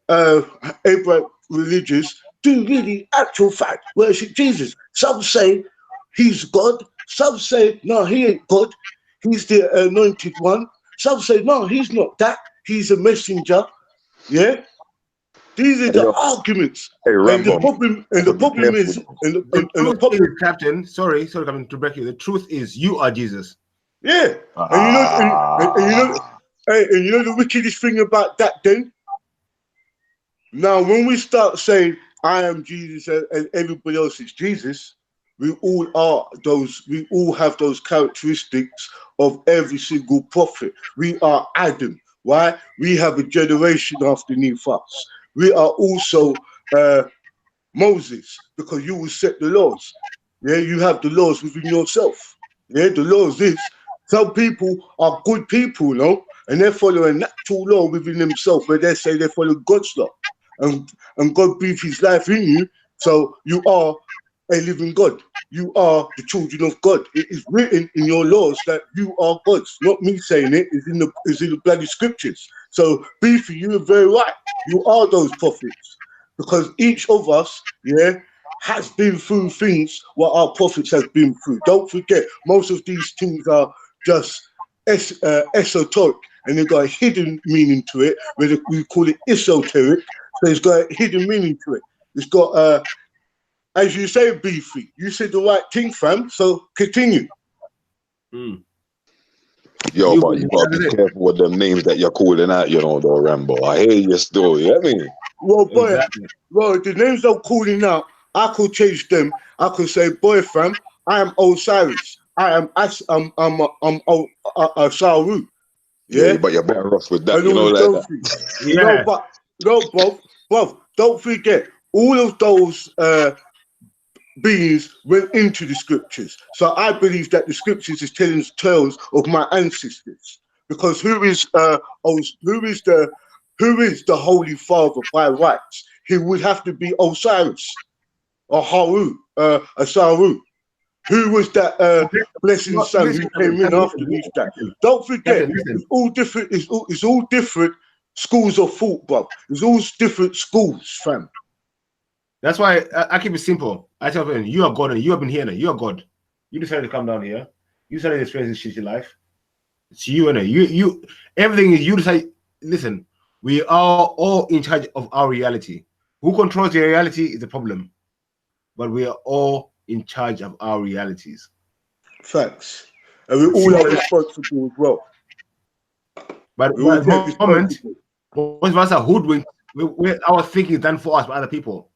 Abrahamic religions do really, actual fact, worship Jesus. Some say he's God. Some say, no, he ain't God. He's the anointed one. Some say, no, he's not that. He's a messenger. Yeah? These are the arguments. Hey, Rambo. And the problem is, Captain, sorry, Captain, to break you. The truth is, you are Jesus. Yeah. And you know the wickedest thing about that then? Now, when we start saying, I am Jesus and everybody else is Jesus, we all have those characteristics of every single prophet. We are Adam. Why? We have a generation underneath us. We are also Moses, because you will set the laws. Yeah, you have the laws within yourself. Yeah, the laws is some people are good people, and they follow a natural law within themselves where they say they follow God's law. And God breathed his life in you, so you are a living God. You are the children of God. It is written in your laws that you are God's. Not me saying it. It's in the bloody scriptures. So, Beefy, you are very right. You are those prophets. Because each of us, yeah, has been through things what our prophets have been through. Don't forget, most of these things are just esoteric, and they've got a hidden meaning to it, where we call it esoteric. So it's got a hidden meaning to it. It's got, as you say, Beefy, you said the right thing, fam. So continue. Yo, but you gotta be careful with them names that you're calling out, though, Rambo. I hear your story, you know what I mean? Well, boy, the names I'm calling out, I could change them. I could say, boy, fam, I am Osiris. I am Saru. Yeah, but you're better off with that, like that. Bruv, don't forget, all of those beings went into the scriptures. So I believe that the scriptures is telling tales of my ancestors. Because who is the Holy Father by rights? He would have to be Osiris or Asaru. Who was that blessing son who came in after these that? Don't forget, it's all different. It's all different schools of thought, bro. It's all different schools, fam. That's why I keep it simple. I tell them, you are God, and you have been here now. You are God. You decided to come down here. You decided to experience this shitty life. It's you and you. Everything is you decide. Listen, We are all in charge of our reality. Who controls your reality is the problem. But we are all in charge of our realities. Facts. And we all are responsible as well. But We all at the take moment, responsibility. most of us are hoodwinked. Our thinking is done for us by other people.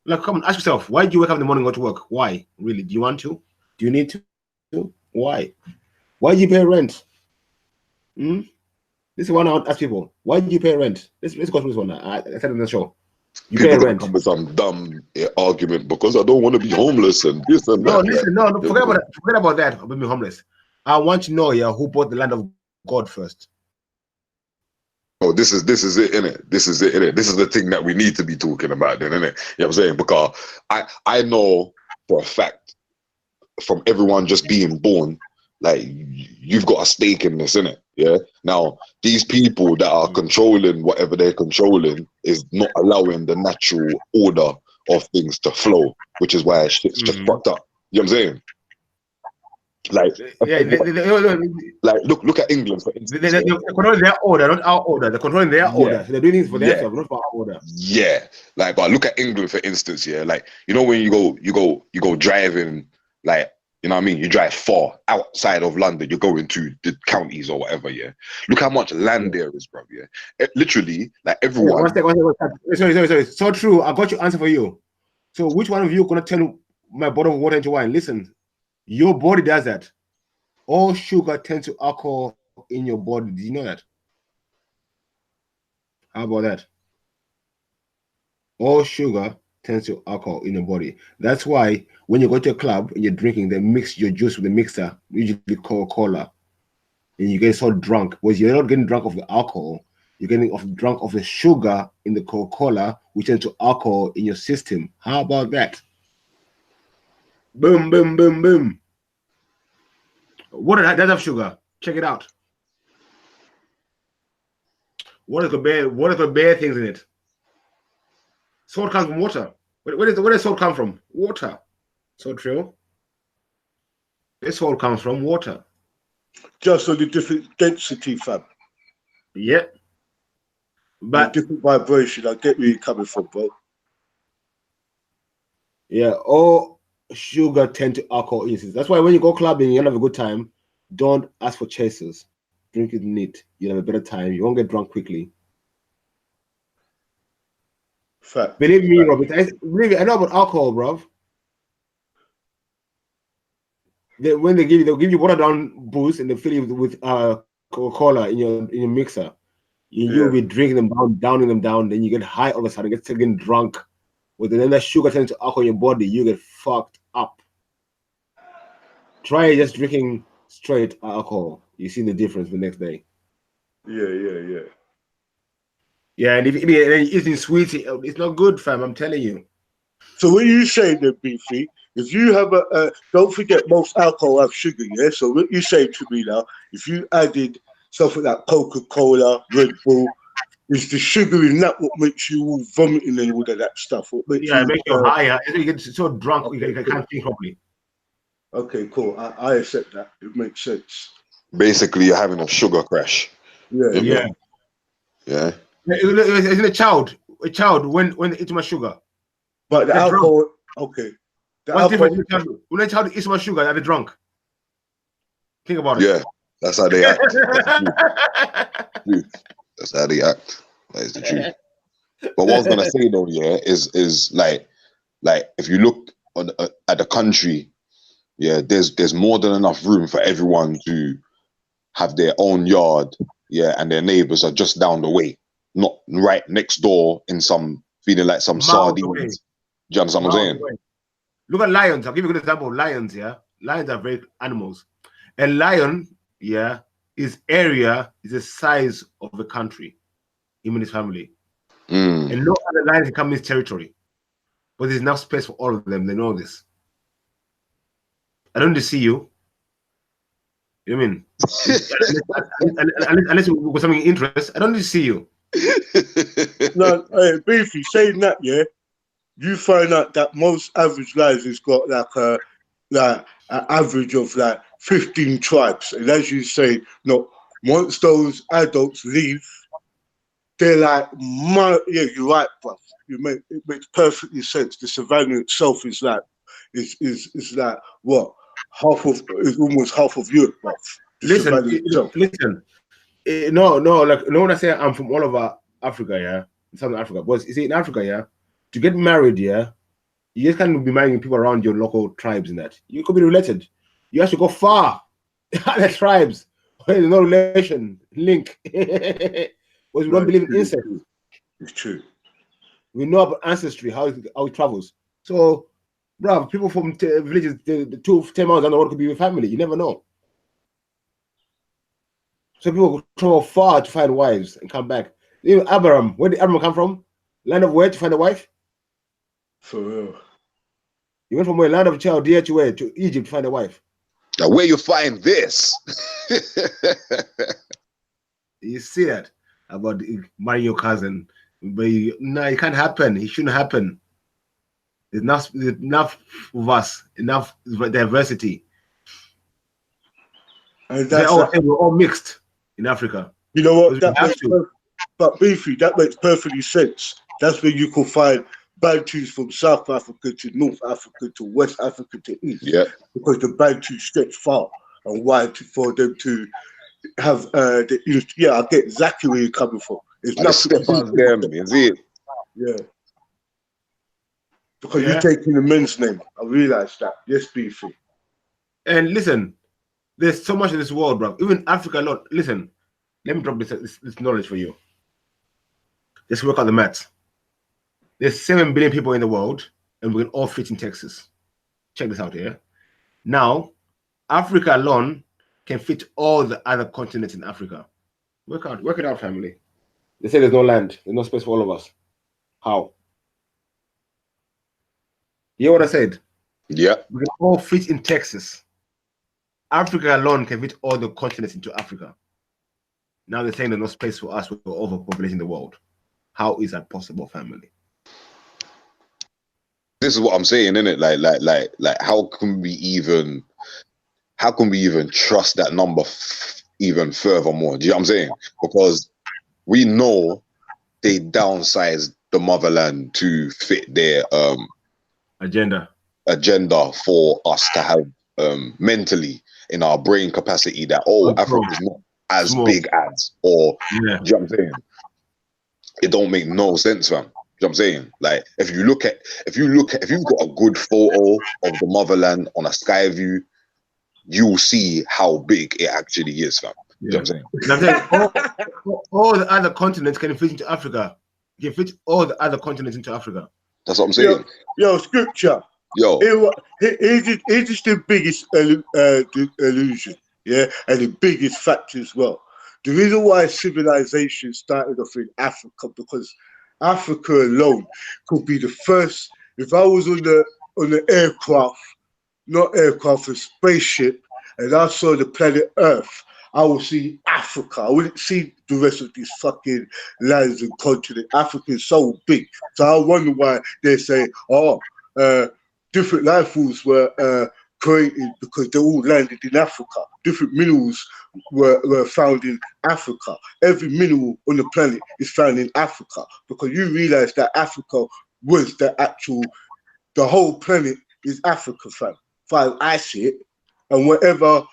Like, come on, ask yourself, why do you wake up in the morning and go to work? Why? Really? Do you want to? Do you need to? Why? Why do you pay rent? Hmm? This is one I want to ask people. Why do you pay rent? Let's go through this one. I said on the show. You People pay gonna rent. come with some dumb argument because I don't want to be homeless and this and No, that. listen, no, forget about that. Forget about that. About being homeless. I want to know, yeah, who bought the land of God first. Oh, this is it, innit? This is it, innit? This is the thing that we need to be talking about, then, innit? You know what I'm saying? Because I know for a fact from everyone just being born, like you've got a stake in this, innit? Yeah. Now these people that are controlling whatever they're controlling is not allowing the natural order of things to flow, which is why shit's just fucked up. You know what I'm saying? Like, Yeah, like look at England for instance. they're controlling their order, not our order. They're controlling their order. So they're doing things for themselves, not for our order. Yeah, like, but look at England for instance. Yeah, like, you know, when you go driving, like, you know what I mean, you drive far outside of London, you're going to the counties or whatever. Yeah, look how much land there is, bro. Yeah, literally, like everyone. One second. Sorry. So true. I got your answer for you. So which one of you gonna tell my bottle of water into wine? Listen, your body does that. All sugar tends to alcohol in your body. Do you know that? How about that? All sugar tends to alcohol in your body. That's why when you go to a club and you're drinking, they mix your juice with the mixer, usually Coca-Cola, and you get so drunk. Because you're not getting drunk of the alcohol, you're getting drunk of the sugar in the Coca-Cola, which turns to alcohol in your system. How about that? Boom, boom, boom, boom. Water does have sugar. Check it out. Water could bear things in it. Salt comes from water. Where does salt come from? Water. So true. This salt comes from water. Just on the different density, fam. Yeah. But different vibration. I get where you're coming from, bro. Yeah, all sugar tend to alcohol uses. That's why when you go clubbing, you have a good time. Don't ask for chasers. Drink it neat. You'll have a better time. You won't get drunk quickly. Fact. Believe me, Robert. Believe me, I know about alcohol, bro. When they'll give you water down booze and they fill you with Coca-Cola in your mixer. You'll be drinking them down, downing them down. Then you get high all of a sudden, get getting drunk. But then that sugar turns to alcohol in your body, you get fucked up. Try just drinking straight alcohol. You see the difference the next day. Yeah. Yeah, and if you're eating sweets, it's not good, fam. I'm telling you. So when you say that, Beefy, if you have don't forget most alcohol have sugar, yeah? So what you say to me now, if you added something like Coca-Cola, Red Bull, is the sugar in that what makes you all vomiting and all of that stuff? What makes it makes you higher. You get so drunk, you can't think properly. Okay, cool. I accept that. It makes sense. Basically, you're having a sugar crash. Yeah. Isn't a child when they eat too much sugar? But the alcohol, okay. What's different when a child eats too much sugar, they're drunk. Think about it. Yeah, that's how they act. That's how they act. That is the truth. But what I was gonna say though, yeah, is like if you look at the country, yeah, there's more than enough room for everyone to have their own yard, yeah, and their neighbors are just down the way, not right next door in some feeling like some sardines. Do you understand what I'm saying? Look at lions. I'll give you a good example. Lions, yeah. Lions are very animals. A lion, yeah, his area is the size of the country, him and his family. And no other lion can come in his territory. But there's enough space for all of them. They know this. I don't need to see you. You know what I mean? unless you got something interest, I don't need to see you. No, hey, Beefy, saying that, yeah, you find out that most average lions has got like an average of like 15 tribes. And as you say, no, once those adults leave, they're like, yeah, you're right, bruv. It makes perfectly sense. The savannah itself is like, is like what is almost half of Europe, bruv. The savannah itself. Listen. No, like no, when I say I'm from all over Africa, yeah, Southern Africa, but you see in Africa, yeah, to get married, yeah, you just can't be marrying people around your local tribes and that. You could be related. You have to go far. Other tribes. There's no relation link. Because we don't believe in incest. It's true. We know about ancestry, how it travels. So, bro, people from villages, the 10 miles down the road could be your family. You never know. So people travel far to find wives and come back. Even Abraham, where did Abraham come from? Land of where to find a wife? For real. He went from where? Land of Chaldea to where? To Egypt to find a wife. Now, where you find this? You see that about marrying your cousin, but no, it can't happen. It shouldn't happen. There's enough of us, enough diversity. And we're all mixed in Africa. You know what? But Beefy, that makes perfectly sense. That's where you can find Bantus from South Africa to North Africa to West Africa to East. Yeah. Because the Bantus stretch far and wide for them to have I get exactly where you're coming from. It's not step on them, is it? Yeah. Because you're taking the men's name. I realize that. Yes, Beefy. And listen, there's so much in this world, bro. Even Africa alone. Listen, let me drop this knowledge for you. Just work out the maths. There's 7 billion people in the world, and we can all fit in Texas. Check this out here. Now, Africa alone can fit all the other continents in Africa. Work it out, family. They say there's no land, there's no space for all of us. How? You hear what I said? Yeah. We can all fit in Texas. Africa alone can fit all the continents into Africa. Now they're saying there's no space for us. We're overpopulating the world. How is that possible, family? This is what I'm saying, isn't it? Like, how can we even trust that number even furthermore? Do you know what I'm saying? Because we know they downsized the motherland to fit their agenda for us to have mentally in our brain capacity that Africa is not as big as, or do you know what I'm saying? It don't make no sense, fam. You know what I'm saying? Like, if you've got a good photo of the motherland on a sky view, you'll see how big it actually is, fam. You know what I'm saying? All the other continents can fit into Africa. You can fit all the other continents into Africa. That's what I'm saying. Yo, scripture. Yo. Here's the biggest illusion, yeah, and the biggest factor as well. The reason why civilization started off in Africa, because Africa alone could be the first. If I was on the aircraft, not aircraft, a spaceship, and I saw the planet Earth, I would see Africa. I wouldn't see the rest of these fucking lands and continents. Africa is so big. So I wonder why they say, different life forms were created because they all landed in Africa. Different minerals were found in Africa. Every mineral on the planet is found in Africa, because you realize that Africa was the whole planet is Africa, fam. Far I see it, and whatever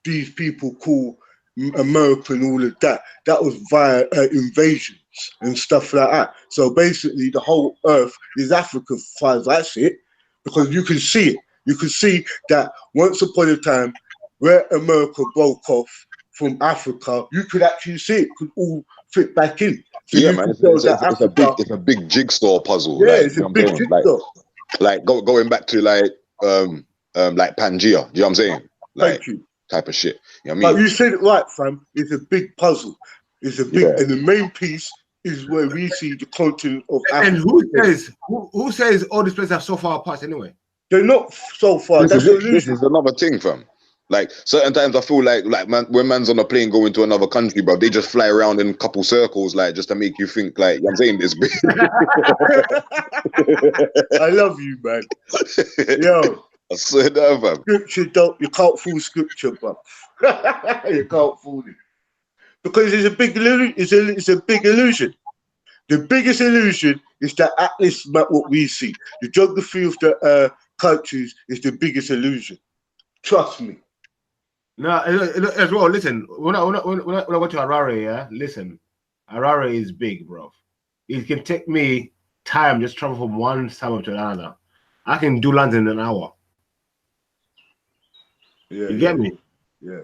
these people call America and all of that was via invasions and stuff like that. So basically, the whole Earth is Africa, far as I see it, because you can see it. You can see that once upon a time, where America broke off from Africa, you could actually see it could all fit back in. So yeah, man, it's a big jigsaw puzzle. Yeah, like, it's a big jigsaw. Like going back to like Pangea. Do you know what I'm saying? Like, thank you. Type of shit. You know what I mean? But you said it right, fam. It's a big puzzle. It's a big, and the main piece is where we see the continent of Africa. And who says all these places are so far apart anyway? They're not so far. This is another thing, fam. Like, certain times I feel like when man's on a plane going to another country, bro, they just fly around in a couple circles, like, just to make you think, like, you know what I'm saying, this big. I love you, man. Yo. I swear that, fam. Scripture you can't fool scripture, bro. You can't fool it. Because it's a big illusion. It's a big illusion. The biggest illusion is that atlas map what we see. The geography of the countries is the biggest illusion. Trust me. No, as well. Listen, when I go to Harare, yeah, listen, Harare is big, bro. It can take me time just travel from one suburb to another. I can do London in an hour. Yeah, You get me? Yeah.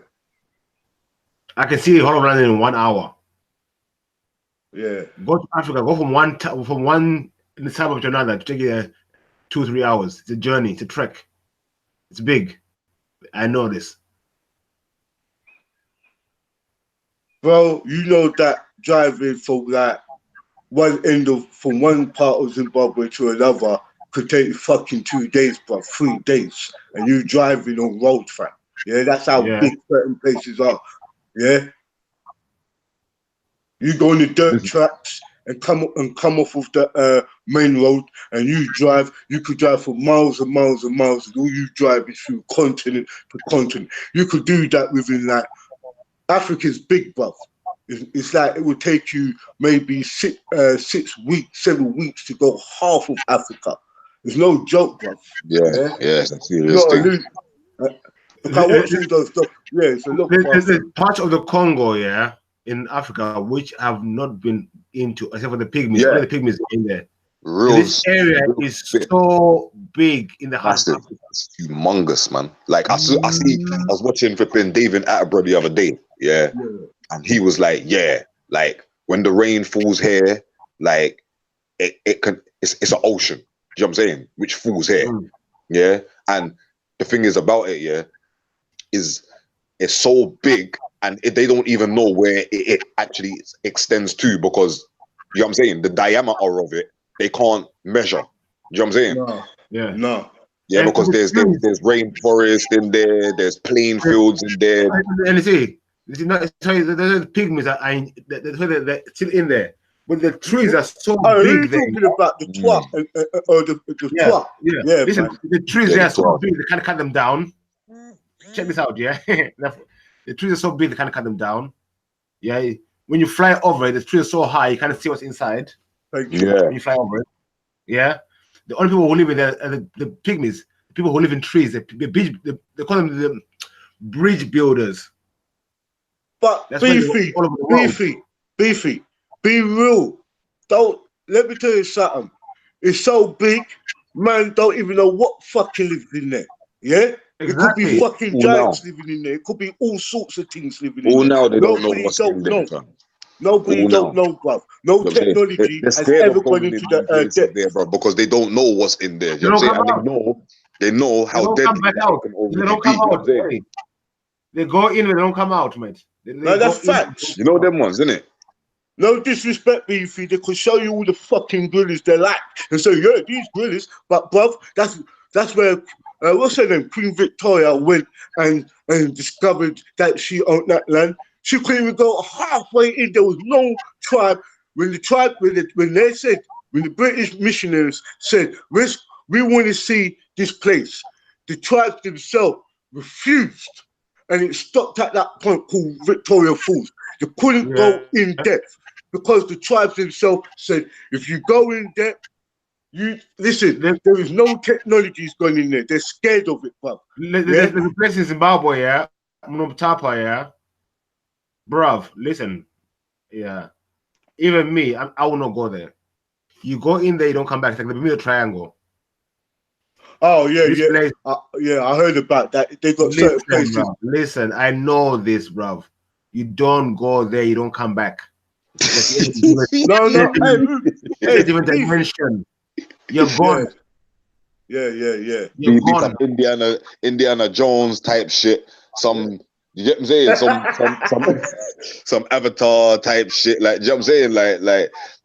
I can see the whole of London in 1 hour. Yeah. Go to Africa, go from one suburb to another to take you 2-3 hours. It's a journey, it's a trek. It's big. I know this. Bro, you know that driving from like from one part of Zimbabwe to another could take you fucking 2 days, bro, 3 days, and you driving on road track. Yeah, that's how big certain places are. Yeah, you go on the dirt tracks and come off of the main road, and you drive. You could drive for miles and miles and miles, and all you drive is through continent to continent. You could do that within like Africa's big, bro. It's like it would take you maybe 6 weeks, 7 weeks to go half of Africa. It's no joke, bro. Yeah, it's a serious thing. Because I watch all those stuff. Yeah, it's a lot. There's parts of the Congo, yeah, in Africa, which have not been into, except for the pygmies. Yeah. Only the pygmies in there. Real, this area is so big in the heart of Africa. It's humongous, man. Like I was watching flipping David Attenborough the other day, yeah, and he was like, yeah, like when the rain falls here, like it's an ocean. Do you know what I'm saying? Which falls here, yeah. And the thing is about it, yeah, is it's so big, and they don't even know where it actually extends to, because you know what I'm saying, the diameter of it they can't measure. You know what I'm saying? No. Yeah, because there's rainforest in there, there's plain fields in there. And you see, sorry, the pygmies they're still in there, but the trees are so big. You're talking about the twat or the twat. Yeah, listen, man. the trees they are so big they can't cut them down. Check this out, yeah. The trees are so big they can't cut them down. Yeah, when you fly over it, the trees are so high you can't see what's inside. Yeah, when you fly over it. Yeah, the only people who live in there are the pygmies. The people who live in trees. They call them the bridge builders. But beefy, be real. Let me tell you something. It's so big, man. Don't even know what fucking lives in there. Yeah. Exactly. It could be fucking giants living in there. It could be all sorts of things living in there. Now they don't know what's in there. Nobody don't know, bro. No technology has ever gone into the depth there, bro, because they don't know what's in there. You know what I'm saying? And they know how deadly that can already be. They go in and they don't come out, mate. No, that's facts. You know them ones, innit? No disrespect, Beefy. They could show you all the fucking gorillas they like and say, yeah, these gorillas. But, bruv, that's where what's her name? Queen Victoria went and discovered that she owned that land. She couldn't even go halfway in. There was no tribe. When the British missionaries said, we want to see this place, the tribes themselves refused. And it stopped at that point called Victoria Falls. They couldn't go in depth because the tribes themselves said, if you go in depth, there is no technologies going in there. They're scared of it, bro. There's a place in Zimbabwe, yeah, Mnotapa, yeah. Bruv, listen, yeah. Even me, I will not go there. You go in there, you don't come back. It's like the Bermuda Triangle. Oh yeah, I heard about that. They got certain places. Bruv, listen, I know this, bruv. You don't go there, you don't come back. No, hey, different dimension. You're gone. Yeah. You're gone. Indiana Jones type shit. You get what I'm saying? Some Avatar type shit. Like, you know what I'm saying?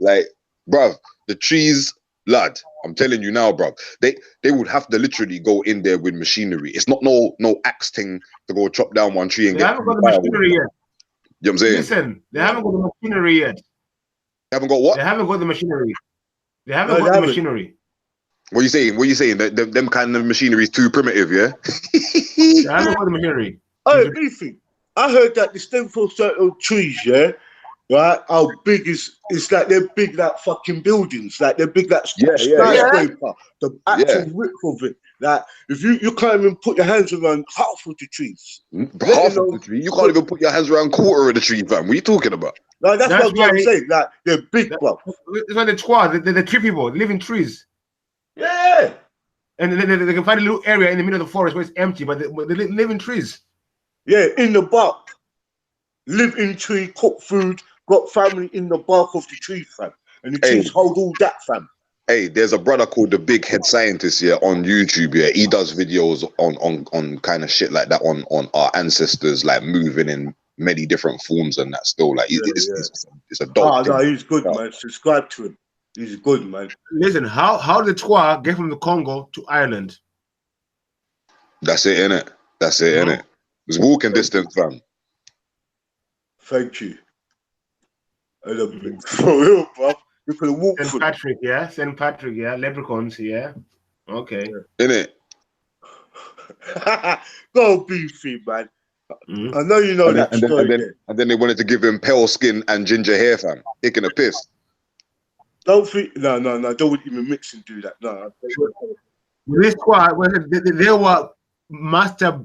Like, bruv, the trees, lad, I'm telling you now, bruv, they would have to literally go in there with machinery. It's not no axe thing to go chop down one tree and they haven't got the machinery yet. You know what I'm saying? Listen, they haven't got the machinery yet. They haven't got what? They haven't got the machinery. They haven't got the machinery. What are you saying? What are you saying? Them kind of machinery is too primitive, yeah? They haven't got the machinery. Oh, Beefy. I heard that the stem from certain trees, yeah, right, how big is, it's like they're big like fucking buildings, like they're big like Yeah. skyscraper, the actual Yeah. width of it. Like, if you can't even put your hands around half of the trees. Let Half of alone- the tree. You can't even put your hands around quarter of the tree, fam. What are you talking about? Like, that's That's what I'm why- saying. Like, they're big, bro. It's like the Twa, the tree people, they live in trees. Yeah. And they can find a little area in the middle of the forest where it's empty, but they live in trees. Yeah, in the bark. Live in tree, cook food, got family in the bark of the tree, fam. And the trees hold all that, fam. Hey, there's a brother called the Big Head Scientist here on YouTube. Yeah, he does videos on kind of shit like that on our ancestors, like moving in many different forms and that. Still, like it's a dope. Oh, no, thing. he's good, man. Subscribe to him. He's good, man. Listen, how did the Twa get from the Congo to Ireland? That's it, innit? That's it, innit? It's walking distance, fam. Thank you. And for real, bro. You could walk St. through. Patrick, yeah? St. Patrick, yeah? Leprechauns, yeah? Okay. Innit? Go beefy, man. Mm. I know you know that story. And then they wanted to give him pale skin and ginger hair, fam. Taking a piss. Don't think, no, don't even mix and do that. No. This Twa, they were master,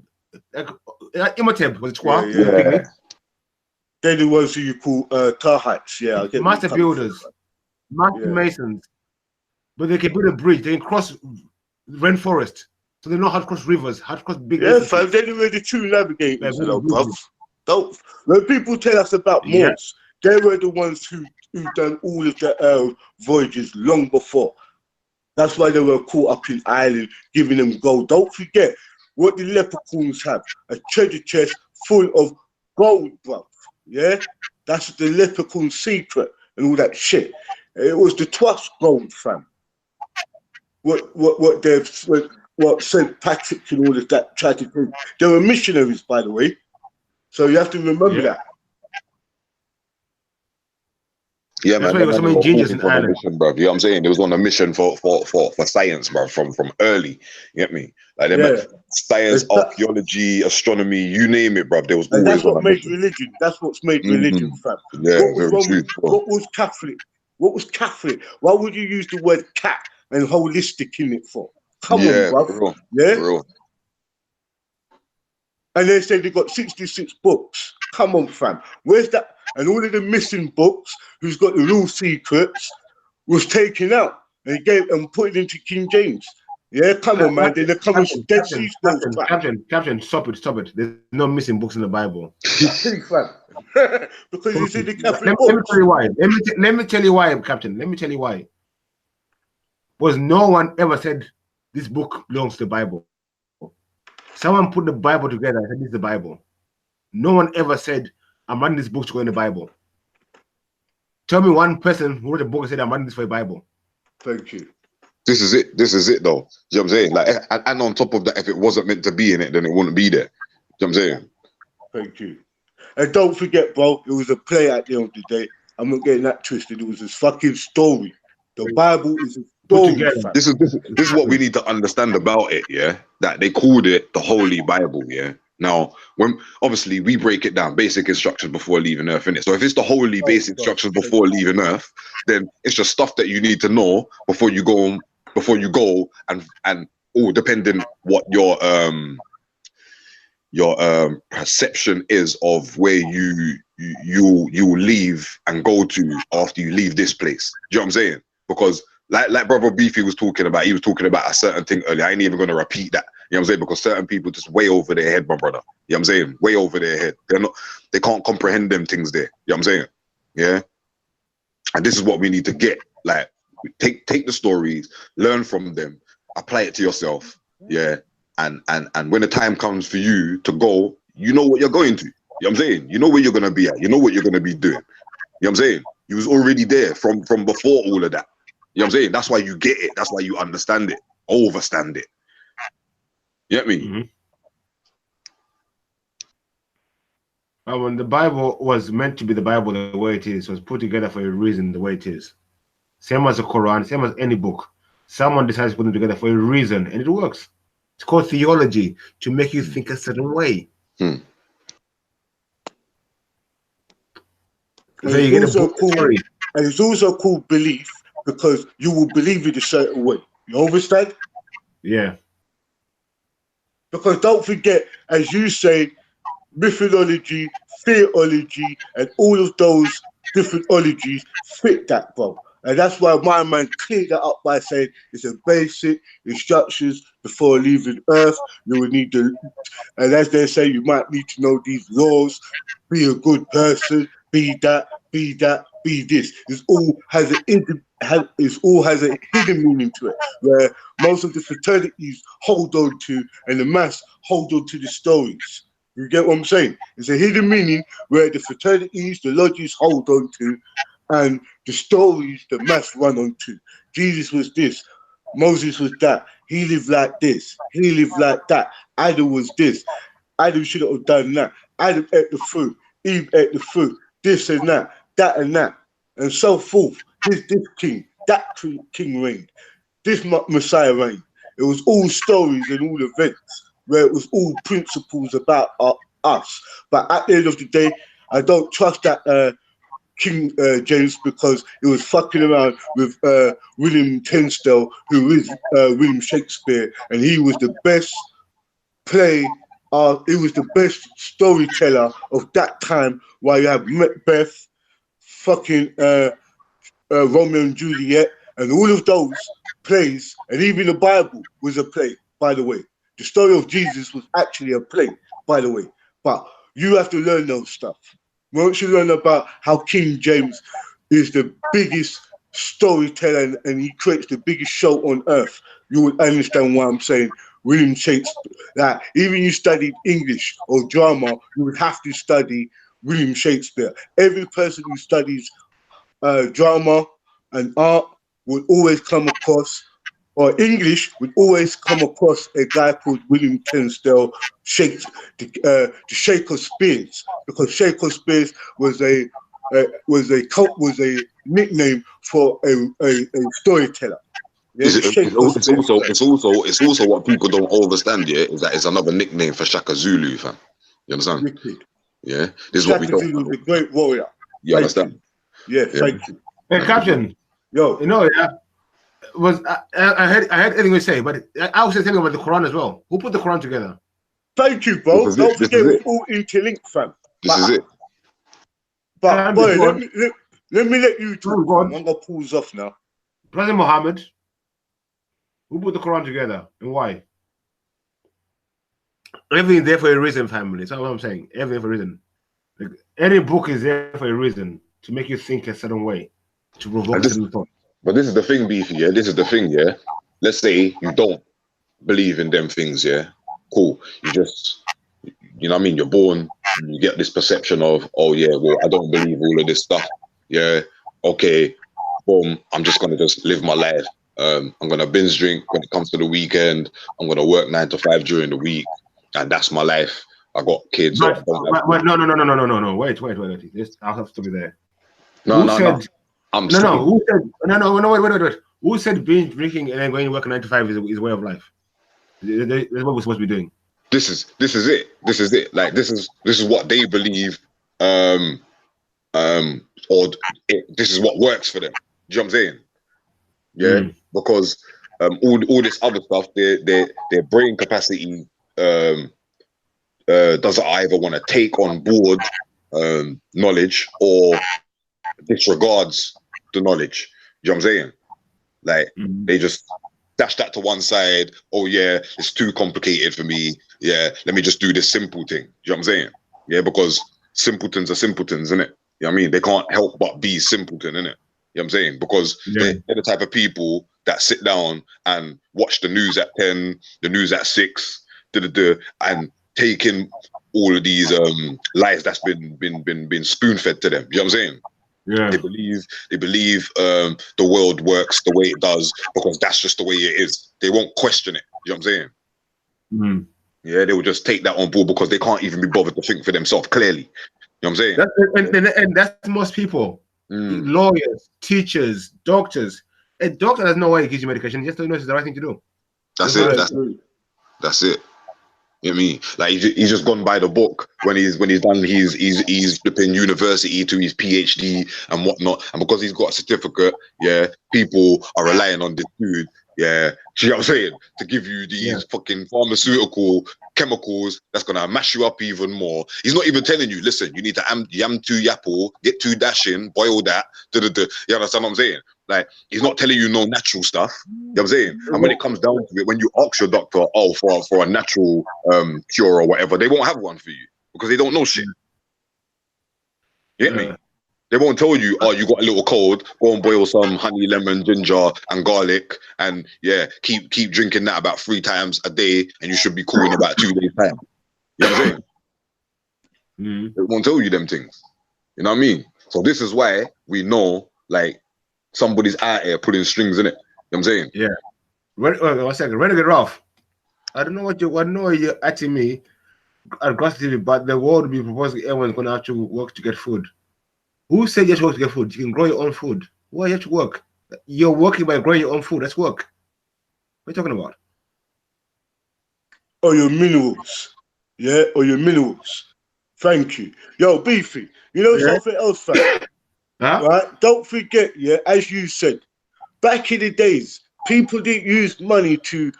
Imhotep was Twa. Yeah. They're the ones who you call Tahites. Yeah, I get Master builders, master masons. But they can build a bridge, they can cross rainforest. So they know how to cross rivers, how to cross big Yeah, distances. fam, they're the true navigators, you know, bruv. Don't, when people tell us about Moors, they were the ones who done all of the voyages long before. That's why they were caught up in Ireland, giving them gold. Don't forget what the leprechauns have, a treasure chest full of gold, bruv. Yeah? That's the leprechaun secret and all that shit. It was the Twas gold, fam. What St. Patrick and all of that tried to do. They were missionaries, by the way. So you have to remember that. Yeah, That's man. why there were so many gingers in Ireland. Mission, bro. You know what I'm saying? They was on a mission for science, bro, from early. You get me? Like they science, archaeology, astronomy, you name it, bro. There was and always that's what on a made mission. religion. That's what's made religion, fam. Yeah, what was very true. What was Catholic? What was Catholic? Why would you use the word cat and holistic in it for? Come on, bro. Bro. Yeah. Bro. And they said they got 66 books. Come on, fam. Where's that? And all of the missing books, who's got the real secrets, was taken out and gave and put it into King James. Yeah, come on, man. They're coming Dead Sea Scrolls back. Captain, stop it. There's no missing books in the Bible. Fam. Because it's in the Catholic Let me tell you why. Let me tell you why, Captain. Let me tell you why. Was no one ever said this book belongs to the Bible. Someone put the Bible together and said this is the Bible. No one ever said, I'm writing this book to go in the Bible. Tell me one person who wrote a book and said, I'm writing this for a Bible. Thank you. This is it, though. You know what I'm saying? Like, and on top of that, if it wasn't meant to be in it, then it wouldn't be there. You know what I'm saying? Thank you. And don't forget, bro, it was a play at the end of the day. I'm not getting that twisted. It was a fucking story. The Bible is a story. This is what we need to understand about it, yeah? That they called it the Holy Bible, yeah? Now, when obviously we break it down, basic instructions before leaving Earth, innit? So if it's the holy basic instructions before leaving Earth, then it's just stuff that you need to know before you go and depending what your perception is of where you leave and go to after you leave this place. Do you know what I'm saying? Because like Brother Beefy was talking about, he was talking about a certain thing earlier. I ain't even gonna repeat that. You know what I'm saying? Because certain people just way over their head, my brother. You know what I'm saying? Way over their head. They can't comprehend them things there. You know what I'm saying? Yeah. And this is what we need to get. Like, take the stories, learn from them, apply it to yourself. Yeah. And when the time comes for you to go, you know what you're going to. You know what I'm saying? You know where you're gonna be at. You know what you're gonna be doing. You know what I'm saying? You was already there from before all of that. You know what I'm saying? That's why you get it. That's why you understand it. Overstand it. You get me? When the Bible was meant to be the Bible the way it is, it was put together for a reason the way it is. Same as the Quran, same as any book. Someone decides to put them together for a reason, and it works. It's called theology, to make you think a certain way. And So you get a book story. and it's also called belief because you will believe it a certain way. You understand? Yeah. Because don't forget, as you say, mythology, theology, and all of those different ologies fit that, bro. And that's why my man cleared that up by saying it's a basic instructions before leaving Earth. You will need to, and as they say, you might need to know these laws, be a good person, be that, be that, be this. It all has a hidden meaning to it, where most of the fraternities hold on to and the mass hold on to the stories. You get what I'm saying? It's a hidden meaning where the fraternities, the lodges hold on to, and the stories the mass run on to. Jesus was this, Moses was that, he lived like this, he lived like that, Adam was this, Adam should have done that, Adam ate the fruit, Eve ate the fruit, this and that and so forth. This king, that king reigned, this Messiah reigned. It was all stories and all events where it was all principles about us. But at the end of the day, I don't trust that King James because he was fucking around with William Tinsdale, who is William Shakespeare, and he was the best he was the best storyteller of that time. While you have Macbeth, fucking Romeo and Juliet, and all of those plays, and even the Bible was a play, by the way. The story of Jesus was actually a play, by the way. But you have to learn those stuff. Once you learn about how King James is the biggest storyteller and he creates the biggest show on earth, you will understand what I'm saying. William Shakespeare, that even you studied English or drama, you would have to study William Shakespeare. Every person who studies drama and art would always come across, or English would always come across a guy called William Tinsdale, the Shaker Spears, because Shaker Spears was a nickname for a storyteller. Yeah, It's also what people don't understand. Yeah, is that it's another nickname for Shaka Zulu, fam. You understand? Wicked. Yeah, this is Shaka what we don't. Zulu was a great warrior. You understand? Yeah, thank you. Hey, Captain. Yo, you know, I heard anything you say, but I was just thinking about the Quran as well. Who put the Quran together? Thank you, bro. Don't forget, we're all interlinked, fam. This is it. But boy, let me let you talk. I'm gonna pause off now. President Muhammad, who put the Quran together and why? Everything's there for a reason, family. That's what I'm saying. Everything for a reason. Like, any book is there for a reason to make you think a certain way, to provoke a certain thought. But this is the thing, Beefy, yeah? This is the thing, yeah? Let's say you don't believe in them things, yeah? Cool. You just, you know what I mean? You're born, you get this perception of, oh, yeah, well, I don't believe all of this stuff. Yeah, okay, boom, I'm just going to just live my life. I'm going to binge drink when it comes to the weekend. I'm going to work 9 to 5 during the week. And that's my life. I got kids. No. Wait. I'll have to be there. No. Wait. Who said binge drinking and then going to work 9 to 5 is a way of life? That's what we're supposed to be doing. This is it. Like this is what they believe. This is what works for them. Do you know what I'm saying? Yeah, because all this other stuff, their brain capacity doesn't either want to take on board knowledge or disregards the knowledge. You know what I'm saying? Like they just dash that to one side. Oh yeah, it's too complicated for me. Yeah, let me just do this simple thing. You know what I'm saying? Yeah, because simpletons are simpletons, innit? You know what I mean? They can't help but be simpleton, innit? You know what I'm saying? Because they're the type of people that sit down and watch the news at 10, the news at 6, and take in all of these lies that's been spoon-fed to them. You know what I'm saying? Yeah. They believe the world works the way it does because that's just the way it is. They won't question it. You know what I'm saying? Yeah, they will just take that on board because they can't even be bothered to think for themselves clearly. You know what I'm saying? And that's most people. Lawyers, teachers, doctors. A doctor doesn't know why he gives you medication. He just knows it's the right thing to do. That's it. You know what I mean? Like he's just gone by the book when he's done he's flipping university to his PhD and whatnot, and because he's got a certificate, yeah, people are relying on this dude, yeah. See what I'm saying? To give you these fucking pharmaceutical chemicals that's gonna mash you up even more. He's not even telling you, listen, you need to yam 2 yapple, get 2 dashing, boil that. You understand what I'm saying? Like he's not telling you no natural stuff. You know what I'm saying? And when it comes down to it, when you ask your doctor, oh, for a natural cure or whatever, they won't have one for you because they don't know shit. You get me? They won't tell you, oh, you got a little cold, go and boil some honey, lemon, ginger, and garlic, and yeah, keep drinking that about 3 times a day, and you should be cool in about 2 days' time. You know what I'm saying? They won't tell you them things. You know what I mean? So this is why we know, like, somebody's out here pulling strings in it. You know what I'm saying? Yeah. One second. Renegade Ralph. I don't know what you're asking me aggressively, but the world will be proposing everyone's going to have to work to get food. Who said you have to work to get food? You can grow your own food. Why you have to work? You're working by growing your own food. That's work. What are you talking about? Or your minerals. Yeah, or your minerals. Thank you. Yo, Beefy, you know something else, fam? Right? Don't forget, yeah, as you said, back in the days, people didn't use money to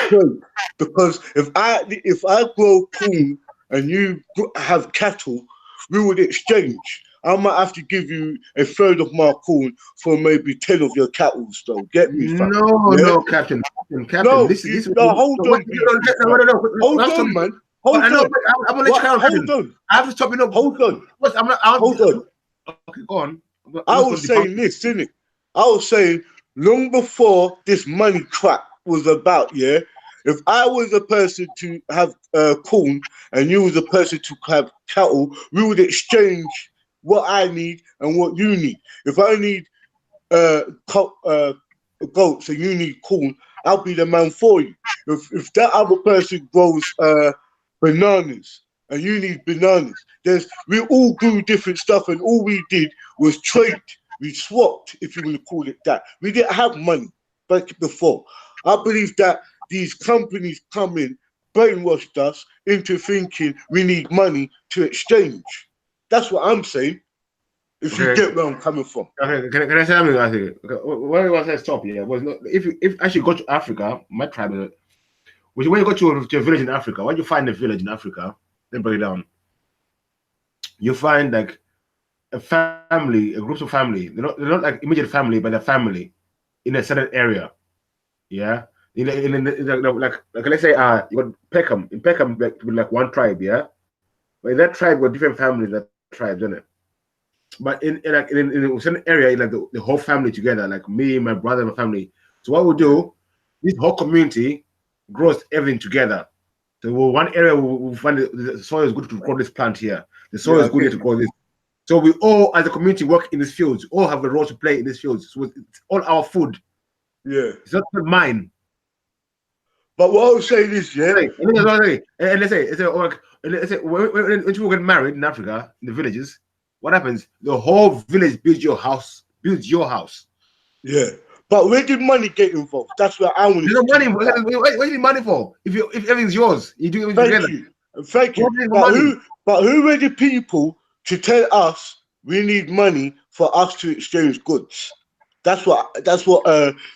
trade, because if I grow corn and you have cattle, we would exchange. I might have to give you a third of my corn for maybe 10 of your cattle, though. Get me, fam? No, Captain. No, This hold on, hold on, man. Hold on. Hold on. I have to stop you. No, hold on. Hold on. Okay, go on. I was saying this, didn't it? I was saying long before this money crap was about, yeah. If I was a person to have corn and you was a person to have cattle, we would exchange what I need and what you need. If I need goats and you need corn, I'll be the man for you. If that other person grows bananas and you need bananas, we all grew different stuff, and all we did was trade. We swapped, if you want to call it that. We didn't have money back before. I believe that these companies come in, brainwashed us into thinking we need money to exchange. That's what I'm saying. If you get where I'm coming from. Okay, can I say something? I think where was I stop here? Was not if actually go to Africa, my tribe, when you go to a village in Africa, when you find a village in Africa, then break it down. You find like a family, a group of family. They're not like immediate family, but a family in a certain area. Yeah. Like let's say you got Peckham. In Peckham, like one tribe, yeah. But in that tribe got different families, that tribes, isn't it? But in a certain area, like the whole family together, like me, my brother, my family. So what we do, this whole community grows everything together. So one area we'll find the soil is good to grow this plant here. The soil is good here to grow this. So we all, as a community, work in these fields. All have a role to play in these fields. So it's all our food. Yeah. It's not mine. But what I was saying is, yeah. And let's say when people get married in Africa, in the villages, what happens? The whole village builds your house. Yeah. But where did money get involved? That's where I want to. There's no money. What do you need money for? If everything's yours, you do everything together. Thank you. But who were the people to tell us we need money for us to exchange goods? That's what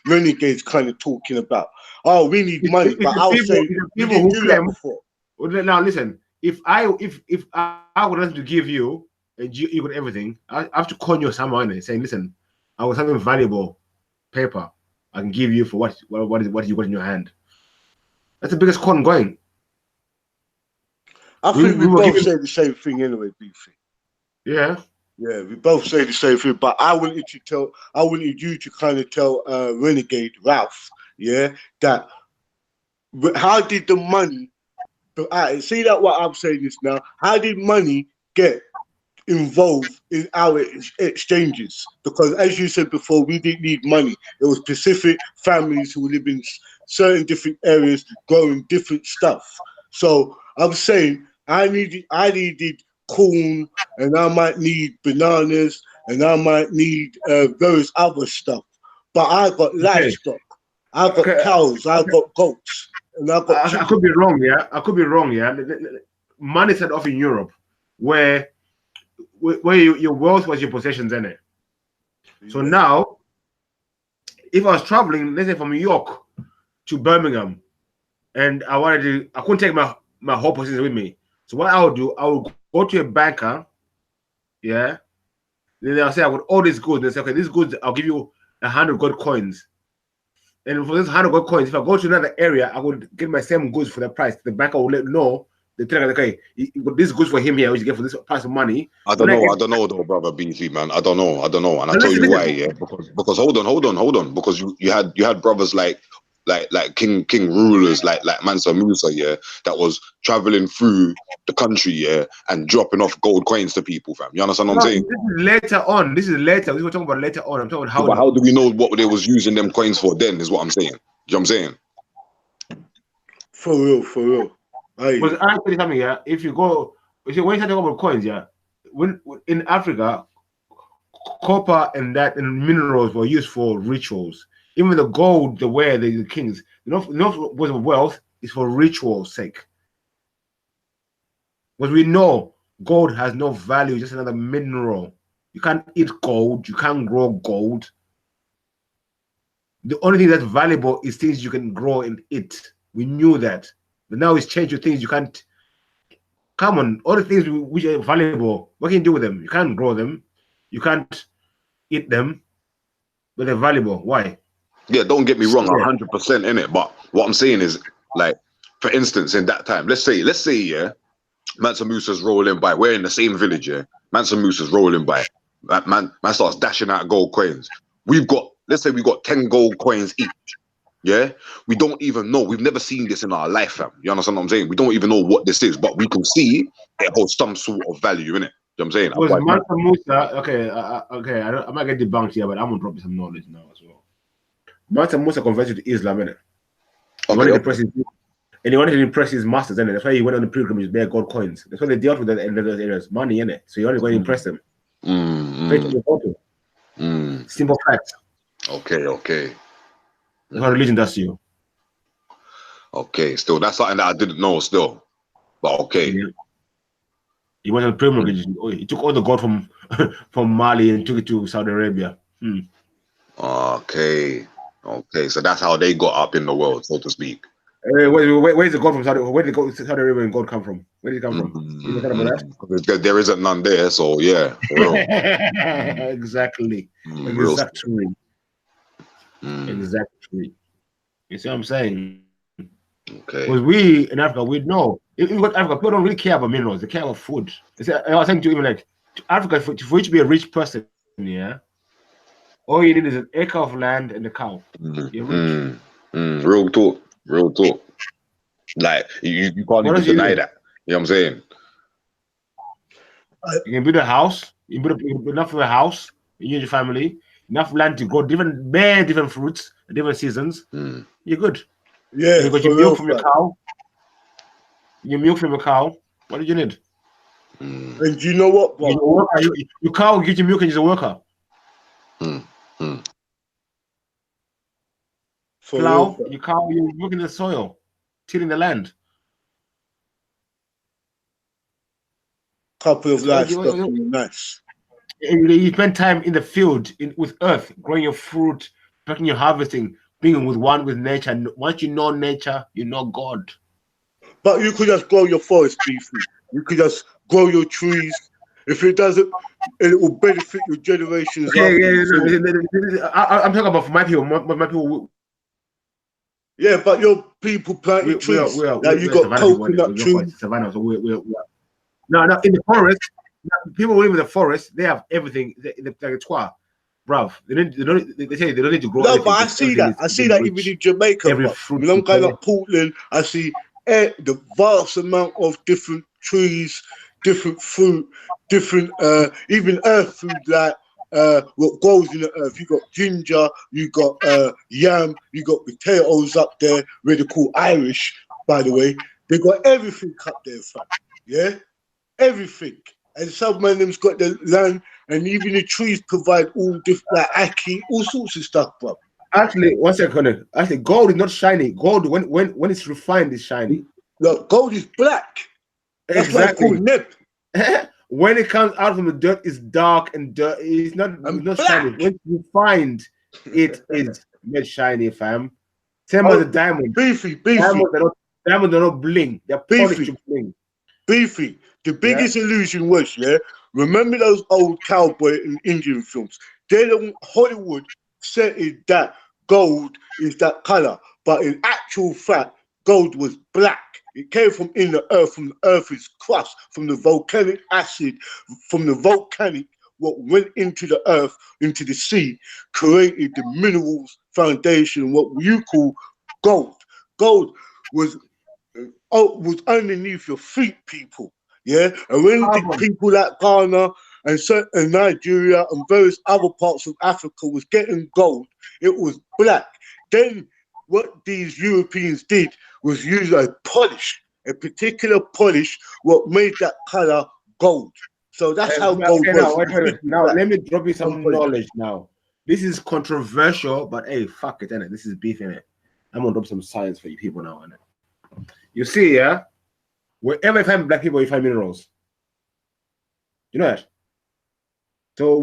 Renegade's kind of talking about. Oh, we need money, but I was saying people who claim before. Now listen, if I would like to give you and you got everything, I have to call you someone and saying, listen, I want something valuable, paper, I can give you for what you got in your hand. That's the biggest con going. I think we both say the same thing anyway, Beefy. Yeah. Yeah, we both say the same thing, but I wanted you to kind of tell Renegade Ralph, yeah, that how did the money? See that what I'm saying is now. How did money get involved in our exchanges? Because as you said before, we didn't need money. It was specific families who live in certain different areas growing different stuff. So I'm saying I needed corn, and I might need bananas, and I might need various other stuff. But I got livestock, I got cows, I got goats. And I've got I chicken. could be wrong, yeah. I could be wrong, yeah. Money set off in Europe, where your wealth was your possessions, in it. So now, if I was traveling, let's say from New York to Birmingham, and I couldn't take my whole possessions with me. So what I would do, I would go to a banker, yeah. Then I'll say I got all these goods. They say, okay, these goods, I'll give you 100 gold coins. And for this 100 gold coins, if I go to another area, I would get my same goods for the price. The banker will let know. They tell me, okay, this goods for him here, which you get for this price of money. I don't know though, brother Beefy, man. I don't know. And I'll tell you why, yeah. Because hold on. Because you had brothers like king rulers like Mansa Musa, yeah, that was traveling through the country, yeah, and dropping off gold coins to people, fam. You understand what I'm saying? This is later on. This is later. We were talking about later on. I'm talking about how do we know what they was using them coins for then, is what I'm saying. You know what I'm saying? For real. Because I tell you something, yeah. If you go, when you talk about coins, yeah, when in Africa, copper and minerals were used for rituals. Even the gold, the kings, not was of wealth, is for ritual's sake. Because we know gold has no value, just another mineral. You can't eat gold, you can't grow gold. The only thing that's valuable is things you can grow and eat. We knew that. But now it's changed to things you can't. Come on, all the things which are valuable, what can you do with them? You can't grow them, you can't eat them, but they're valuable. Why? Yeah, don't get me wrong, 100% in it. But what I'm saying is, like, for instance, in that time, let's say, yeah, Mansa Musa's rolling by. We're in the same village, yeah. Mansa Musa's rolling by. Man starts dashing out gold coins. Let's say we got 10 gold coins each. Yeah, we don't even know. We've never seen this in our life, fam. You understand what I'm saying? We don't even know what this is, but we can see it holds some sort of value in it. You know what I'm saying? Was Mansa Musa okay? I might get debunked here, but I'm gonna drop you some knowledge now as well. Mansa Musa converted to Islam, innit? He wanted to impress his masters, innit? That's why he went on the pilgrimage with bare gold coins. That's why they dealt with that in those areas. Money, innit? So you only going to impress them. Simple fact. Okay. That's what religion does to you. Okay, still, that's something that I didn't know still. But okay. Yeah. He went on pilgrimage. He took all the gold from Mali and took it to Saudi Arabia. Okay. So that's how they got up in the world, so to speak. Where's the gold from Saudi? Where did Saudi Arabian gold come from? Where did it come from? Because there isn't none there, so yeah, for real. Exactly. Exactly. You see what I'm saying? Okay. Because we in Africa, we know. If you got Africa, people don't really care about minerals. They care about food. I was saying to even like Africa, for you to be a rich person, yeah, all you need is an acre of land and a cow. You're rich. Real talk. Like you can't even deny that. You know what I'm saying? You can build a house. You build enough of a house. You and your family. Enough land to grow different fruits, different seasons. You're good. Yeah. You got your milk from your cow. What do you need? And you know what, bro? Your cow gives you milk and you're a worker. Plow, your cow, you're working the soil, tilling the land. Couple of livestock, nice. You spend time in the field with earth, growing your fruit, picking your harvesting, being with nature. And once you know nature, you know God. But you could just grow your forest, Beefy. You could just grow your trees. If it doesn't, it will benefit your generations. I'm talking about for my people. My people. Yeah, but your people planting trees. You got coconut trees. Savannah, so we're no, in the forest. People who live in the forest, they have everything. They're bruv. They say they don't need to grow. No, but I see that. I see that even in Jamaica. When I'm going up Portland, I see the vast amount of different trees, different fruit, different even earth food like what grows in the earth. You got ginger, you got yam, you got potatoes up there, where they call Irish, by the way. They got everything up there, fam. Yeah, everything. And some of them's got the land, and even the trees provide all different, like ackee, all sorts of stuff, bro. Actually, one second. Actually, gold is not shiny. Gold, when it's refined, is shiny. Look, gold is black. That's why it's Exactly. called nib. When it comes out from the dirt, it's dark and dirty. It's not shiny. When it's refined, it is made shiny, fam. Same as a diamond. Beefy. Diamonds are not bling. They're polished to bling. Beefy. The biggest illusion was, remember those old cowboy and Indian films? Hollywood said that gold is that color, but in actual fact, gold was black. It came from in the earth, from the earth's crust, from the volcanic acid, from the volcanic, what went into the earth, into the sea, created the minerals foundation, what you call gold. Gold was underneath your feet, people. Yeah, and when the people like Ghana and Nigeria and various other parts of Africa was getting gold, it was black. Then what these Europeans did was use a particular polish, what made that color gold. So that's how gold was. Now, let me drop you some knowledge now. This is controversial, but hey, fuck it, innit? This is beef, innit? I'm gonna drop some science for you people now, innit? You see, wherever you find black people, you find minerals. You know that? So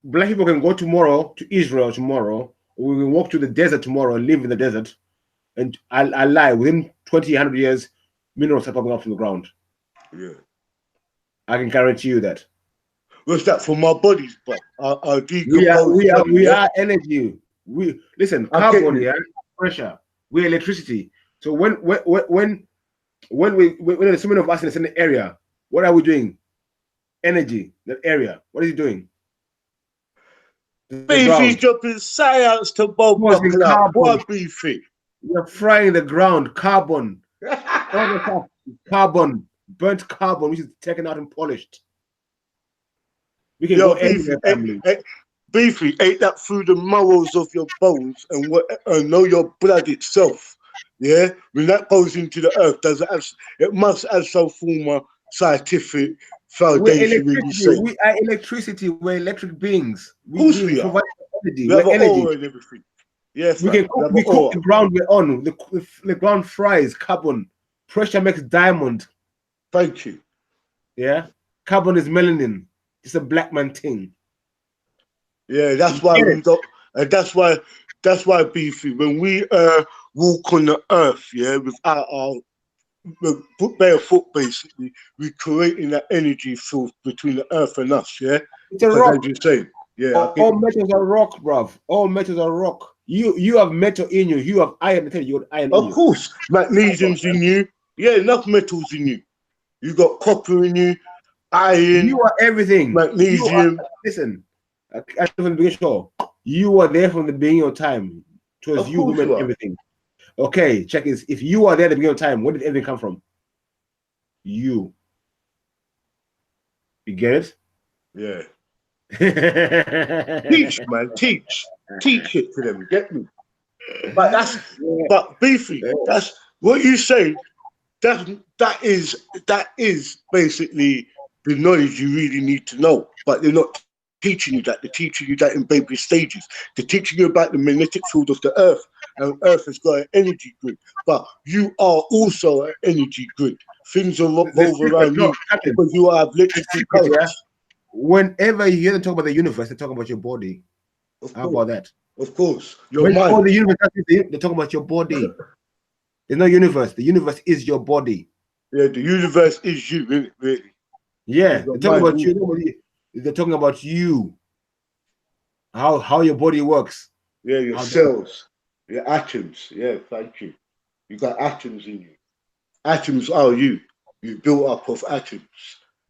black people can go tomorrow to Israel tomorrow, or we can walk to the desert tomorrow and live in the desert. And I lie, within 100 years, minerals are popping up from the ground. Yeah. I can guarantee you that. What's that for my bodies, but we are energy. Carbon, pressure. We're electricity. So when there's so many of us in a certain area, what are we doing? Energy, that area. What is it doing? Beefy's dropping science to Bob Buckler. What Beefy? You're frying the ground, carbon. Carbon, burnt carbon, which is taken out and polished. We can go anywhere, family. Beefy, ate that through the marrows of your bones and know your blood itself. Yeah, when that goes into the earth, it must have some form of scientific foundation. We are electricity. We're electric beings. We provide energy. We have energy. and everything. Yes, we cook the ground we're on. The ground fries carbon. Pressure makes diamond. Thank you. Yeah, carbon is melanin. It's a black man thing. Yeah, that's why we don't. And that's why Beefy, when we walk on the earth, without our bare foot, basically, we're creating that energy field between the earth and us. Yeah, it's a rock. As you say, all metals are rock, bruv. All metals are rock. You have metal in you. You have iron. I tell you, iron. Of course, magnesium's in you. Yeah, enough metals in you. You got copper in you, iron. You are everything. Magnesium. Listen, from the beginning show, you were there from the beginning of time. It was you who made everything. Okay, check this. If you are there at the beginning of time, where did everything come from? You. You get it? Yeah. Teach, man, teach it to them. Get me? But but Beefy, that's what you say. That is basically the knowledge you really need to know. But they're not teaching you that. They're teaching you that in baby stages. They're teaching you about the magnetic field of the earth. And earth has got an energy grid. But you are also an energy grid. Things are revolve around you because you have electrical currents. Whenever you hear them talk about the universe, they're talking about your body. How about that? Of course. Your mind. The universe, they're talking about your body. There's no universe. The universe is your body. Yeah, the universe is you, really. Yeah, they're talking about you. They're talking about you. How your body works. Yeah, your cells, your atoms. Yeah, thank you. You got atoms in you. Atoms are you. You're built up of atoms.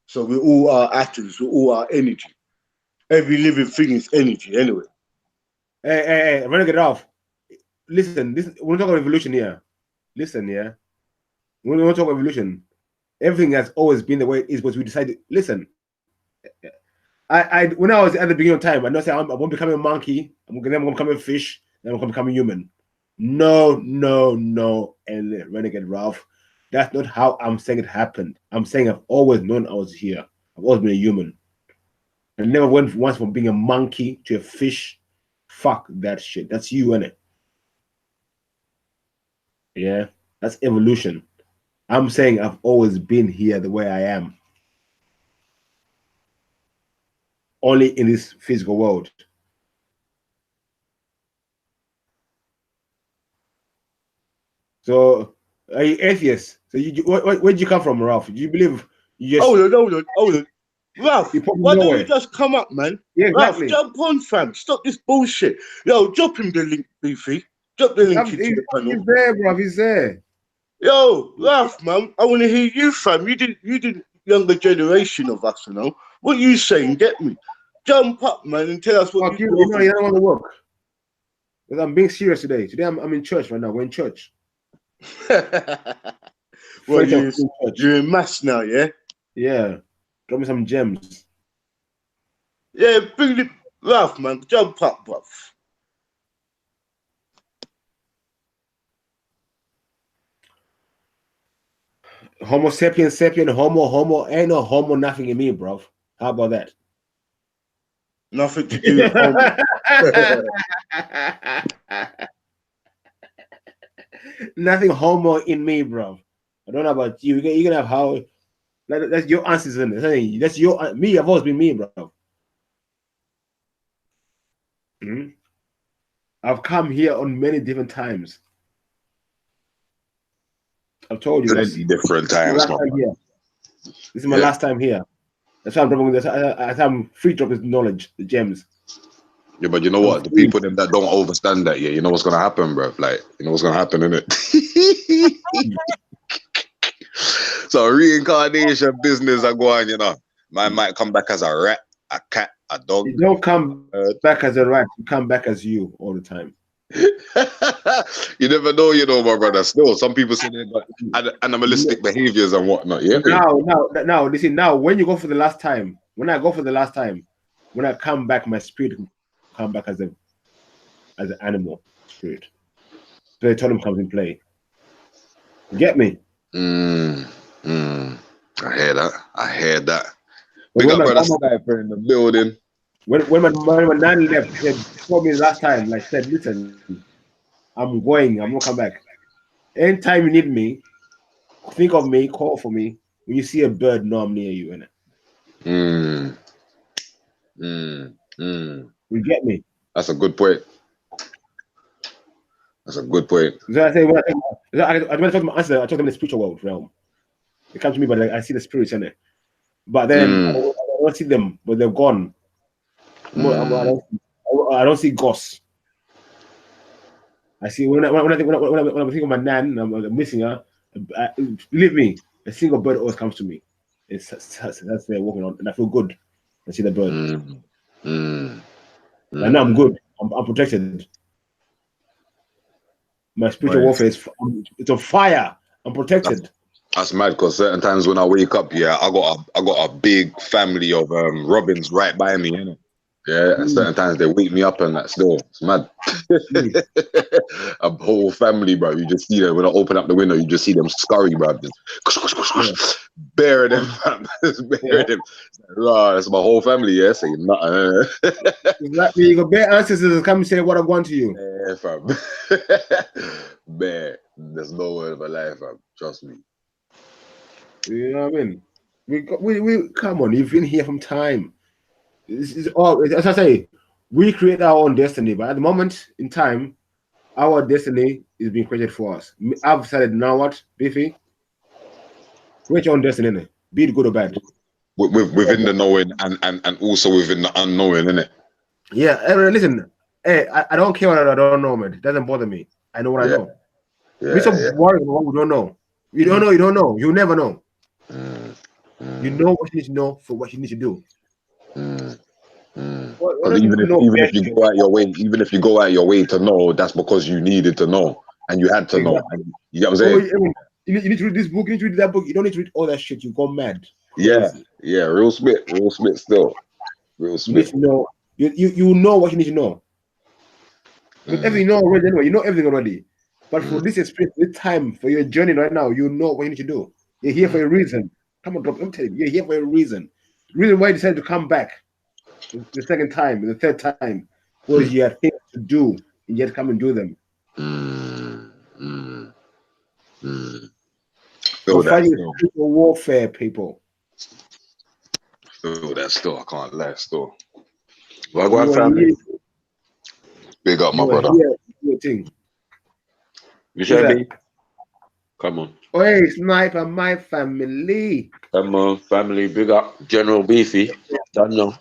So we all are atoms. We all are energy. Every living thing is energy anyway. Hey, I'm gonna get off. Listen, we're talking about evolution here. Listen, yeah. When we talk about evolution, everything has always been the way it is, but we decided, listen. When I was at the beginning of time, I know I won't become a monkey, I'm gonna become a fish, then I'm gonna become a human. No, and Renegade Ralph. That's not how I'm saying it happened. I'm saying I've always known I was here. I've always been a human. I never went once from being a monkey to a fish, Fuck that shit. That's you, innit? Yeah, that's evolution. I'm saying I've always been here the way I am. Only in this physical world. So, are you atheist? So, where did you come from, Ralph? Do you believe you just... Hold on. Ralph, You put me why don't nowhere. you just come up, man? Yeah, Ralph, exactly. jump on, fam. Stop this bullshit. Yo, drop him the link, Beefy. Drop the link into the panel. He's there, bro. He's there. Yo, Ralph, man, I want to hear you, fam. You did younger generation of us, you know. What you saying? Get me. Jump up, man, and tell us what Fuck you you know, you don't want to work. Because I'm being serious today. Today I'm in church right now. We're in church. Well, French in church. you're in mass now, yeah? Yeah. Drop me some gems. Yeah, bring it, Ralph, man. Jump up, bruv. Homo sapien, homo, ain't no homo nothing in me, bro. How about that? Nothing to do with homo. Nothing homo in me, bro. I don't know about you. You're gonna have how. That's your answers in it. That's your me. I've always been me, bro. Mm-hmm. I've come here on many different times. I've told you. Plenty different times, man. This is my last time here. That's why I'm dropping this. I'm free dropping knowledge, the gems. Yeah, but you know what? The people that don't understand that, yeah, you know what's gonna happen, bro. Like, you know what's gonna happen, innit? So reincarnation business are going, you know. Man might come back as a rat, a cat, a dog. You don't come back as a rat. You come back as you all the time. You never know, you know, my brother. Still, some people say they got animalistic behaviors and whatnot. Yeah. Now, listen. Now, when you go for the last time, when I go for the last time, when I come back, my spirit will come back as an animal spirit. So the totem comes in play. You get me? I hear that. Big up, brother Sniper in the building. When my nan left, she told me last time, like said, listen, I'm going, I'm gonna come back. Anytime you need me, think of me, call for me. When you see a bird, know I'm near you, innit? You get me? That's a good point. That's a good point. So I say, I talk to my answer, I talk in the spiritual world realm. They come to me, but like, I see the spirits in it. But then I don't see them, but they're gone. I don't see ghosts. I see when I think of my nan, I'm missing her. Believe me, a single bird always comes to me. That's they're walking on, and I feel good. I see the bird. I know I'm good. I'm protected. My spiritual warfare it's on fire. I'm protected. That's mad because certain times when I wake up, yeah, I got a big family of robins right by me, innit? Yeah, and certain times they wake me up and that still. It's mad. A whole family, bro. You just see them when I open up the window, you just see them scurry, bro. Just bury them, fam. Bury them. Raw, that's my whole family, yeah. Saying nothing. Exactly. You got bare ancestors come and say what I've gone to you. Yeah, fam. Bear. There's no word of a lie, fam. Trust me. You know what I mean? We come on, you've been here from time. It's all, as I say, we create our own destiny, but at the moment in time, our destiny is being created for us. I've decided now what, Biffy? Create your own destiny, innit? Be it good or bad. Within the knowing and also within the unknowing, innit? Yeah, listen, hey, I don't care what I don't know, man. It doesn't bother me. I know what I know. Be so worried about what we don't know. You don't know, you don't know. You never know. You know what you need to know for what you need to do. Even if you go out your way, to know, that's because you needed to know and you had to know. And you get what I'm saying? You need to read this book. You need to read that book. You don't need to read all that shit. You go mad. Crazy. Yeah. Real spit still. Real spit. You need to know. You know what you need to know. Because everything you know already anyway. You know everything already. But for this experience, this time, for your journey right now, you know what you need to do. You're here for a reason. Come on, bro. I'm telling you, you're here for a reason. The reason why you decided to come back the second time, the third time, was you had things to do, and yet come and do them. Feel We're that fighting still. spiritual warfare, people. Feel that still. I can't lie still. Well, You go on, are family. here. Big up, my You are brother. here. Do your thing. You Who's say that? me? Come on. Hey, Sniper, my family. Come on, family. Big up. General Beefy. I know.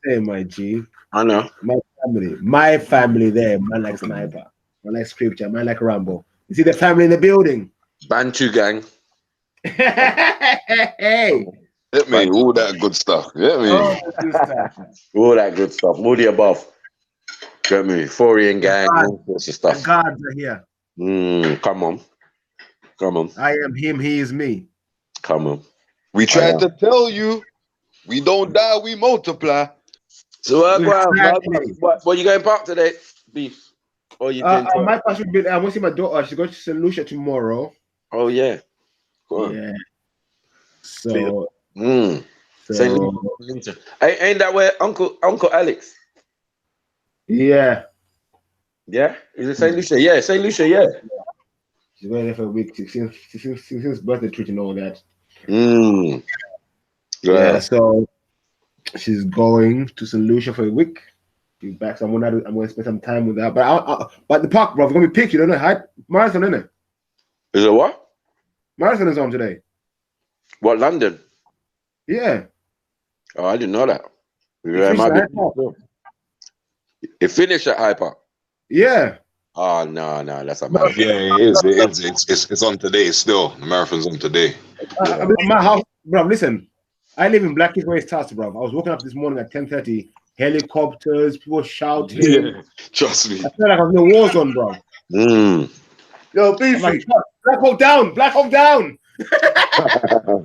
Hey, my G. I know. My family there. Man like Sniper. Man like Scripture. Man like Rambo. You see the family in the building. Bantu gang. Hey. Get me. All that good stuff. Get me. Oh, good stuff. All that good stuff. All the above. Get me. Forian gang. All sorts of The stuff. gods are here. Come on. Come on. I am him. He is me. Come on. We tried to tell you, we don't die, we multiply. So Exactly. what you going park today? Beef. Or you doing my pastor will be, I want to see my daughter. She's going to St. Lucia tomorrow. Oh yeah. Go on. Yeah. So. St. Lucia. Ain't that where Uncle Alex? Yeah. Yeah? Is it St. Lucia? Yeah, St. Lucia, yeah. She's going there for a week since birthday treat and all that. Yeah. So she's going to St. Lucia for a week. She's back. So I'm gonna spend some time with her. But the park, bro, we're gonna be picked. You don't know, marathon, isn't it? Is it what? Marathon is on today. What, London? Yeah. Oh, I didn't know that. It finished at Hyde Park. Yeah. Oh no, that's a marathon. Yeah, it is. It's on today still. The marathon's on today. My house, bro. Listen, I live in Blackheath where it starts, bro. I was waking up this morning at 10:30. Helicopters, people shouting. Yeah, trust me. I feel like I was in a war zone, bro. Yo, Beefy. Like, Black Hawk down! Black Hawk down!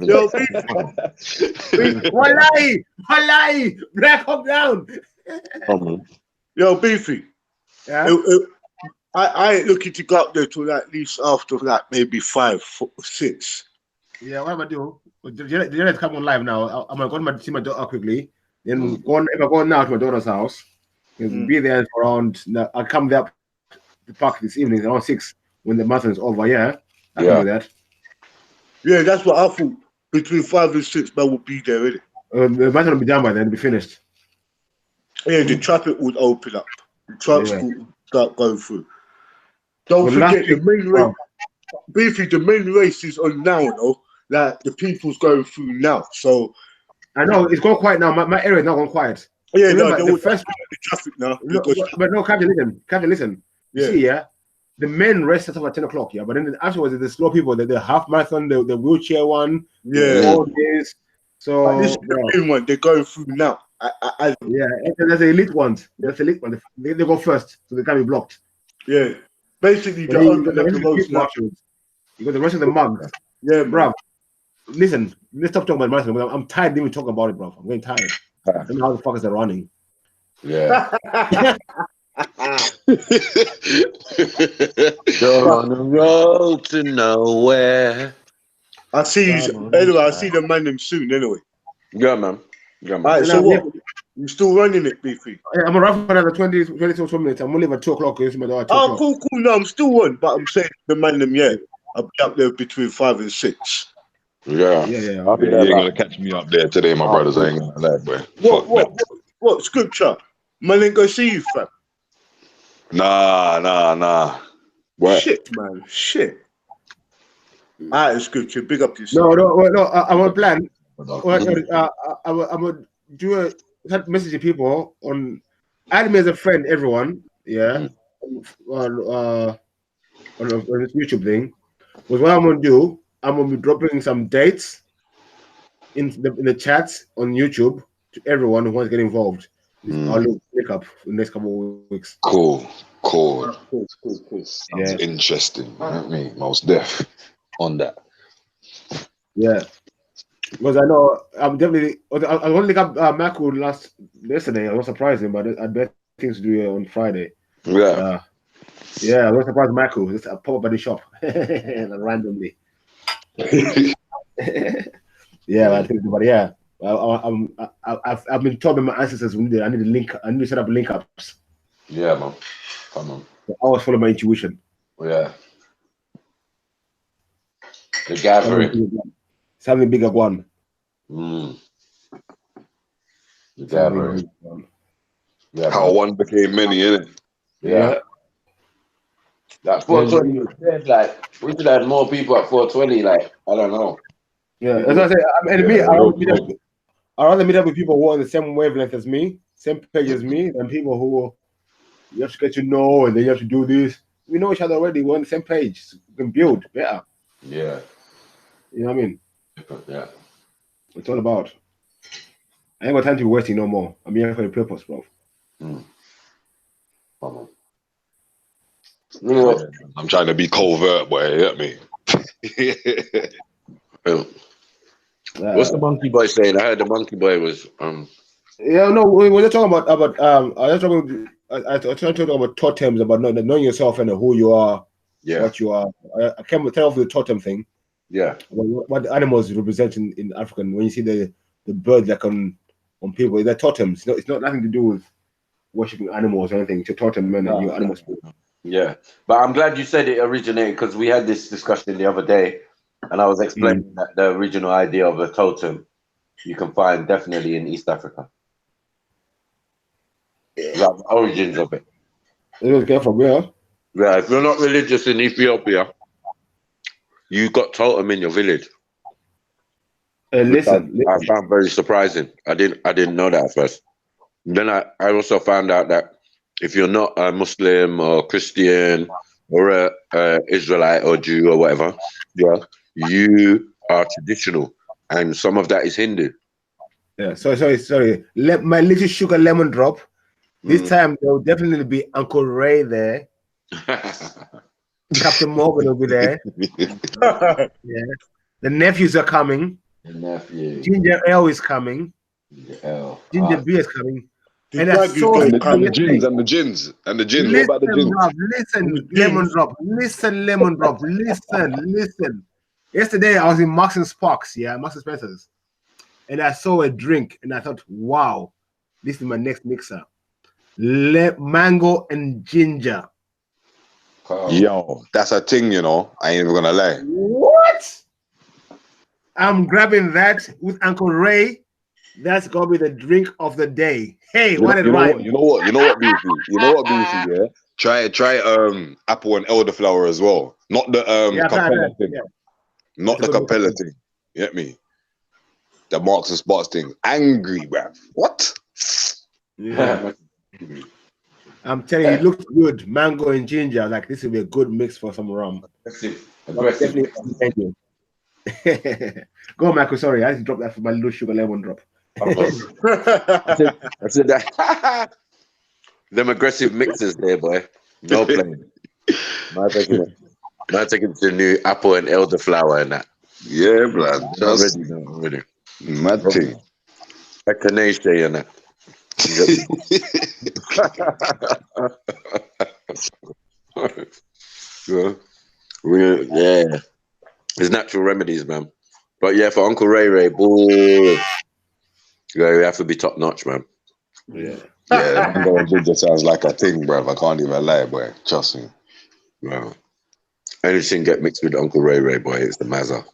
Yo, Beefy. Wallahi! Black Hawk down! Yo, Beefy. Yeah. I ain't looking to go up there till at least after maybe 5, 6. Yeah, what am I doing? The let's come on live now. I'm gonna see my daughter quickly. Then if I go now to my daughter's house, be there for around. I'll come there to park this evening around 6 when the marathon is over. Yeah, I can do that. Yeah, that's what I thought. Between 5 and 6, man will be there, innit? The marathon will be done by then. It'll be finished. Yeah, the traffic would open up. The trucks would start going through. Don't forget the main race. Beefy, the main race is on now, though. Like the people's going through now. So I know it's gone quiet now. My area is not gone quiet. Yeah, remember, no, the first the traffic now. But no, Captain, listen. Yeah. See, the men rest at 10 o'clock, yeah. But then afterwards, the slow people, the half marathon, the wheelchair one, all this. So but this is the main one. They're going through now. And there's the elite ones. There's the elite one. They go first, so they can't be blocked. Yeah, basically the you got the rest of the mugs. Yeah, bro. Listen, let's stop talking about marathon. I'm tired of even talking about it, bro. I'm getting tired. I don't know how the fuck is they running. Yeah. You're on the road to nowhere. I see you. Anyway, I see the man them soon. Anyway. Yeah, man. All right. So what? You still running it, Beefy? I'm gonna run for another 20 minutes. I'm gonna leave at 2 o'clock. Oh, cool. No, I'm still on, but I'm saying the man them. Yeah, I'll be up there between 5 and 6. Yeah. I'll be there. You're gonna catch me up there today, my brothers. I ain't gonna lie, boy. What scripture? Man ain't gonna see you, fam. Nah. What? Shit, man. Shit. Alright, scripture. Big up yourself. No. I'm on plan. I'm gonna do a message to people on. Add me as a friend, everyone. Yeah. On this YouTube thing. Because what I'm gonna do, I'm gonna be dropping some dates in the chats on YouTube to everyone who wants to get involved. I'll link up for the next couple of weeks. Cool. Sounds interesting. You know what I mean? Most deaf on that. Yeah. Because I know I'm definitely. I only got Mako yesterday. I was surprised him, but I had better things to do on Friday. Yeah. I was surprised Mako. Just pop up at the shop randomly. I've been told by my ancestors I need to set up link ups. Yeah, man. Come on. So I always follow my intuition. Yeah. The gathering. Something bigger one. The Something gathering. bigger one. Yeah, How man. one became many, innit? Yeah. Like 420 was dead. Like we should have had more people at 420. Like I don't know. Yeah, People, that's what I say. I mean, me, yeah, I'd rather meet up with people who are on the same wavelength as me, same page as me, than people who you have to get to know and then you have to do this. We know each other already. We're on the same page. We can build better. Yeah. You know what I mean? Yeah. It's all about. I ain't got time to be wasting no more. I'm here for a purpose, bro. Come on. Yeah, I'm trying to be covert, boy. You get me? What's the monkey boy saying? I heard the monkey boy was Yeah, no, we were just talking about I was talking about totems, about knowing yourself and who you are, what you are. I came to tell off the totem thing. Yeah. What the animals represent in African. When you see the birds like on people, they're totems. It's not nothing to do with worshiping animals or anything. It's a totem, man, and your animal spirit. Yeah, but I'm glad you said it originated because we had this discussion the other day, and I was explaining that the original idea of a totem you can find definitely in East Africa. Like the origins of it. It came from where? Yeah, if you're not religious in Ethiopia, you got totem in your village. Listen, I found very surprising. I didn't know that at first. And then I also found out that if you're not a Muslim or Christian or a Israelite or Jew or whatever, yeah, you are traditional, and some of that is Hindu. Yeah, sorry. My little sugar lemon drop. This time there will definitely be Uncle Ray there. Captain Morgan will be there. Yeah, the nephews are coming. The nephew. Ginger Ale is coming. Ginger B is coming. And that's so and the gins and the gins and the gins. What about the gins? Rob, listen, lemon drop. Listen, lemon drop. Listen. Yesterday I was in Marks and Sparks, Marks and Spencer's, and I saw a drink, and I thought, wow, this is my next mixer. Mango and ginger. Yo, that's a thing, you know. I ain't even gonna lie. What? I'm grabbing that with Uncle Ray. That's gonna be the drink of the day. Hey, what a rhyme! You know what, Beefy? Yeah. Try apple and elderflower as well. Not the Capella thing. Yeah. Not the Capella thing. You get me? The Marks and Sparks thing. Angry, bruv. What? Yeah. I'm telling you, it looks good. Mango and ginger. Like, this will be a good mix for some rum. Aggressive. Thank you. Go on, Michael. Sorry, I had to drop that for my little sugar lemon drop. I said that. Them aggressive mixes there, boy. No playing. Might take it to the new apple and elderflower and that. Yeah, blood. Just ready. Mad thing. Echinacea and that. Yeah. There's natural remedies, man. But yeah, for Uncle Ray, boo. Yeah, we have to be top notch, man. Yeah. Yeah, mango and ginger sounds like a thing, bruv. I can't even lie, boy. Trust me. Wow. Anything get mixed with Uncle Ray, boy, it's the mazza.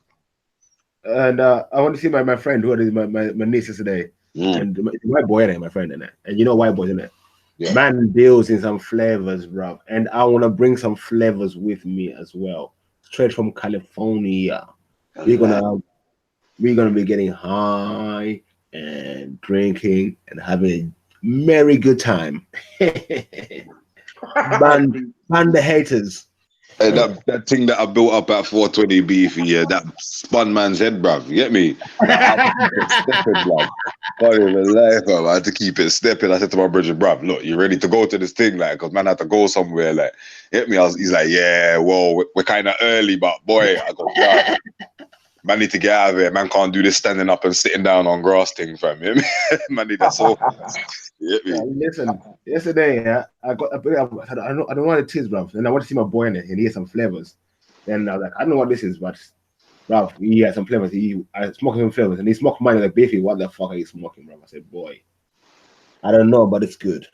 And I want to see my friend who is my niece yesterday. And the white boy, my friend, in it. And you know white boys, in it. Yeah. Man deals in some flavors, bro. And I want to bring some flavors with me as well. Straight from California. We're gonna be getting high and drinking and having a merry good time. ban the haters. Hey, that thing that I built up at 420 Beefy, yeah, that spun man's head, bruv. You get me? Like, I had to keep it stepping, bruv. Can't even lie, bruv. I had to keep it stepping. I said to my brother, bruv, look, you ready to go to this thing? Like, because man had to go somewhere. Like, you get me? He's like, yeah, well, we're kind of early, but boy, I go, yeah. Man need to get out of here. Man can't do this standing up and sitting down on grass thing, fam. You know what I mean? Man need that so. Listen, yesterday, I don't know what it is, bro. And I want to see my boy in it, and he has some flavors. Then I was like, I don't know what this is, but bro, he has some flavors. I smoked some flavors, and he smoked mine like, Beefy, what the fuck are you smoking, bro? I said, boy, I don't know, but it's good.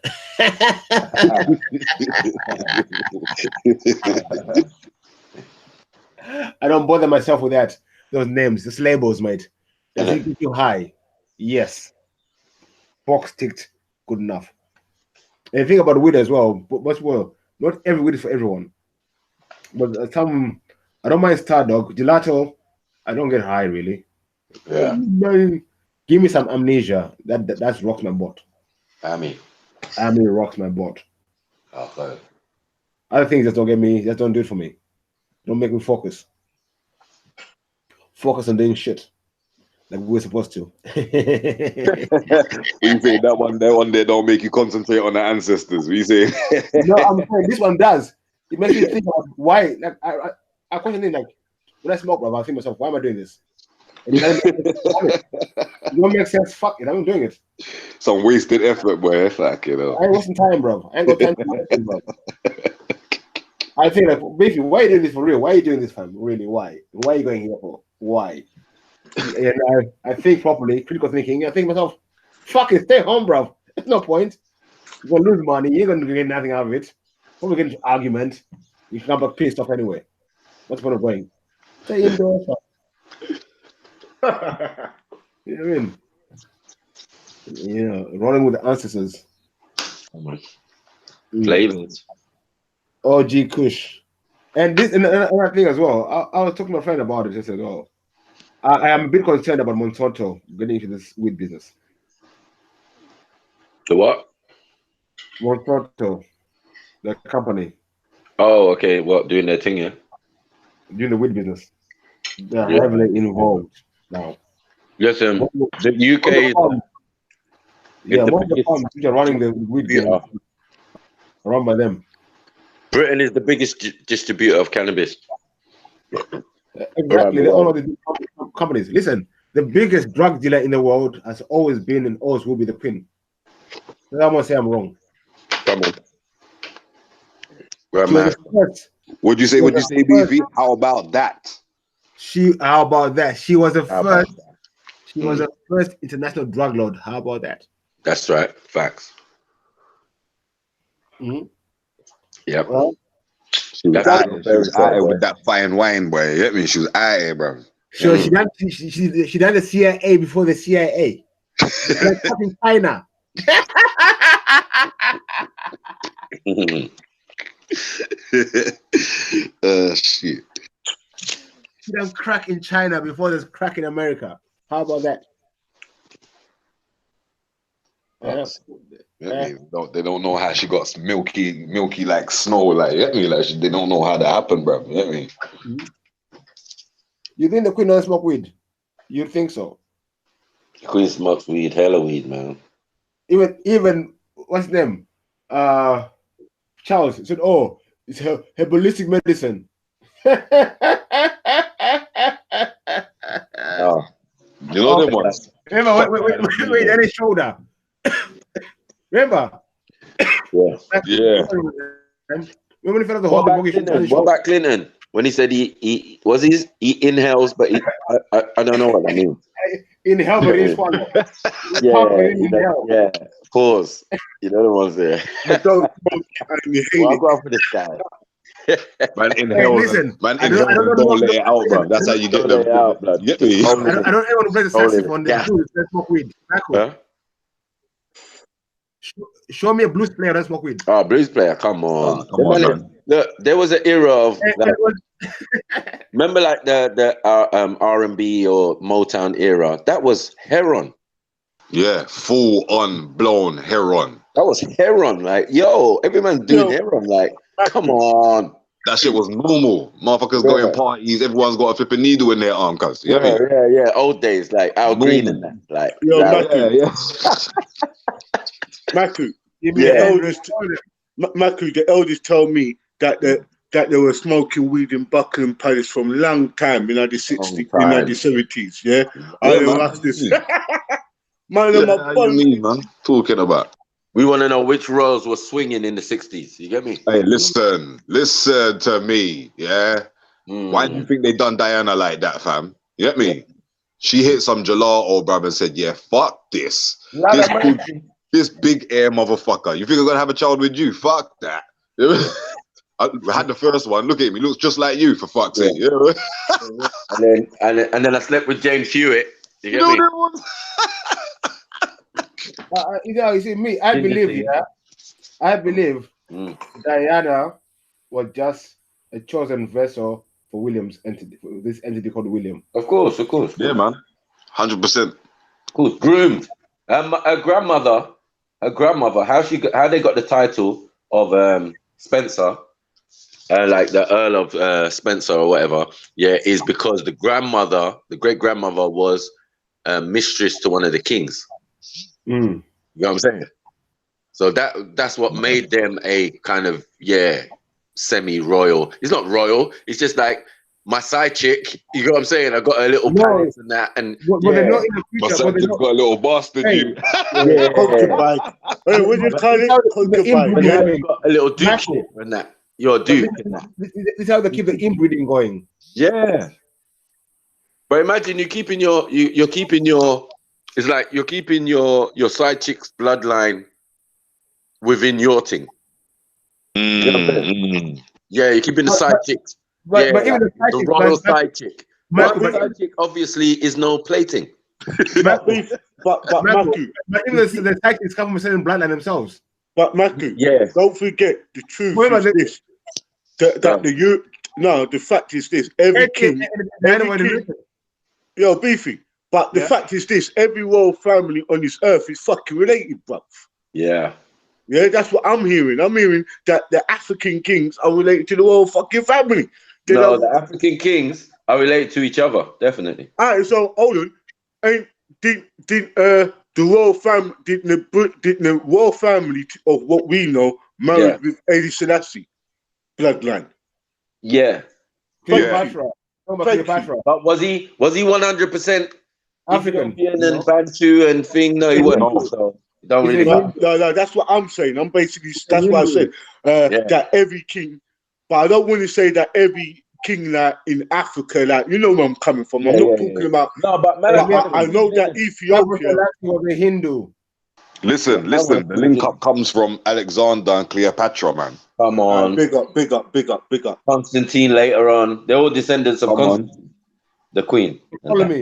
I don't bother myself with that. Those names, just labels, mate. Does it get you high? Yes. Box ticked, good enough. And the thing about weed as well, but well, not every weed is for everyone. But some, I don't mind Star Dog, gelato. I don't get high really. Yeah. Man, give me some amnesia. That's rocks my boat. Amy rocks my boat. Okay. Other things just don't get me. Just don't do it for me. Don't make me focus. Focus on doing shit like we're supposed to. When you say that one there don't make you concentrate on the ancestors. We say No, I'm saying this one does. It makes me think about why. Like I question like when I smoke, bro, I think to myself, why am I doing this? And it don't make sense. Fuck it, I'm doing it. some wasted effort, boy. Fuck, you know. I ain't wasting time, bro. I ain't got time to waste it, bro. I think like basically, why are you doing this for real? Why are you doing this, fam? Really, why? Why are you going here for? Why? And I think properly, critical thinking. I think to myself, fuck it, stay home, bro. There's no point. You're gonna lose money. You're gonna get nothing out of it. Probably get into argument. You can come back pissed off anyway. What's the point of going? Stay indoors. You know what I mean? Yeah, rolling with the ancestors. Flavors. OG Kush. And this and another thing as well. I was talking to my friend about it. I said, "Oh, I am a bit concerned about Monsanto getting into this weed business." The what? Monsanto, the company. Oh, okay. What, doing their thing, yeah? Doing the weed business. They're Yeah. heavily involved now. Listen, the UK is Yeah, the most of the biggest farms which are running the weed business distributor. are run by them. Britain is the biggest distributor of cannabis. Exactly. They own all these companies. Listen, the biggest drug dealer in the world has always been and always will be the Queen. So I won't say I'm wrong. Come on. Right, She was man. the first. Would you say, Beefy? How about that? How about that? She was the How about first. She was the first international drug lord. How about that? That's right. Facts. Mm-hmm. Yep. Well, She was out here with that fine wine, boy. You get me? She was out here, bro. so she done the CIA before the CIA. She done in China. Shit. She done crack in China before there's crack in America. How about that? They don't know how she got milky like snow. Like, you get me? Like, they don't know how that happened, bro. You get me? You think the Queen doesn't smoke weed? You think so? The Queen smokes weed, hella weed, man. Even what's his name? Charles said, "Oh, it's her ballistic medicine." You know them ones. Remember, wait, on his shoulder. Remember? Yeah. Remember when he fell off the horse? What about Clinton? When he said he inhales, but I don't know what that means. Inhale, but he swallow. Yeah. Pause. You know the ones there. Don't I'll go for this guy. Man, inhale. Listen, Man, inhale and don't let it out, bro. That's how you get them. Out, blood. You get me? I don't ever want to play the saxophone. Let's smoke weed. Huh? Show me a blues player that smoke weed. Oh, blues player, come on. Come on, man. Look, there was an era of remember like the R&B or Motown era. That was heroin. Yeah, full on blown heroin. That was heroin. Like, yo, everyone's doing heroin. Like, come on. That shit was normal. Motherfuckers going parties. Everyone's got a flipping needle in their arm, cuz. Yeah. Old days, like Al Green and that. Like, Maku, the elders told me that they were smoking weed in Buckingham Palace from a long time in the 60s, in the 70s. Yeah, I didn't ask this. Man, man. Talking about. We want to know which roles were swinging in the 60s. You get me? Hey, listen to me. Yeah. Why do you think they done Diana like that, fam? You get me? She hit some gelato, bruv, and said, "Yeah, fuck this. This big air motherfucker. You think I'm gonna have a child with you? Fuck that. I had the first one. Look at him. He looks just like you, for fuck's sake. You know? and then I slept with James Hewitt. You get know me? that one? You see, me, I believe Diana was just a chosen vessel for William's entity, for this entity called William. Of course. Yeah, man. 100%. Of course, groomed. Her grandmother, how they got the title of Spencer, like the Earl of Spencer or whatever, is because the great grandmother was mistress to one of the kings. You know what I'm saying? So that's what made them a kind of semi-royal. It's not royal. It's just like my side chick. You know what I'm saying? I got a little palace and that, and they're not in the My future. son just got a little bastard, Hey. you. Concubine. Hey, what do you call it? Concubine. But Yeah. now you've got a little dukeship and that. You're a duke. This is how they keep the inbreeding going. Yeah. But imagine you're keeping your it's like you're keeping your side chick's bloodline within your thing. You know what I'm saying? Yeah, you're keeping the side chicks. But even the side the chick, royal side chick. Michael, Royal side chick obviously is no plating. But Matthew, even the side chicks come from a certain bloodline themselves. But Matthew, Yeah. don't forget the truth Wait a is minute. this. The fact is this. Every king, yo, Beefy. But the fact is this, every royal family on this earth is fucking related, bruv. Yeah. Yeah, that's what I'm hearing. I'm hearing that the African kings are related to the royal fucking family. The African kings are related to each other, definitely. Alright, so hold on. And did the royal family did the royal family of what we know married with Haile Selassie bloodline? Yeah. Cleopatra. But was he 100% African? Ethiopian and Bantu and thing? No, he wasn't. So it don't really matter. No, that's what I'm saying. That's what I said. That every king, but I don't want to say that every king like in Africa, like you know where I'm coming from. I'm not talking about. No, but man, I know that Ethiopia was a Hindu. Listen. The link up comes from Alexander and Cleopatra, man. Come on. Big up. Constantine later on. They're all descendants of Constantine, the queen. Ptolemy.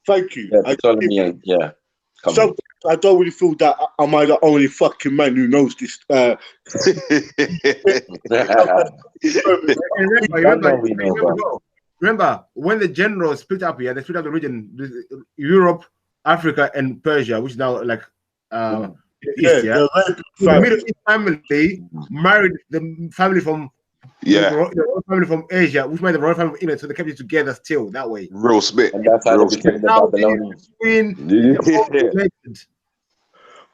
Thank you. Yeah, Ptolemy, yeah. So I don't really feel that am I the only fucking man who knows this. Remember when the generals split up here, they split up the region, Europe, Africa, and Persia, which is now like East, the Middle East family married the family from the royal family from Asia, which made the royal family from England, so they kept it together still that way. Real spit. And that's how they became the Babylonians.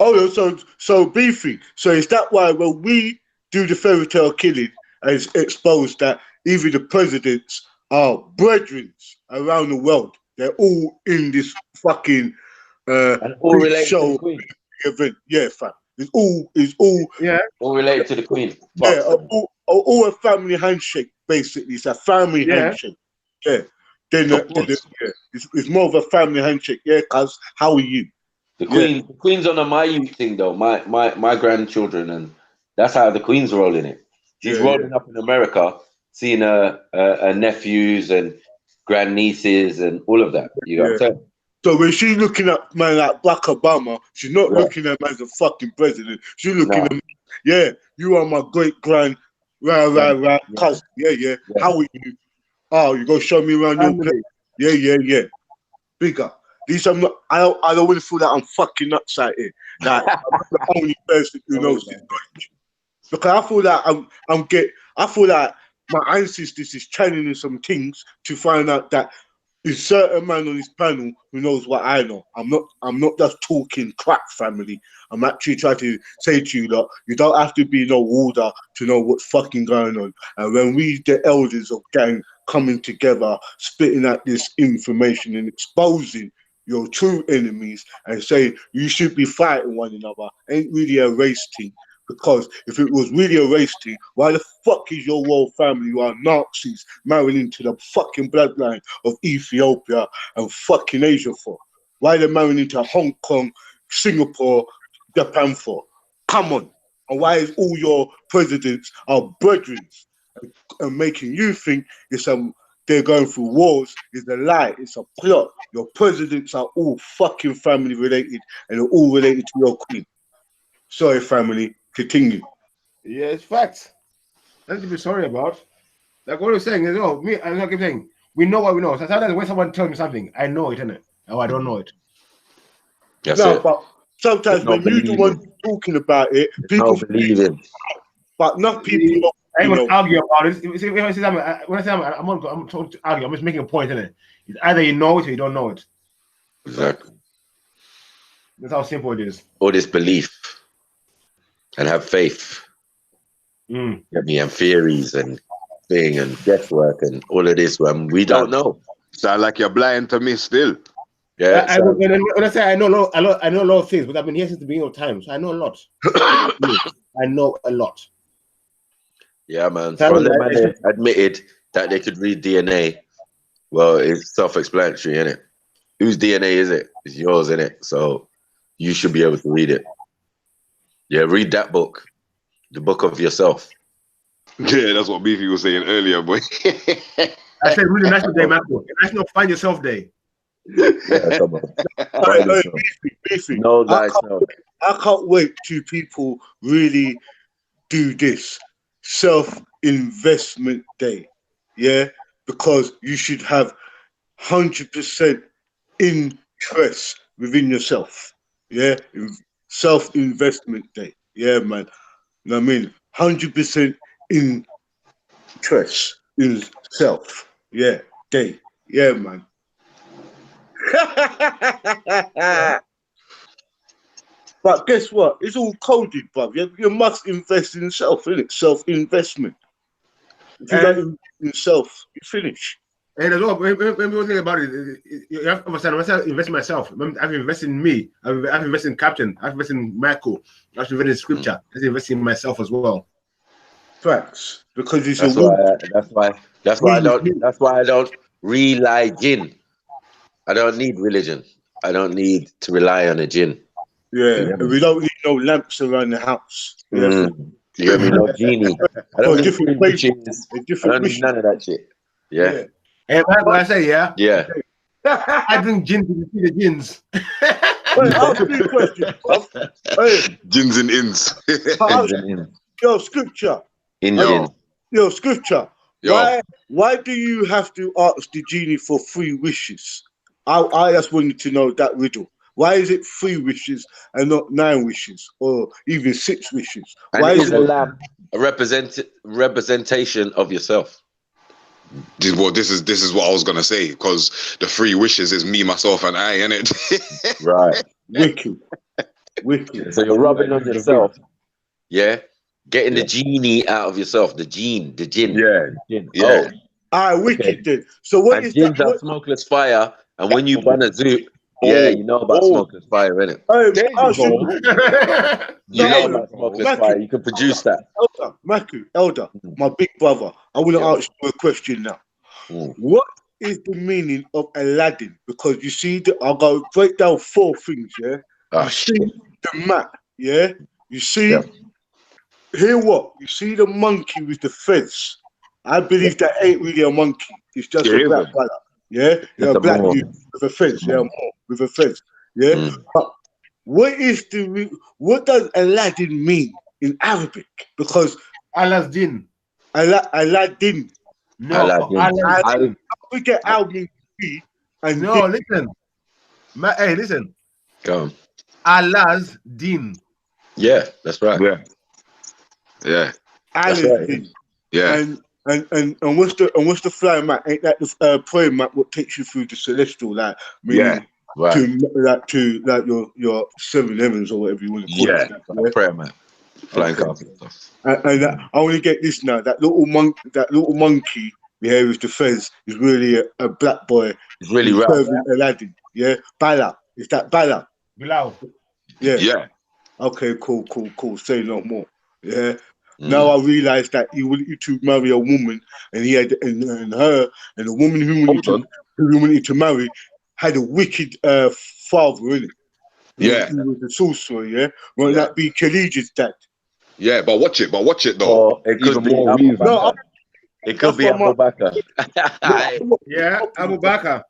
Oh, so Beefy. So is that why when we do the fairy tale killing, it's exposed that even the presidents are brethren around the world? They're all in this fucking and all related show to the queen. Event. Yeah, fam. It's all all related to the queen. Yeah, all a family handshake, basically. It's a family handshake. Yeah. Then it's more of a family handshake. Yeah, cuz how are you? The queen's on a my youth thing though. My grandchildren, and that's how the queen's rolling it. She's rolling up in America, seeing her nephews and grandnieces and all of that. You know what I'm saying? So when she's looking at man like Barack Obama, she's not looking at him as a fucking president. She's looking at him, you are my great grand, right, cousin. Yeah. How are you? Oh, you gonna show me around your place? Yeah. Big up. These I'm not. I don't really feel that I'm fucking nuts out here. Like I'm the only person who knows this knowledge. Because I feel that I feel like my ancestors is channeling some things to find out that there's certain man on this panel who knows what I know. I'm not just talking crap, family. I'm actually trying to say to you that you don't have to be no order to know what's fucking going on. And when we, the elders of gang, coming together, spitting out this information and exposing your true enemies and say you should be fighting one another, ain't really a race thing. Because if it was really a race thing, why the fuck is your royal family, who are Nazis, marrying into the fucking bloodline of Ethiopia and fucking Asia for? Why they're marrying into Hong Kong, Singapore, Japan for? Come on. And why is all your presidents are brethren and making you think it's they're going through wars? It's a lie. It's a plot. Your presidents are all fucking family related and they're all related to your queen. Sorry, family. Continue. Yeah, it's facts. Nothing to be sorry about. Like what I was saying is, me, I'm not saying we know what we know. So sometimes when someone tells me something, I know it, innit? Or I don't know it. That's No, it. but sometimes when you're the one talking about it, people believe it. But not people don't, I ain't gonna argue about it. When I say I'm talking to argue, I'm just making a point, innit? It's either you know it or you don't know it. Exactly. That's how simple it is. All this belief and have faith. Get me, and theories and thing and guesswork and all of this when we don't know. Sound like you're blind to me still. Yeah. When I say I know a lot of things, but I've been here since the beginning of time, so I know a lot. I know a lot. Yeah, man. From the man that admitted that they could read DNA, well, it's self-explanatory, isn't it? Whose DNA is it? It's yours, isn't it? So you should be able to read it. Yeah, read that book, the book of yourself. Yeah, that's what Beefy was saying earlier, boy. I said, really National Day, Michael. National Find Yourself Day. Yeah, come on. Beefy. No, I can't wait till people really do this self-investment day. Yeah, because you should have 100% interest within yourself. Yeah, self-investment day. Yeah, man. You know what I mean? 100% interest in self. Yeah, day. Yeah, man. But guess what? It's all coded, bruv. You must invest in self, innit? Self-investment. If you don't invest in self, you finish. And as well, when people think about it, you have to understand, when I invest in myself, I've invested in me, I've invested in Captain, I've invested in Michael, I've invested in Scripture, I've invested in myself as well. Facts. Because it's that's why I don't rely jinn. I don't need religion. I don't need to rely on a jinn. Yeah, and we don't need no lamps around the house. Yeah. You get me? No genie. I don't need different witches. I don't need none of that shit. Yeah. Hey, what I say, yeah? Yeah. I drink gin to see the gins. Wait, ask me a question, bruv. Hey. Gins and ins. Yo, Scripture. Yo, Scripture. Yo. Why do you have to ask the genie for 3 wishes? I just wanted to know that riddle. Why is it 3 wishes and not 9 wishes or even 6 wishes? Why is a lamp a representation of yourself? This is what I was gonna say, because the 3 wishes is me, myself, and I, innit? Right. Wicked. So you're rubbing on yourself. Yeah. Getting the genie out of yourself. The jinn. Yeah. Wicked then. So what is that? What? Smokeless fire. And when you burn a zoot, you know about smokeless fire, innit? You know about smokeless fire. You can produce that. Elder, my big brother. I want to ask you a question now. What is the meaning of Aladdin? Because you see, I'll go break down 4 things. Yeah. You see the map. Yeah. You see. Hear what? You see the monkey with the fence. I believe that ain't really a monkey. It's just a black brother. Yeah, a black dude with a fence. Yeah, with a fence. Yeah, but what does Aladdin mean in Arabic? Because Aladdin. Aladdin. No, Aladdin. We get Aladdin. No, listen. Hey, listen. Go on. Allah's din. Yeah, that's right. Yeah. Aladdin. Yeah. And what's the flying map? Ain't that the praying map what takes you through the celestial, like meaning to your 7 heavens or whatever you want to call it. Prayer map. Flying carpet stuff. And I want to get this now. That little monkey with the fez is really a black boy. It's really rough. Aladdin. Yeah. Bala. Is that Bala? Bilal. Yeah. Okay, cool. Say no more. Yeah. Now I realize that he wanted to marry a woman, and he had and the woman who wanted to marry had a wicked father, innit? Yeah. He was a sorcerer, yeah? Won't Yeah. that be Khalija's dad? Yeah, but watch it though. Or it could Even be more Abu reason. No, Bakr. It could that's be what Abu Bakr. Yeah, Abu Bakr.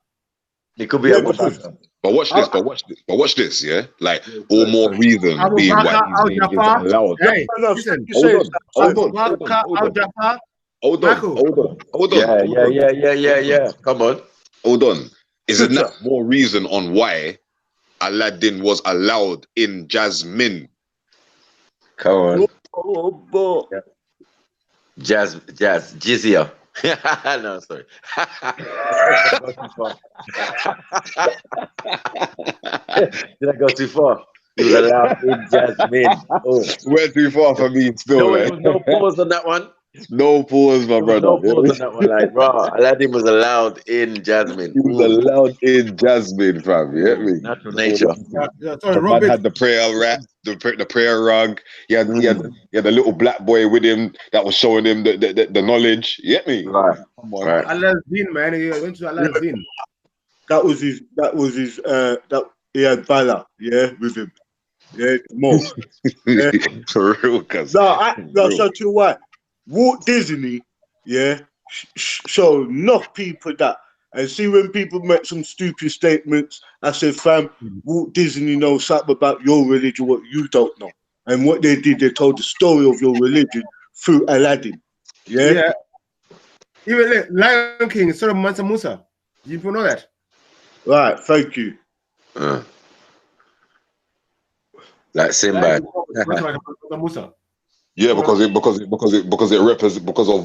It could be Yeah, Abu because Bakr. But watch I, this, but watch this, yeah? Like all more reason Abu being why Bakr his Al name is Jafar. allowed. Hey, no, listen. you Hold say on, hold Abu on, hold on, Bakr hold Al on, Jafar. hold on, Michael. hold on, hold on, Yeah, hold yeah, on, yeah, yeah, yeah, yeah. Come on. hold on. Isn't Scripture. that more reason on why Aladdin was allowed in Jasmine? Come on. But Jazz, Jizya. No, sorry. Did I go too far? Did I go too far? He was allowed in Jasmine. Oh, Went too far for me still, no, there man. was no pause on that one. No pause, my There was brother. no pause on that one. Like, raw. Aladdin was allowed in Jasmine. He was Ooh, allowed in Jasmine, fam. You get me? natural That's all nature. I can say. Sorry, The man Robert. had the prayer rat, the prayer rug. He had a little black boy with him that was showing him the knowledge. You get me? Right, Come on. right. Allah's Din, man. He went to Allah's Din. that was his that he had Bala, yeah, with him. Yeah, more. Yeah. For real, cuz. No, so to why Walt Disney, yeah, show enough people that, and see when people make some stupid statements, I said, fam, Walt Disney knows something about your religion what you don't know, and what they did, they told the story of your religion through Aladdin. Yeah, Yeah. Even like Lion King, sort of Mansa Musa. You people know that? right. Thank you. Like Sinbad. Mansa Musa. Yeah, because of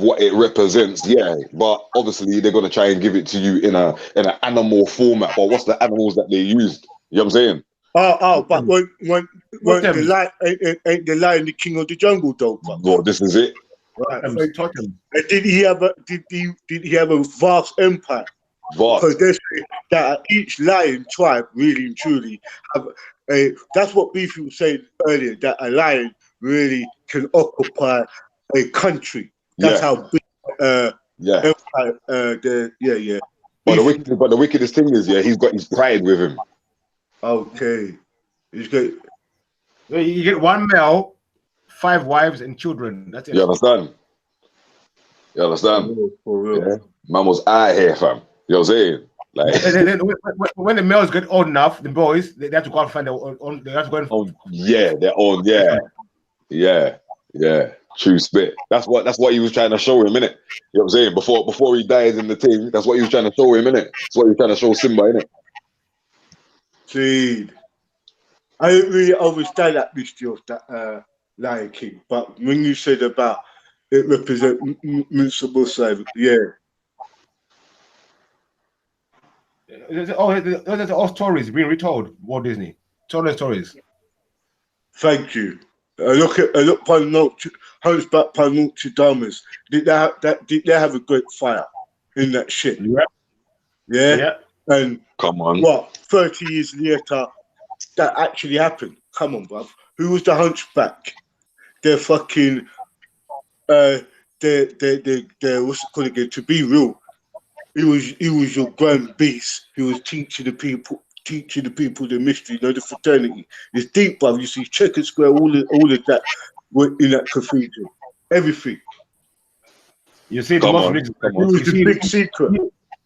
what it represents. Yeah, but obviously they're gonna try and give it to you in an animal format. But what's the animals that they used? You know what I'm saying? But when the Totems. lion ain't the lion the king of the jungle though, bro. Well, this is it. Right. Totems. And did he have a vast empire? Because Vast. they say that each lion tribe, really and truly, have a. That's what Beefy was saying earlier. That a lion really can occupy a country. That's Yeah. how big Yeah. empire. Yeah. But the wickedest thing is, yeah, he's got his pride with him. Okay. He's got. You get one male, 5 wives and children. That's it. You understand? You understand? For real. Yeah. Man was out here, fam. You know what I'm saying? Like, And then when the males get old enough, the boys they have to go and find their own. They have to go and yeah, their own. Yeah. True spit. That's what he was trying to show him, innit? You know what I'm saying? Before he died in the thing, that's what he was trying to show him, innit? That's what he was trying to show Simba, innit? See, I didn't really understand that mystery of that Lion King, but when you said about it represent Musa Musa, yeah. those are all stories being retold. Walt Disney told the stories. Thank you. I look Hunchback Panucci Did they have a great fire in that ship? Yeah. And come on, what 30 years later that actually happened? Come on, bruv. Who was the Hunchback? They're fucking they're what's it called again? To be real, he was your grand beast. He was teaching the people the mystery, the fraternity. It's deep, bruv. You see Checkered Square, all of that were in that cathedral. Everything. You see the most religious. It was the big secret.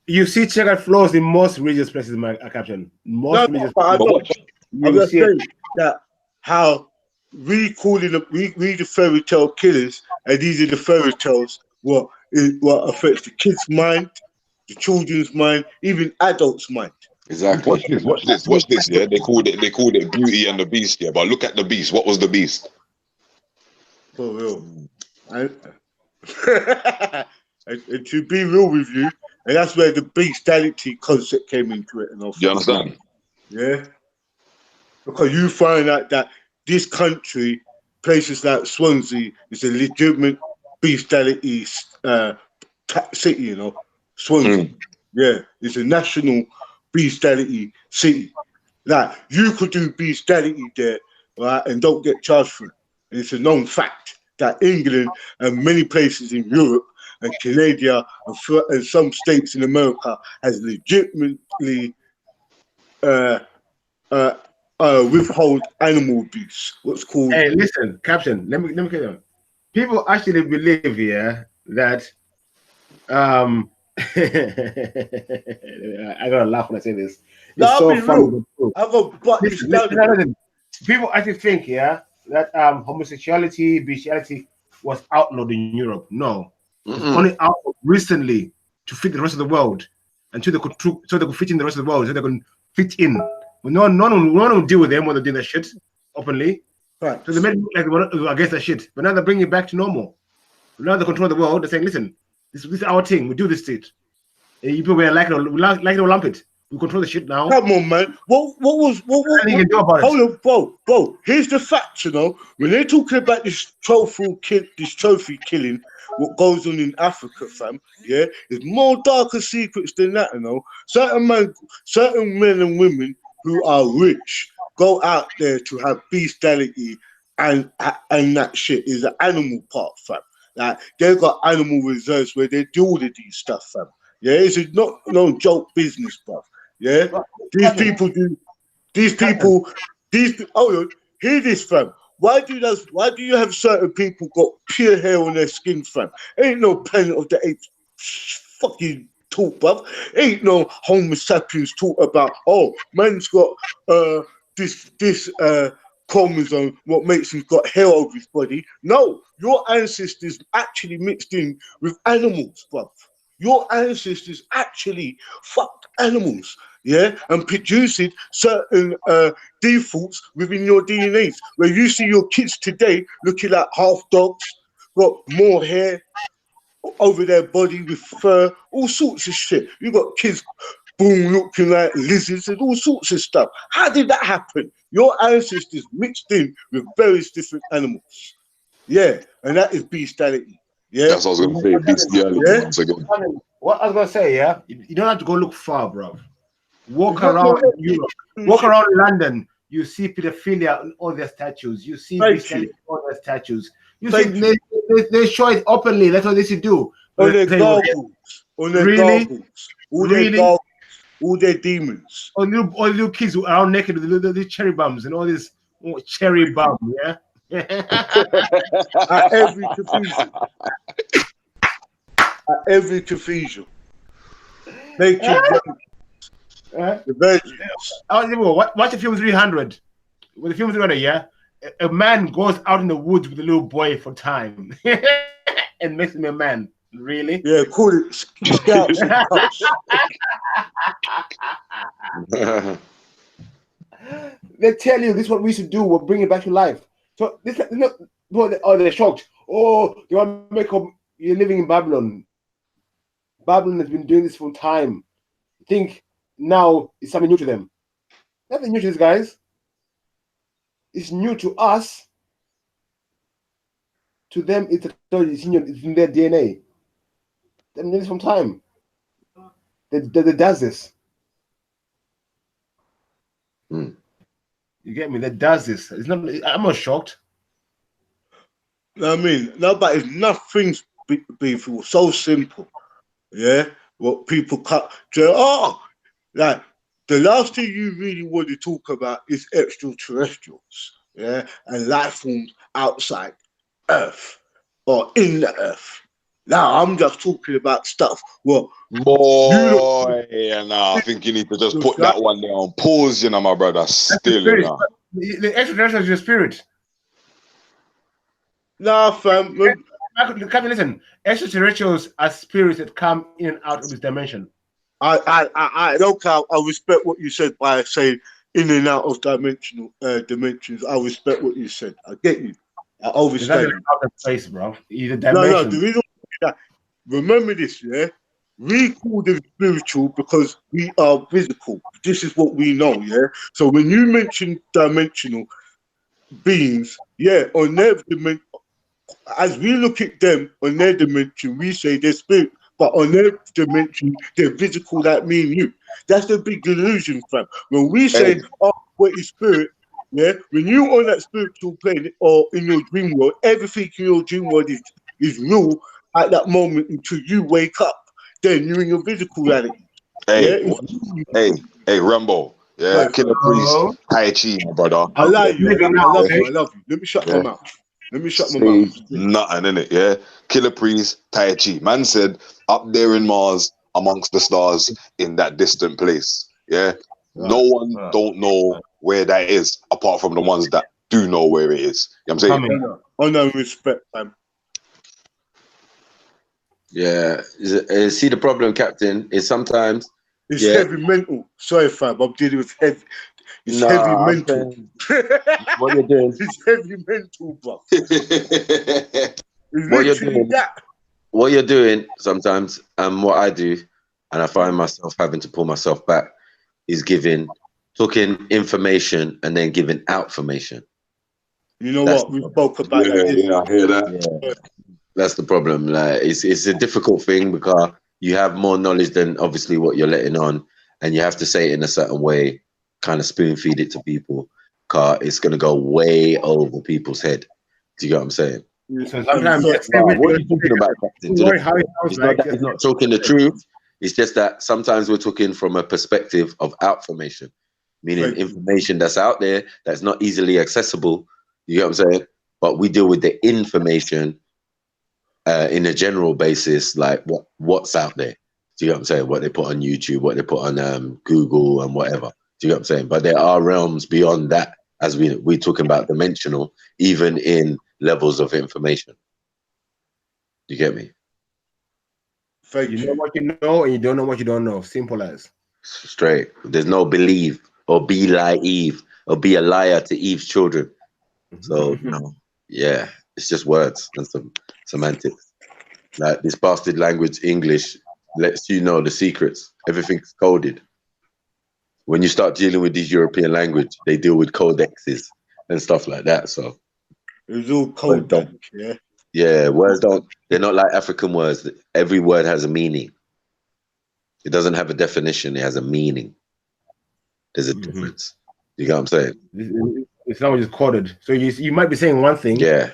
You see checkered floors in most religious places, my captain. Most religious. I'm just saying that how we the fairy tale killers, and these are the fairy tales. What affects the kids' mind, the children's mind, even adults' mind. Exactly. Watch this. Yeah, they called it Beauty and the Beast. Yeah, but look at the Beast. What was the Beast? For real. And to be real with you, and that's where the bestiality concept came into it. And all. You understand? Yeah. Because you find out that this country, places like Swansea, is a legitimate bestiality city. Swansea. Yeah, it's a national bestiality city. Like you could do bestiality there, right, and don't get charged for it. And it's a known fact that England and many places in Europe and Canada and some states in America has legitimately withhold animal abuse. What's called Hey, listen, Captain. Let me get on. People actually believe that I gotta laugh when I say this. It's I'll so be funny. real. I got butt this down. Listen. People actually think that homosexuality, bestiality was outlawed in Europe. No, it's only outlawed recently to fit the rest of the world, until they could fit in the rest of the world, so they can fit in. But no one will deal with them when they do that shit openly. Right. So they made it look like they were against that shit, but now they're bringing it back to normal. Now they control the world. They're saying, "Listen, this is our thing. We do this shit. And you people like it or lump it. We control the shit now." Come on, man. What you can do about it? Hold on, bro. Here's the facts, you know. When they're talking about this trophy killing, what goes on in Africa, fam, yeah, there's more darker secrets than that, you know. Certain men and women who are rich go out there to have bestiality and that shit is an animal part, fam. Like they've got animal reserves where they do all of these stuff, fam. Yeah, it's not no joke business, bruv. Yeah, these people. Hold on, hear this, fam. Why do you have certain people got pure hair on their skin, fam? Ain't no Planet of the Apes fucking talk, bruv. Ain't no Homo sapiens talk about, oh, man's got this chromosome, what makes him got hair over his body. No, your ancestors actually mixed in with animals, bruv. Your ancestors actually fucked animals, yeah, and produced certain defaults within your DNAs. Where you see your kids today looking like half dogs, got more hair over their body with fur, all sorts of shit. You got kids, boom, looking like lizards and all sorts of stuff. How did that happen? Your ancestors mixed in with various different animals, yeah, and that is bestiality. Yeah, that's what I was gonna say. Bestiality. Yeah. Once again. What I was gonna say, you don't have to go look far, bro. Walk around Europe, walk around London. You see pedophilia on all their statues. You see bestiality on all their statues. You see they show it openly. That's what they should do. On their goggles, all their demons. All little kids who are naked with the cherry bums and all this cherry bum, yeah. At every cathedral. Naked the virgins. Watch the film 300. With the film 300, yeah, a man goes out in the woods with a little boy for time and makes him a man. Really? Yeah, call it scouts and cups. They tell you this is what we should do. We'll bring it back to life. So this, they're shocked. Oh, they want to make up. You're living in Babylon. Babylon has been doing this for time. Think now it's something new to them. Nothing new to these guys. It's new to us. To them, it's in their DNA. They've been doing this from time. They does this. You get me? That does this. It's not. I'm not shocked. I mean, no, but it's nothing's beautiful. So simple. Yeah. What people cut. Like the last thing you really want to talk about is extraterrestrials. Yeah, and life forms outside Earth or in the Earth. Now I'm just talking about stuff. What? Boy, I think you need to just put that one there on pause, you know, my brother. Still, you know. The extraterrestrial is your spirit. Nah, fam. Listen, extraterrestrials are spirits that come in and out of this dimension. I don't care. I respect what you said by saying in and out of dimensions. I respect what you said. I get you. I understand. It's out of place, bro. Either dimension. No, the reason that, remember this, yeah? We call them spiritual because we are physical. This is what we know, yeah? So when you mention dimensional beings, yeah, on their dimension, as we look at them on their dimension, we say they're spirit, but on their dimension, they're physical like me and you. That's the big delusion, fam. When we say, oh, what is spirit, yeah, when you on that spiritual plane or in your dream world, everything in your dream world is real at that moment until you wake up. Then you're in your physical reality. Hey, Rambo, Yeah, Right, Killer Priest, Tai Chi, my brother. I like you. Living I now, love okay? you. I love you. Let me shut my Yeah. mouth. Let me shut my Say mouth. nothing in it, yeah. Killer Priest, Tai Chi. Man said up there in Mars, amongst the stars, in that distant place. Yeah. No one don't know where that is, apart from the ones that do know where it is. You know what I'm saying? Coming. Honor and respect, man. Yeah. See the problem, Captain, is sometimes. It's Yeah. heavy mental. Sorry, fam. I'm dealing with heavy. It's Nah, heavy I'm mental. saying what you're doing. It's heavy mental, bro. It's What you're literally doing. that. What you're doing sometimes, and what I do, and I find myself having to pull myself back, is talking information and then giving out information. You know That's what? We spoke about that. Yeah, I hear that. Yeah, that's the problem. Like, it's a difficult thing because you have more knowledge than obviously what you're letting on, and you have to say it in a certain way, kind of spoon feed it to people, because it's gonna go way over people's head. Do you get what I'm saying? So sometimes just say What what are you talking about, Captain? Don't worry how it sounds It's not like. that he's not talking the truth. It's just that sometimes we're talking from a perspective of outformation, meaning information that's out there that's not easily accessible. You get what I'm saying? But we deal with the information in a general basis, like what's out there. Do you get what I'm saying? What they put on YouTube, what they put on Google, and whatever. Do you get what I'm saying? But there are realms beyond that, as we're talking about dimensional, even in levels of information. You get me? You know what you know, and you don't know what you don't know. Simple as. Straight. There's no believe or be like Eve or be a liar to Eve's children. So, yeah, it's just words and some semantics. Like this bastard language, English, lets you know the secrets. Everything's coded. When you start dealing with these European language, they deal with codexes and stuff like that. So it's all code, yeah. Yeah, words they're not like African words. Every word has a meaning. It doesn't have a definition, it has a meaning. There's a difference. You get what I'm saying? It's not just coded. So you might be saying one thing. Yeah.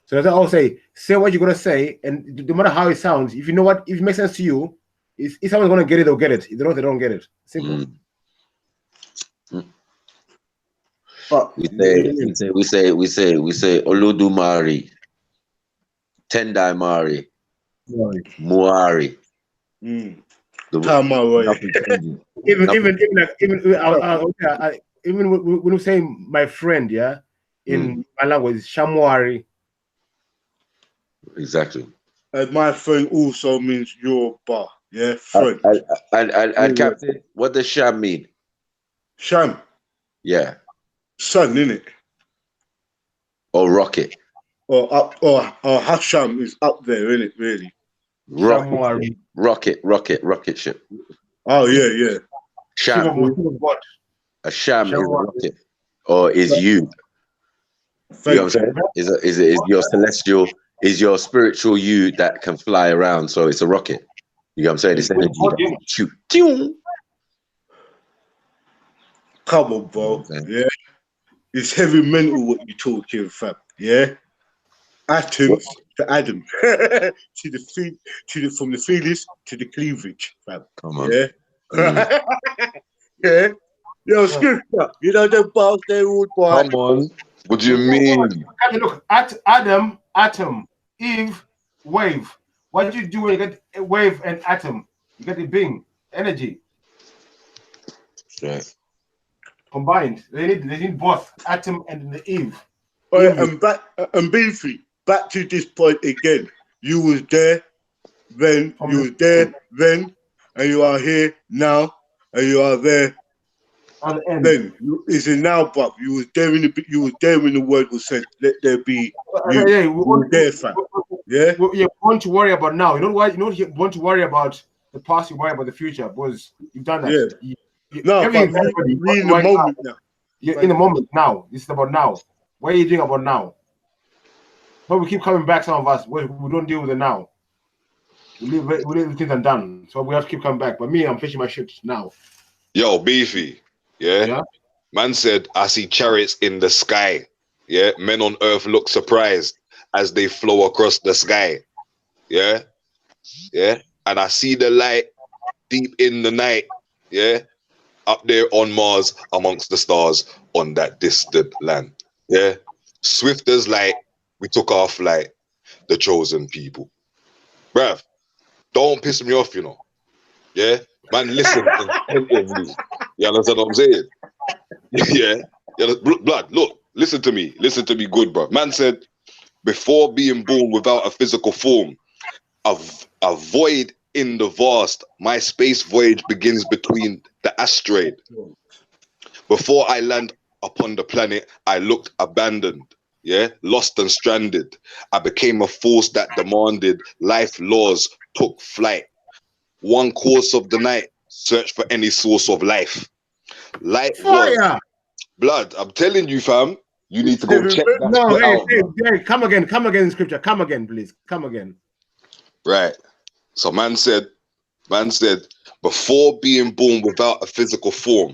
So as I always say what you're gonna say, and no matter how it sounds, if you know what, if it makes sense to you, if someone's gonna get it, they'll get it. If they don't get it. Simple. But we say Oludumare, Tendai Mari, Muari. Even when we say my friend, yeah, in my language, Shamwari. Exactly. And my friend also means your bar, yeah, friend. And Captain, what does Sham mean? Sham. Yeah. Sun, innit? Or rocket. Or up, or Hasham is up there, innit? Really. Rocket ship. Oh yeah. Sham. A sham is a rocket, or is you. You know what I'm saying? Is your celestial, is your spiritual you that can fly around? So it's a rocket. You know what I'm saying? It's energy. Shoot. Come on, bro. Yeah. It's heavy mental what you're talking, fam. Yeah. Atoms to Adam. to the from the feelings to the cleavage, fam. Come on. Yeah. Yeah. Yo, scripture. You know the bars they would buy. Come on. What do you mean? Look, Adam, atom, Eve, wave. What do you do when you get a wave and atom? You get the being, energy. Yeah. Combined. They need both atom and the Eve. And Beefy, back to this point again. You was there then, you was there then, and you are here now, and you are there. Then is it now, bruv? You was there when the word was said. Let there be. You were there, fam. Yeah. You want to worry about now. You don't want to worry about the past. You worry about the future because you've done that. Yeah. No, but we in the moment now. You're in the moment now. It's about now. What are you doing about now? But we keep coming back. Some of us we don't deal with it now. We leave things undone. So we have to keep coming back. But me, I'm fishing my shit now. Yo, Beefy. Yeah. Man said, I see chariots in the sky. Yeah. Men on earth look surprised as they flow across the sky. Yeah. Yeah. And I see the light deep in the night. Yeah. up there on Mars amongst the stars on that distant land. Yeah, swift as light, we took our flight, the chosen people. Bruv, don't piss me off, you know. Yeah, man, listen intently. You understand what I'm saying? Yeah, blood. Look, listen to me good, bro. Man said, before being born without a physical form, a void in the vast, my space voyage begins between the asteroid. Before I land upon the planet, I looked abandoned, yeah, lost and stranded. I became a force that demanded life laws, took flight. One course of the night, search for any source of life. Light was Fire. blood. I'm telling you, fam, you need to go check that No, shit out, hey, bro. hey, come again in scripture. Come again, please. Come again. Right. So man said, before being born without a physical form,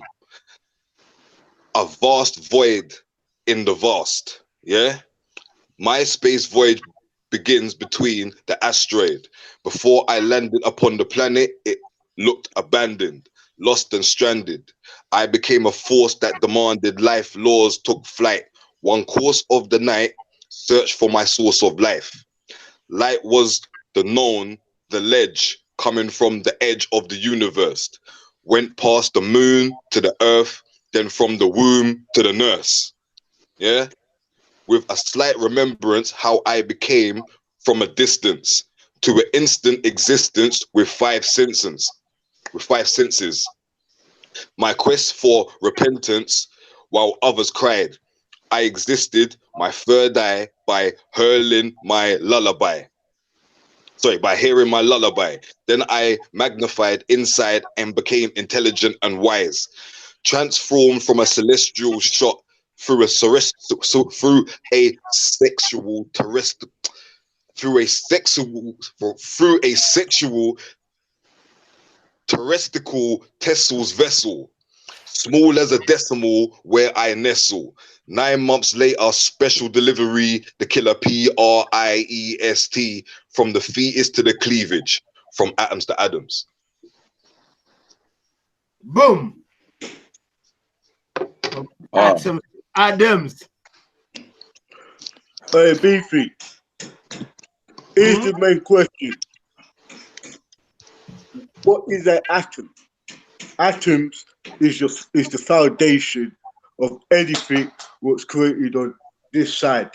a vast void in the vast. Yeah. My space voyage begins between the asteroid. Before I landed upon the planet, it looked abandoned, lost and stranded. I became a force that demanded life laws, took flight. One course of the night, searched for my source of life. Light was the known, the ledge coming from the edge of the universe. Went past the moon to the earth, then from the womb to the nurse. Yeah? With a slight remembrance how I became from a distance to an instant existence with five senses. My quest for repentance while others cried. I existed my third eye by hurling my lullaby. By hearing my lullaby. Then I magnified inside and became intelligent and wise. Transformed from a celestial shot through a sexual terrestrial Tessel's vessel, small as a decimal where I nestle. 9 months later, special delivery, the killer PRIEST, from the fetus to the cleavage, from atoms to atoms. Boom. Adams. Hey, Beefy. Here's the main question. What is an atom? Atoms is the foundation of anything what's created on this side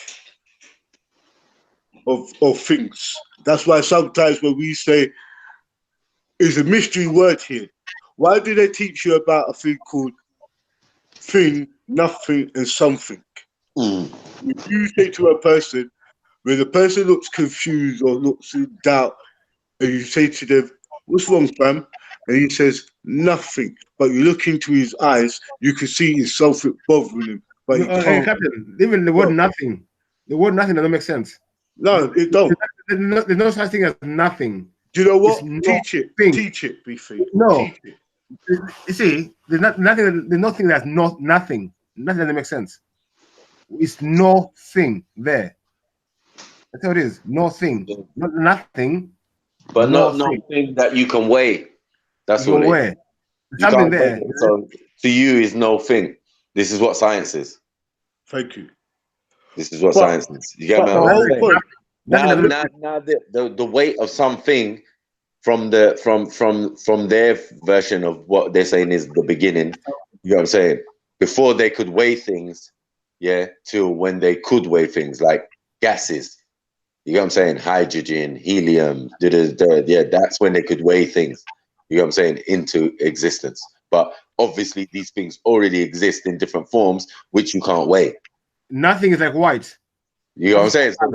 of things. That's why sometimes when we say it's a mystery word here, why do they teach you about a thing called thing, nothing, and something? If you say to a person, when the person looks confused or looks in doubt, and you say to them, "What's wrong, fam?" And he says, "Nothing." But you look into his eyes, you can see it's something bothering him. But he Hey, can't. Captain, even the word nothing. The word nothing doesn't make sense. No, it don't. There's no such thing as nothing. Do you know what? Teach it, Beefy. No. Teach it. You see, there's nothing that's not nothing. Nothing doesn't make sense. It's no thing there. That's how it is. No thing. Not nothing. But not thing that you can weigh. That's all it is. Something there. So to you is no thing. This is what science is. Thank you. This is what science is. You get me? Now the weight of something from their version of what they're saying is the beginning. You know what I'm saying? Before they could weigh things, yeah, till when they could weigh things like gases. You know what I'm saying? Hydrogen, helium, yeah, that's when they could weigh things, you know what I'm saying, into existence. But obviously these things already exist in different forms, which you can't weigh. Nothing is like white. You know what I'm saying? So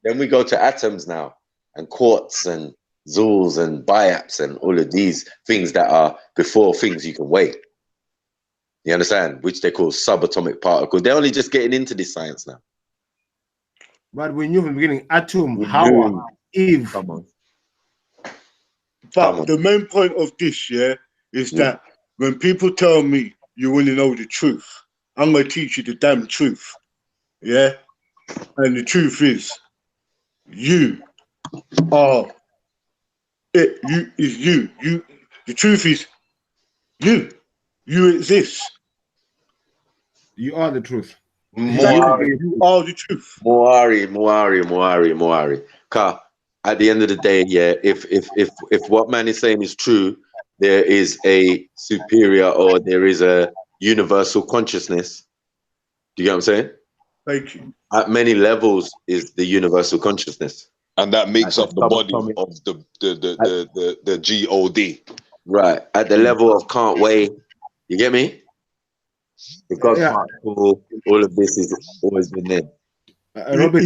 then we go to atoms now, and quartz and joules and biaps and all of these things that are before things you can weigh. You understand? Which they call subatomic particles. They're only just getting into this science now. But we knew from the beginning, atom, Hawa, Eve. Come on. But the main point of this, yeah, is that when people tell me you want to know the truth, I'm going to teach you the damn truth. Yeah? And the truth is, you are it. You is you. The truth is you. You exist. You are the truth. Moari, You are the truth. Moari. Car, at the end of the day, yeah, if what man is saying is true, there is a superior or there is a universal consciousness. Do you get what I'm saying? Thank you. At many levels is the universal consciousness. And that makes At up the the body subatomic- of the God. Right. At the level of can't wait, you get me? The God Yeah. particle, all of this has always been there. Robert,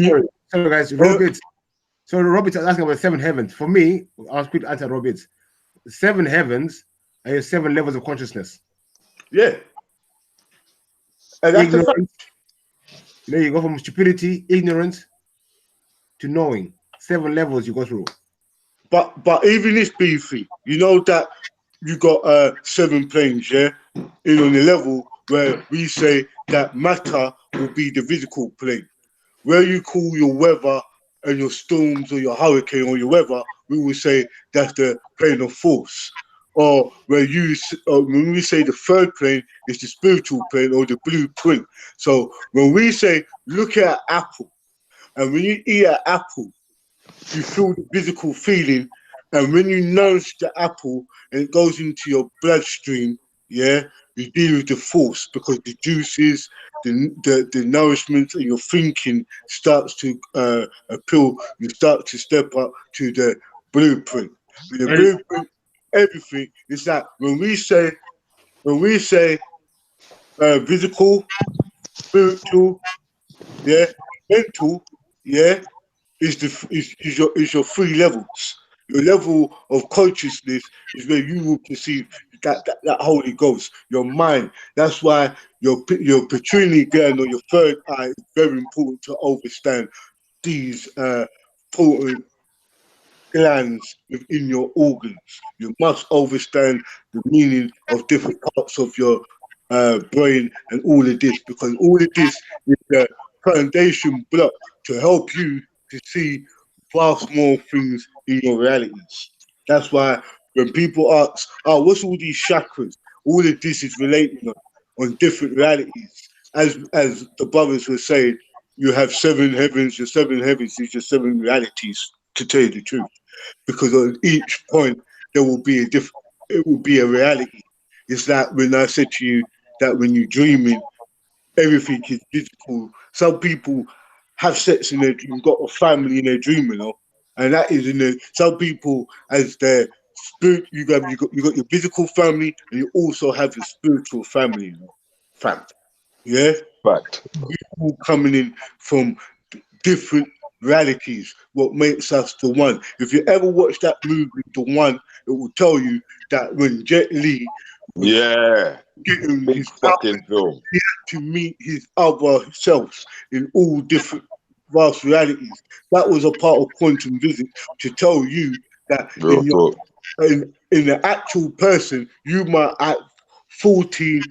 sorry guys, Robert. So Robert is asking about 7 heavens. For me, I'll quick answer Robert. 7 heavens are 7 levels of consciousness. Yeah. And that's the fact. Ignorance. You know, you go from stupidity, ignorance, to knowing. 7 levels you go through. But even this beefy, you know that you got 7 planes, yeah, in on the level where we say that matter will be the physical plane. Where you call your weather and your storms or your hurricane or your weather, we will say that's the plane of force. Or where when we say the 3rd plane is the spiritual plane or the blueprint. So when we say look at an apple, and when you eat an apple, you feel the physical feeling, and when you nourish the apple and it goes into your bloodstream, yeah, you deal with the force because the juices, the nourishment, and your thinking starts to appeal. You start to step up to the blueprint. With the blueprint, everything is that when we say physical, spiritual, yeah, mental, yeah, is your 3 levels. Your level of consciousness is where you will perceive that Holy Ghost, your mind. That's why your pituitary gland or your 3rd eye is very important to understand these important glands within your organs. You must understand the meaning of different parts of your brain and all of this, because all of this is the foundation block to help you to see vast more things in your realities. That's why when people ask, oh, what's all these chakras? All of this is relating on different realities. As the brothers were saying, you have 7 heavens, your 7 heavens is your 7 realities, to tell you the truth. Because on each point there will be it will be a reality. It's like when I said to you that when you're dreaming, everything is physical. Some people have sex in their dream, got a family in their dream, you know, and that is in the. Some people, as their spirit, you got your physical family, and you also have your spiritual family, you know. Fact, yeah. Fact. People coming in from different realities, what makes us the one. If you ever watch that movie, The One, it will tell you that when Jet Li was getting big his fucking film, he had to meet his other selves in all different vast realities. That was a part of quantum physics to tell you that real talk. in the actual person, you might have 14,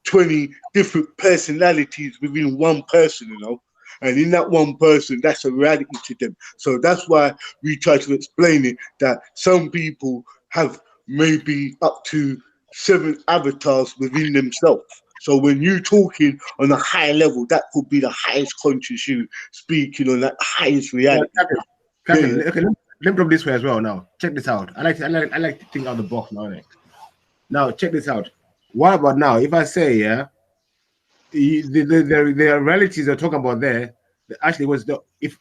20 different personalities within one person, you know. And in that one person, that's a reality to them. So that's why we try to explain it, that some people have maybe up to 7 avatars within themselves. So when you're talking on a high level, that could be the highest conscious you speaking on that highest reality. Captain, okay, let me drop this way as well now. Check this out. I like to think out the box now. Now, check this out. What about now? If I say, yeah, the realities they're talking about there, actually was if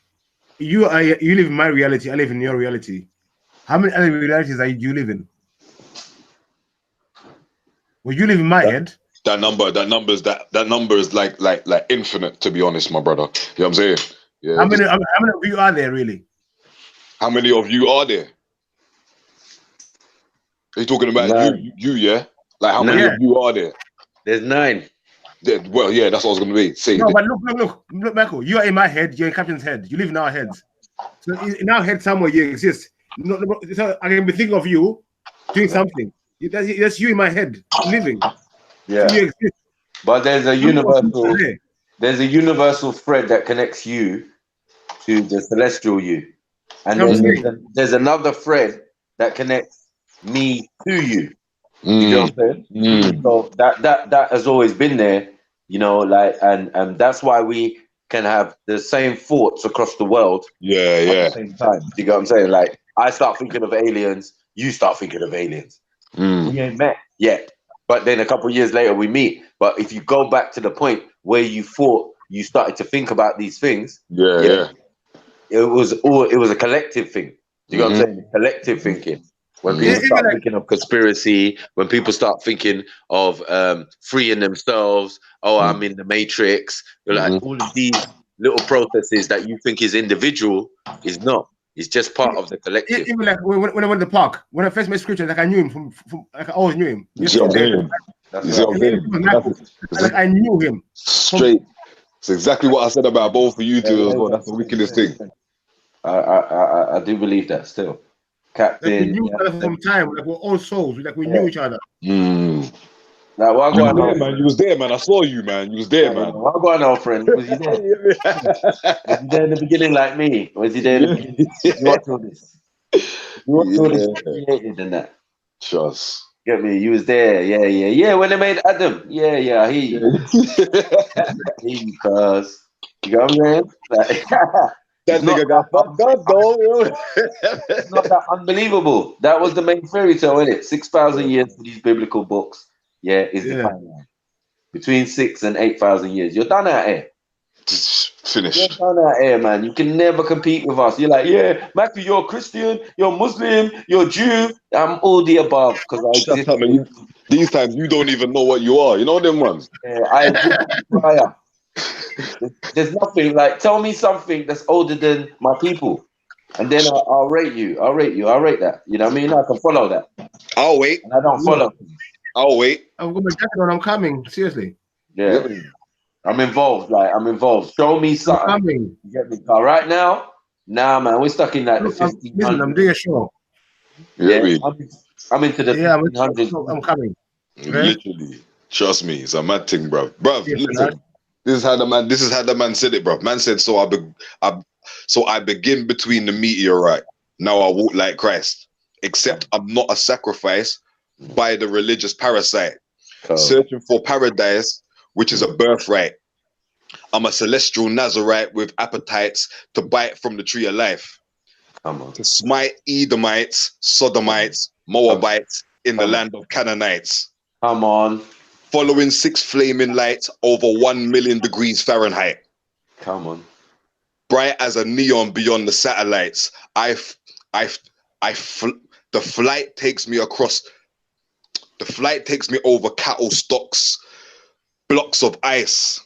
you live in my reality, I live in your reality. How many other realities do you live in? Well, you live in my head. That number is like infinite, to be honest, my brother. You know what I'm saying? Yeah. How many of you are there really? How many of you are there? Are you talking about you, yeah? Like how many of you are there? There's 9. Well, yeah, that's what I was going to be saying. No, but look, Michael, you are in my head, you're in Captain's head. You live in our heads. So in our head somewhere you exist. So I can be thinking of you doing something. That's you in my head living. Yeah. So you exist. But there's a universal thread that connects you to the celestial you. And then there's another thread that connects me to you. You know what I'm saying? So that has always been there, you know, like, and that's why we can have the same thoughts across the world at the same time. You know what I'm saying? Like, I start thinking of aliens, you start thinking of aliens. We ain't met yet, but then a couple of years later we meet. But if you go back to the point where you thought you started to think about these things, it was a collective thing. You know what I'm saying? Collective thinking. When people start thinking of conspiracy, when people start thinking of freeing themselves, I'm in the matrix, like all of these little processes that you think is individual is not. It's just part of the collective. Even like when I went to the park, when I first met Scripture, like I knew him from like I always knew him. You see what I'm saying? You see what I'm saying? Like I knew him. Straight. It's exactly what I said about both of you two as well. That's the wickedest thing. I do believe that still. Captain. Like we knew each other from time. Like we're all souls. Like we knew each other. Like, what you was there, man. You was there, man. I saw you, man. You was there, man. What going on, friend? Was you there? Was you there in the beginning like me? Was you there in the beginning? You watched all this. You watched all this created and that. Trust. Get me? You was there. Yeah. When they made Adam. Yeah. I hear you. I hear you, cuz. You know what I'm saying? Like, that nigga got fucked up, though. It's not that unbelievable. That was the main fairy tale, isn't it? 6,000 years for these biblical books. Yeah, is the timeline. Between 6,000 and 8,000 years. You're done out here. Finished. You're done out here, man. You can never compete with us. You're like, yeah, Matthew, you're Christian, you're Muslim, you're Jew. I'm all the above. Shut up, man. These times you don't even know what you are. You know them ones? Yeah, I exist prior. There's nothing like, tell me something that's older than my people, and then I'll rate you. I'll rate that. You know what I mean? I can follow that. I'll wait. And I don't follow. I'll wait. I've got my jacket on. I'm coming. Seriously. Yeah. I'm involved. Like, I'm involved. Show me something. I'm coming. You get me? Right now, man, we're stuck in like the 1500s. Listen, I'm doing a show. Yeah, I'm into the 1500s. I'm coming. Literally. Trust me. It's a mad thing, bro. Bro, listen. This is how the man said it, bro. Man said, so I begin between the meteorite. Now I walk like Christ. Except I'm not a sacrifice by the religious parasite. Searching for paradise, which is a birthright. I'm a celestial Nazarite with appetites to bite from the tree of life. Come on. To smite Edomites, Sodomites, Moabites in the land of Canaanites. Come on. Following 6 flaming lights over 1 million degrees Fahrenheit. Come on. Bright as a neon beyond the satellites. The flight takes me across. The flight takes me over cattle stocks, blocks of ice.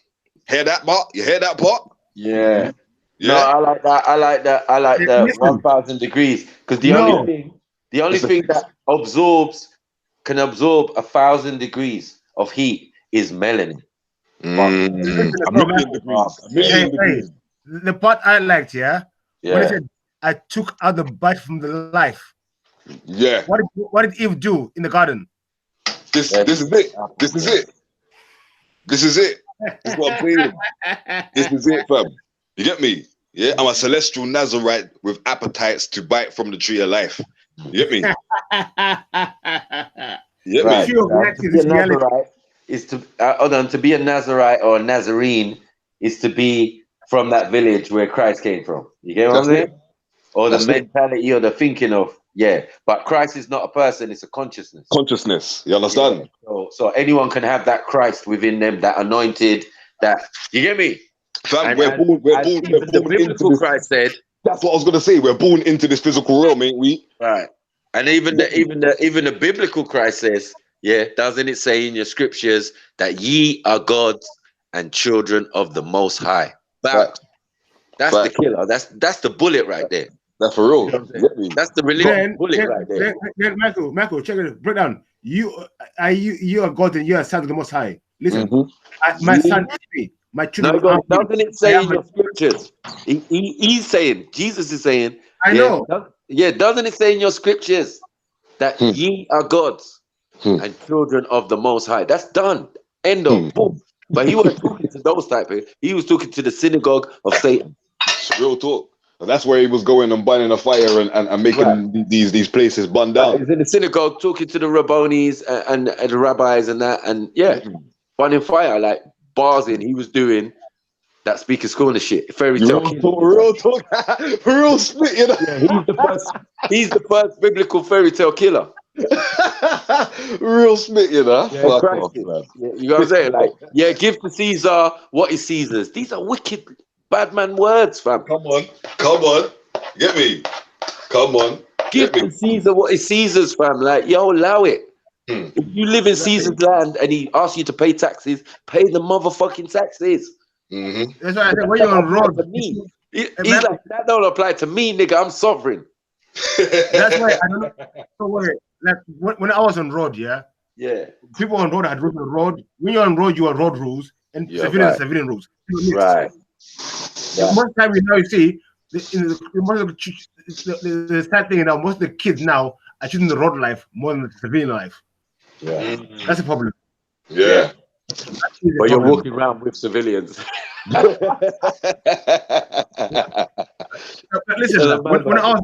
Hear that part? You hear that part? Yeah. No, I like that. I like that 1,000 degrees. Because the only thing that can absorb 1,000 degrees of heat is melanin. A million degrees. The part I liked, when it said, I took out the bite from the life. Yeah. What did Eve do in the garden? This is it. This is it. This is it. This is what I'm saying. This is it, fam. You get me? Yeah, I'm a celestial Nazarite with appetites to bite from the tree of life. You get me? Right. To be a Nazarite is to be a Nazarite or a Nazarene is to be from that village where Christ came from. You get what I'm saying? Or the mentality or the thinking of, but Christ is not a person, it's a consciousness. Consciousness, you understand? Yeah. So anyone can have that Christ within them, that anointed, that, you get me? Fam, we're born the biblical Christ said. That's what I was gonna say. We're born into this physical realm, ain't we? Right. And even the biblical Christ says, doesn't it say in your scriptures that ye are gods and children of the Most High? That's the killer. That's the bullet right there. That's for real. That's the religion bullet right there. Then Michael, check it. Break down. You are God and you are son of the Most High. Listen, my son is me. My children. No, doesn't it say in your scriptures? He's saying, Jesus is saying. I know. Doesn't it say in your scriptures that ye are gods and children of the Most High? That's done. End of. Boom. But he wasn't talking to those type of. He was talking to the synagogue of Satan. Real talk. That's where he was going and burning a fire and making these places burn down. He's in the synagogue talking to the Rabbonis and the rabbis and that, and burning fire, like bars in. He was doing that speaker school shit. Fairy tale. Real talk. Real split, you know. Yeah, he's the first biblical fairy tale killer. Real split, you know. Yeah, Fuck off, man. You know what I'm saying? Like, give to Caesar what is Caesar's. These are wicked bad man words, fam. Come on. Get me. Come on. Give to Caesar what is Caesar's, fam. Like, yo, allow it. If you live in Caesar's land and he asks you to pay taxes, pay the motherfucking taxes. That's why I said when you're on road, he's like, that don't apply to me, nigga. I'm sovereign. That's why I don't know. So wait, like when I was on road, people on road had rules on road. When you're on road, you are road rules and civilian rules. Right. Most time we now see the sad thing now. Most of the kids now are choosing the road life more than the civilian life. Yeah, that's a problem. Yeah. But you're walking around with civilians. Listen, when I was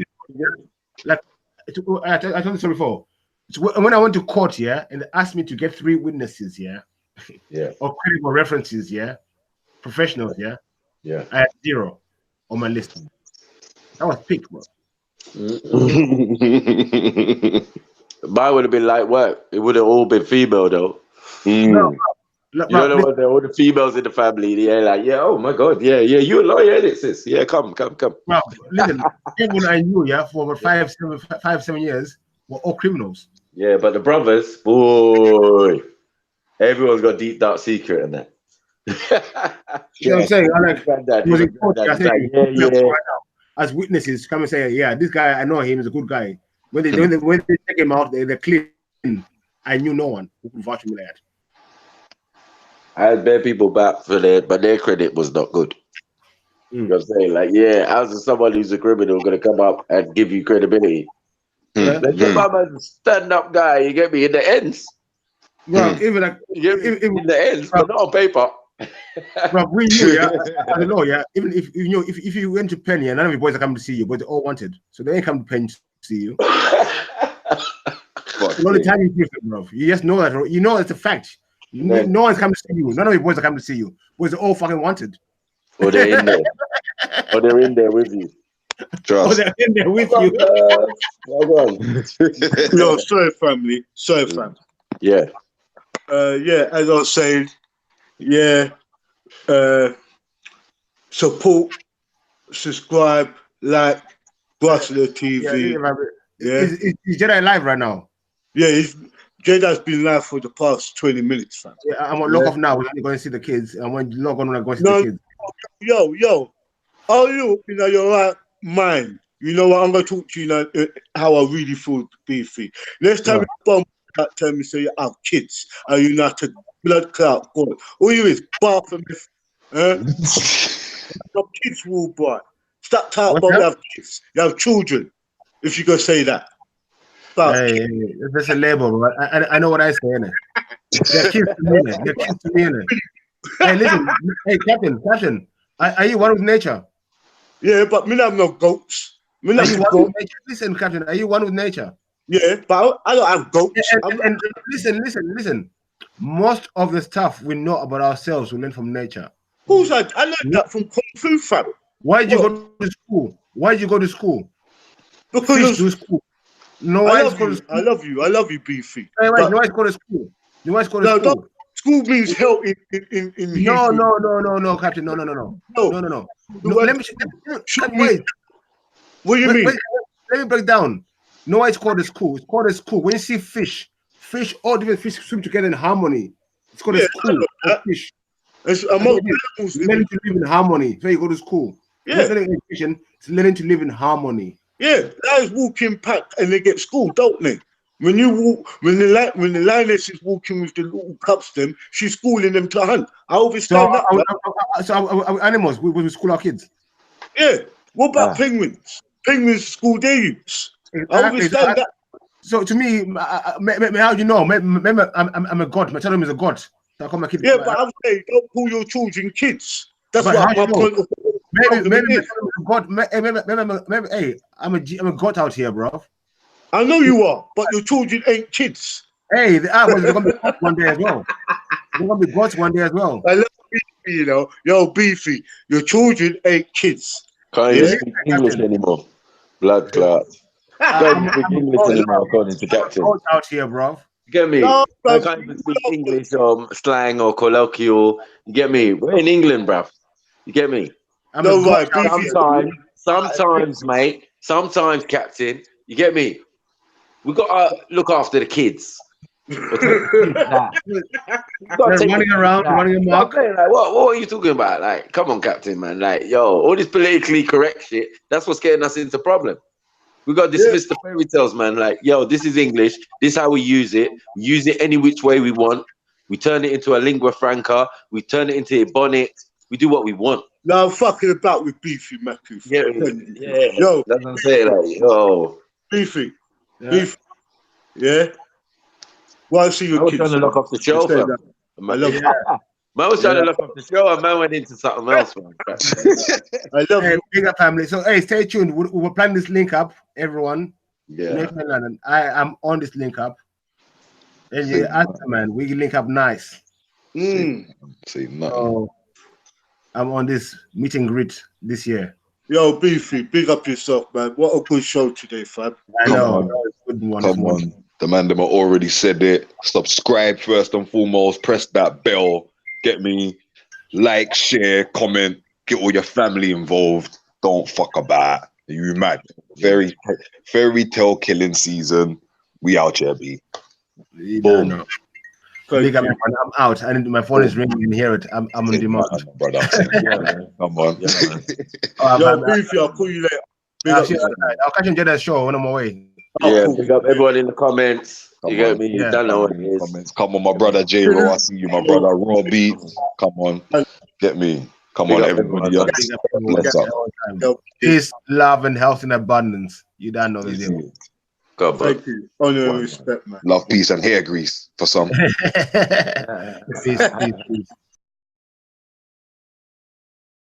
like, I told this before. So when I went to court, and they asked me to get 3 witnesses, or credible references, professionals, I had 0 on my list. That was picked, bro. Mine would have been like work. It would have all been female though. No, you know what? All the females in the family, they're like, oh my god, you a lawyer, ain't it, sis? Yeah, come. Well, listen, everyone I knew, for over 5, 7 years were all criminals. Yeah, but the brothers, boy, everyone's got deep dark secret in that. You know what I'm saying? Yeah. As witnesses, come and say, this guy, I know him, he's a good guy. When they check him out, they're clean. I knew no one who could vouch for me like that. I had bare people back for that, but their credit was not good. You know what I'm saying? Like, how's someone who's a criminal going to come up and give you credibility? Like, I'm a stand-up guy, you get me, in the ends. Well, even like in the ends, but not on paper. Well, we knew, I don't know, even if you know, if you went to Penny and none of your boys are coming to see you, but they all wanted, so they ain't come to Penny to see you. The only time you give them, bro, you just know that, you know it's a fact. No one's coming to see you. None of your boys are coming to see you. Boys are all fucking wanted. Or they're in there. Or they're in there with you. Or they're in there with you. Yo, sorry, family. Yeah. As I was saying, support, subscribe, like, watch the TV. Is Jedi live right now? Yeah, Jedi's been live for the past 20 minutes, fam. Yeah, I'm gonna log off now. We're going to see the kids. I'm going to log on when I go see the kids. Yo, are you in your right mind? You know what? I'm going to talk to you how I really feel, Beefy. Next time you bum out, tell me, say you have kids. Are you not a blood clot? God. All you is Baphomet. Your kids will, boy. Stop talking about you have kids. You have children. If you go say that. Hey, that's a label, bro. I know what I say, innit? They're kids to me, innit? Hey, listen. Hey, Captain. Are you one with nature? Yeah, but me not have no goats. Me not have goats. Listen, Captain, are you one with nature? Yeah, but I don't have goats. And listen. Most of the stuff we know about ourselves we learn from nature. Who's that? I learned that from Kung Fu, fam. Why did you go to school? Because to school. No, I love you, Beefy. Hey, no, why go to school? School means help in No, Captain. No. Let me wait. What do you mean? Wait, let me break down. No, why it's called a school. It's called a school. When you see fish, all different fish swim together in harmony. It's called a school of fish. It's learning to live in harmony. So you go to school. Yeah. It's learning to live in harmony. Yeah, guys walk in pack and they get schooled, don't they? When the lioness is walking with the little cubs, she's schooling them to hunt. I understand that. So our animals, we school our kids. Yeah. What about penguins? Penguins school their youths. I understand that. So to me, how do you know? I'm a god. My children is a god. So I call my kids. Yeah, but I'm saying don't call your children kids. That's what my point of maybe my children is a goat. Hey, I'm a goat out here, bro. I know you are, but your children ain't kids. Hey, they're gonna be goats one day as well. They're gonna be goats one day as well. I love Beefy, you know. Yo, Beefy, your children ain't kids. Can't even speak English anymore. Blood clot. Can't even speak English anymore, according to Captain. Goat out here, bro. You get me? No, I can't even speak English or slang or colloquial. You get me? We're in England, bruv. You get me? No, right, Beefy. Sometimes, mate. Sometimes, Captain. You get me? We got to look after the kids. Running around, running amok. Like, what are you talking about? Like, come on, Captain, man. Like, yo, all this politically correct shit, that's what's getting us into problem. We got to dismiss the fairy tales, man. Like, yo, this is English. This is how we use it. We use it any which way we want. We turn it into a lingua franca. We turn it into a bonnet. We do what we want. No, I'm fucking about with Beefy, Matthew. Yeah. Yo, That's what I'm saying. Like, yo. Beefy. Beefy. Yeah? Well, I see your was kids. trying to lock off the show, fam. I love you. Man was trying to lock off the show, and man went into something else, man. I love you. Big up, family. So, hey, stay tuned. We will plan this link up, everyone. Yeah. Nathan London. I am on this link up. And yeah, man, we link up nice. See nothing. So, I'm on this meet and greet this year. Yo, Beefy, big up yourself, man. What a good show today, fam. I know. Come on. The man them already said it. Subscribe first and foremost. Press that bell. Get me. Like, share, comment. Get all your family involved. Don't fuck about. You mad? Fairy tale killing season. We out here, B. Boom. Big up, man. I'm out. My phone is ringing. You can hear it. I'm on demand. Brother. Come on. Yo, Beefy, I'll call you later. I'll catch you on the show when I'm away. Yeah, big up everyone in the comments. You get me? You don't know what it is. Comments. Come on, my brother J-Ro. I see you, my brother. Raw Beats. Come on. Get me. Come on, everybody else. Bless up. Peace, love, and health in abundance. You don't know the deal. God, thank you. Honor and respect, man. Love, peace, and hair grease for some. Peace.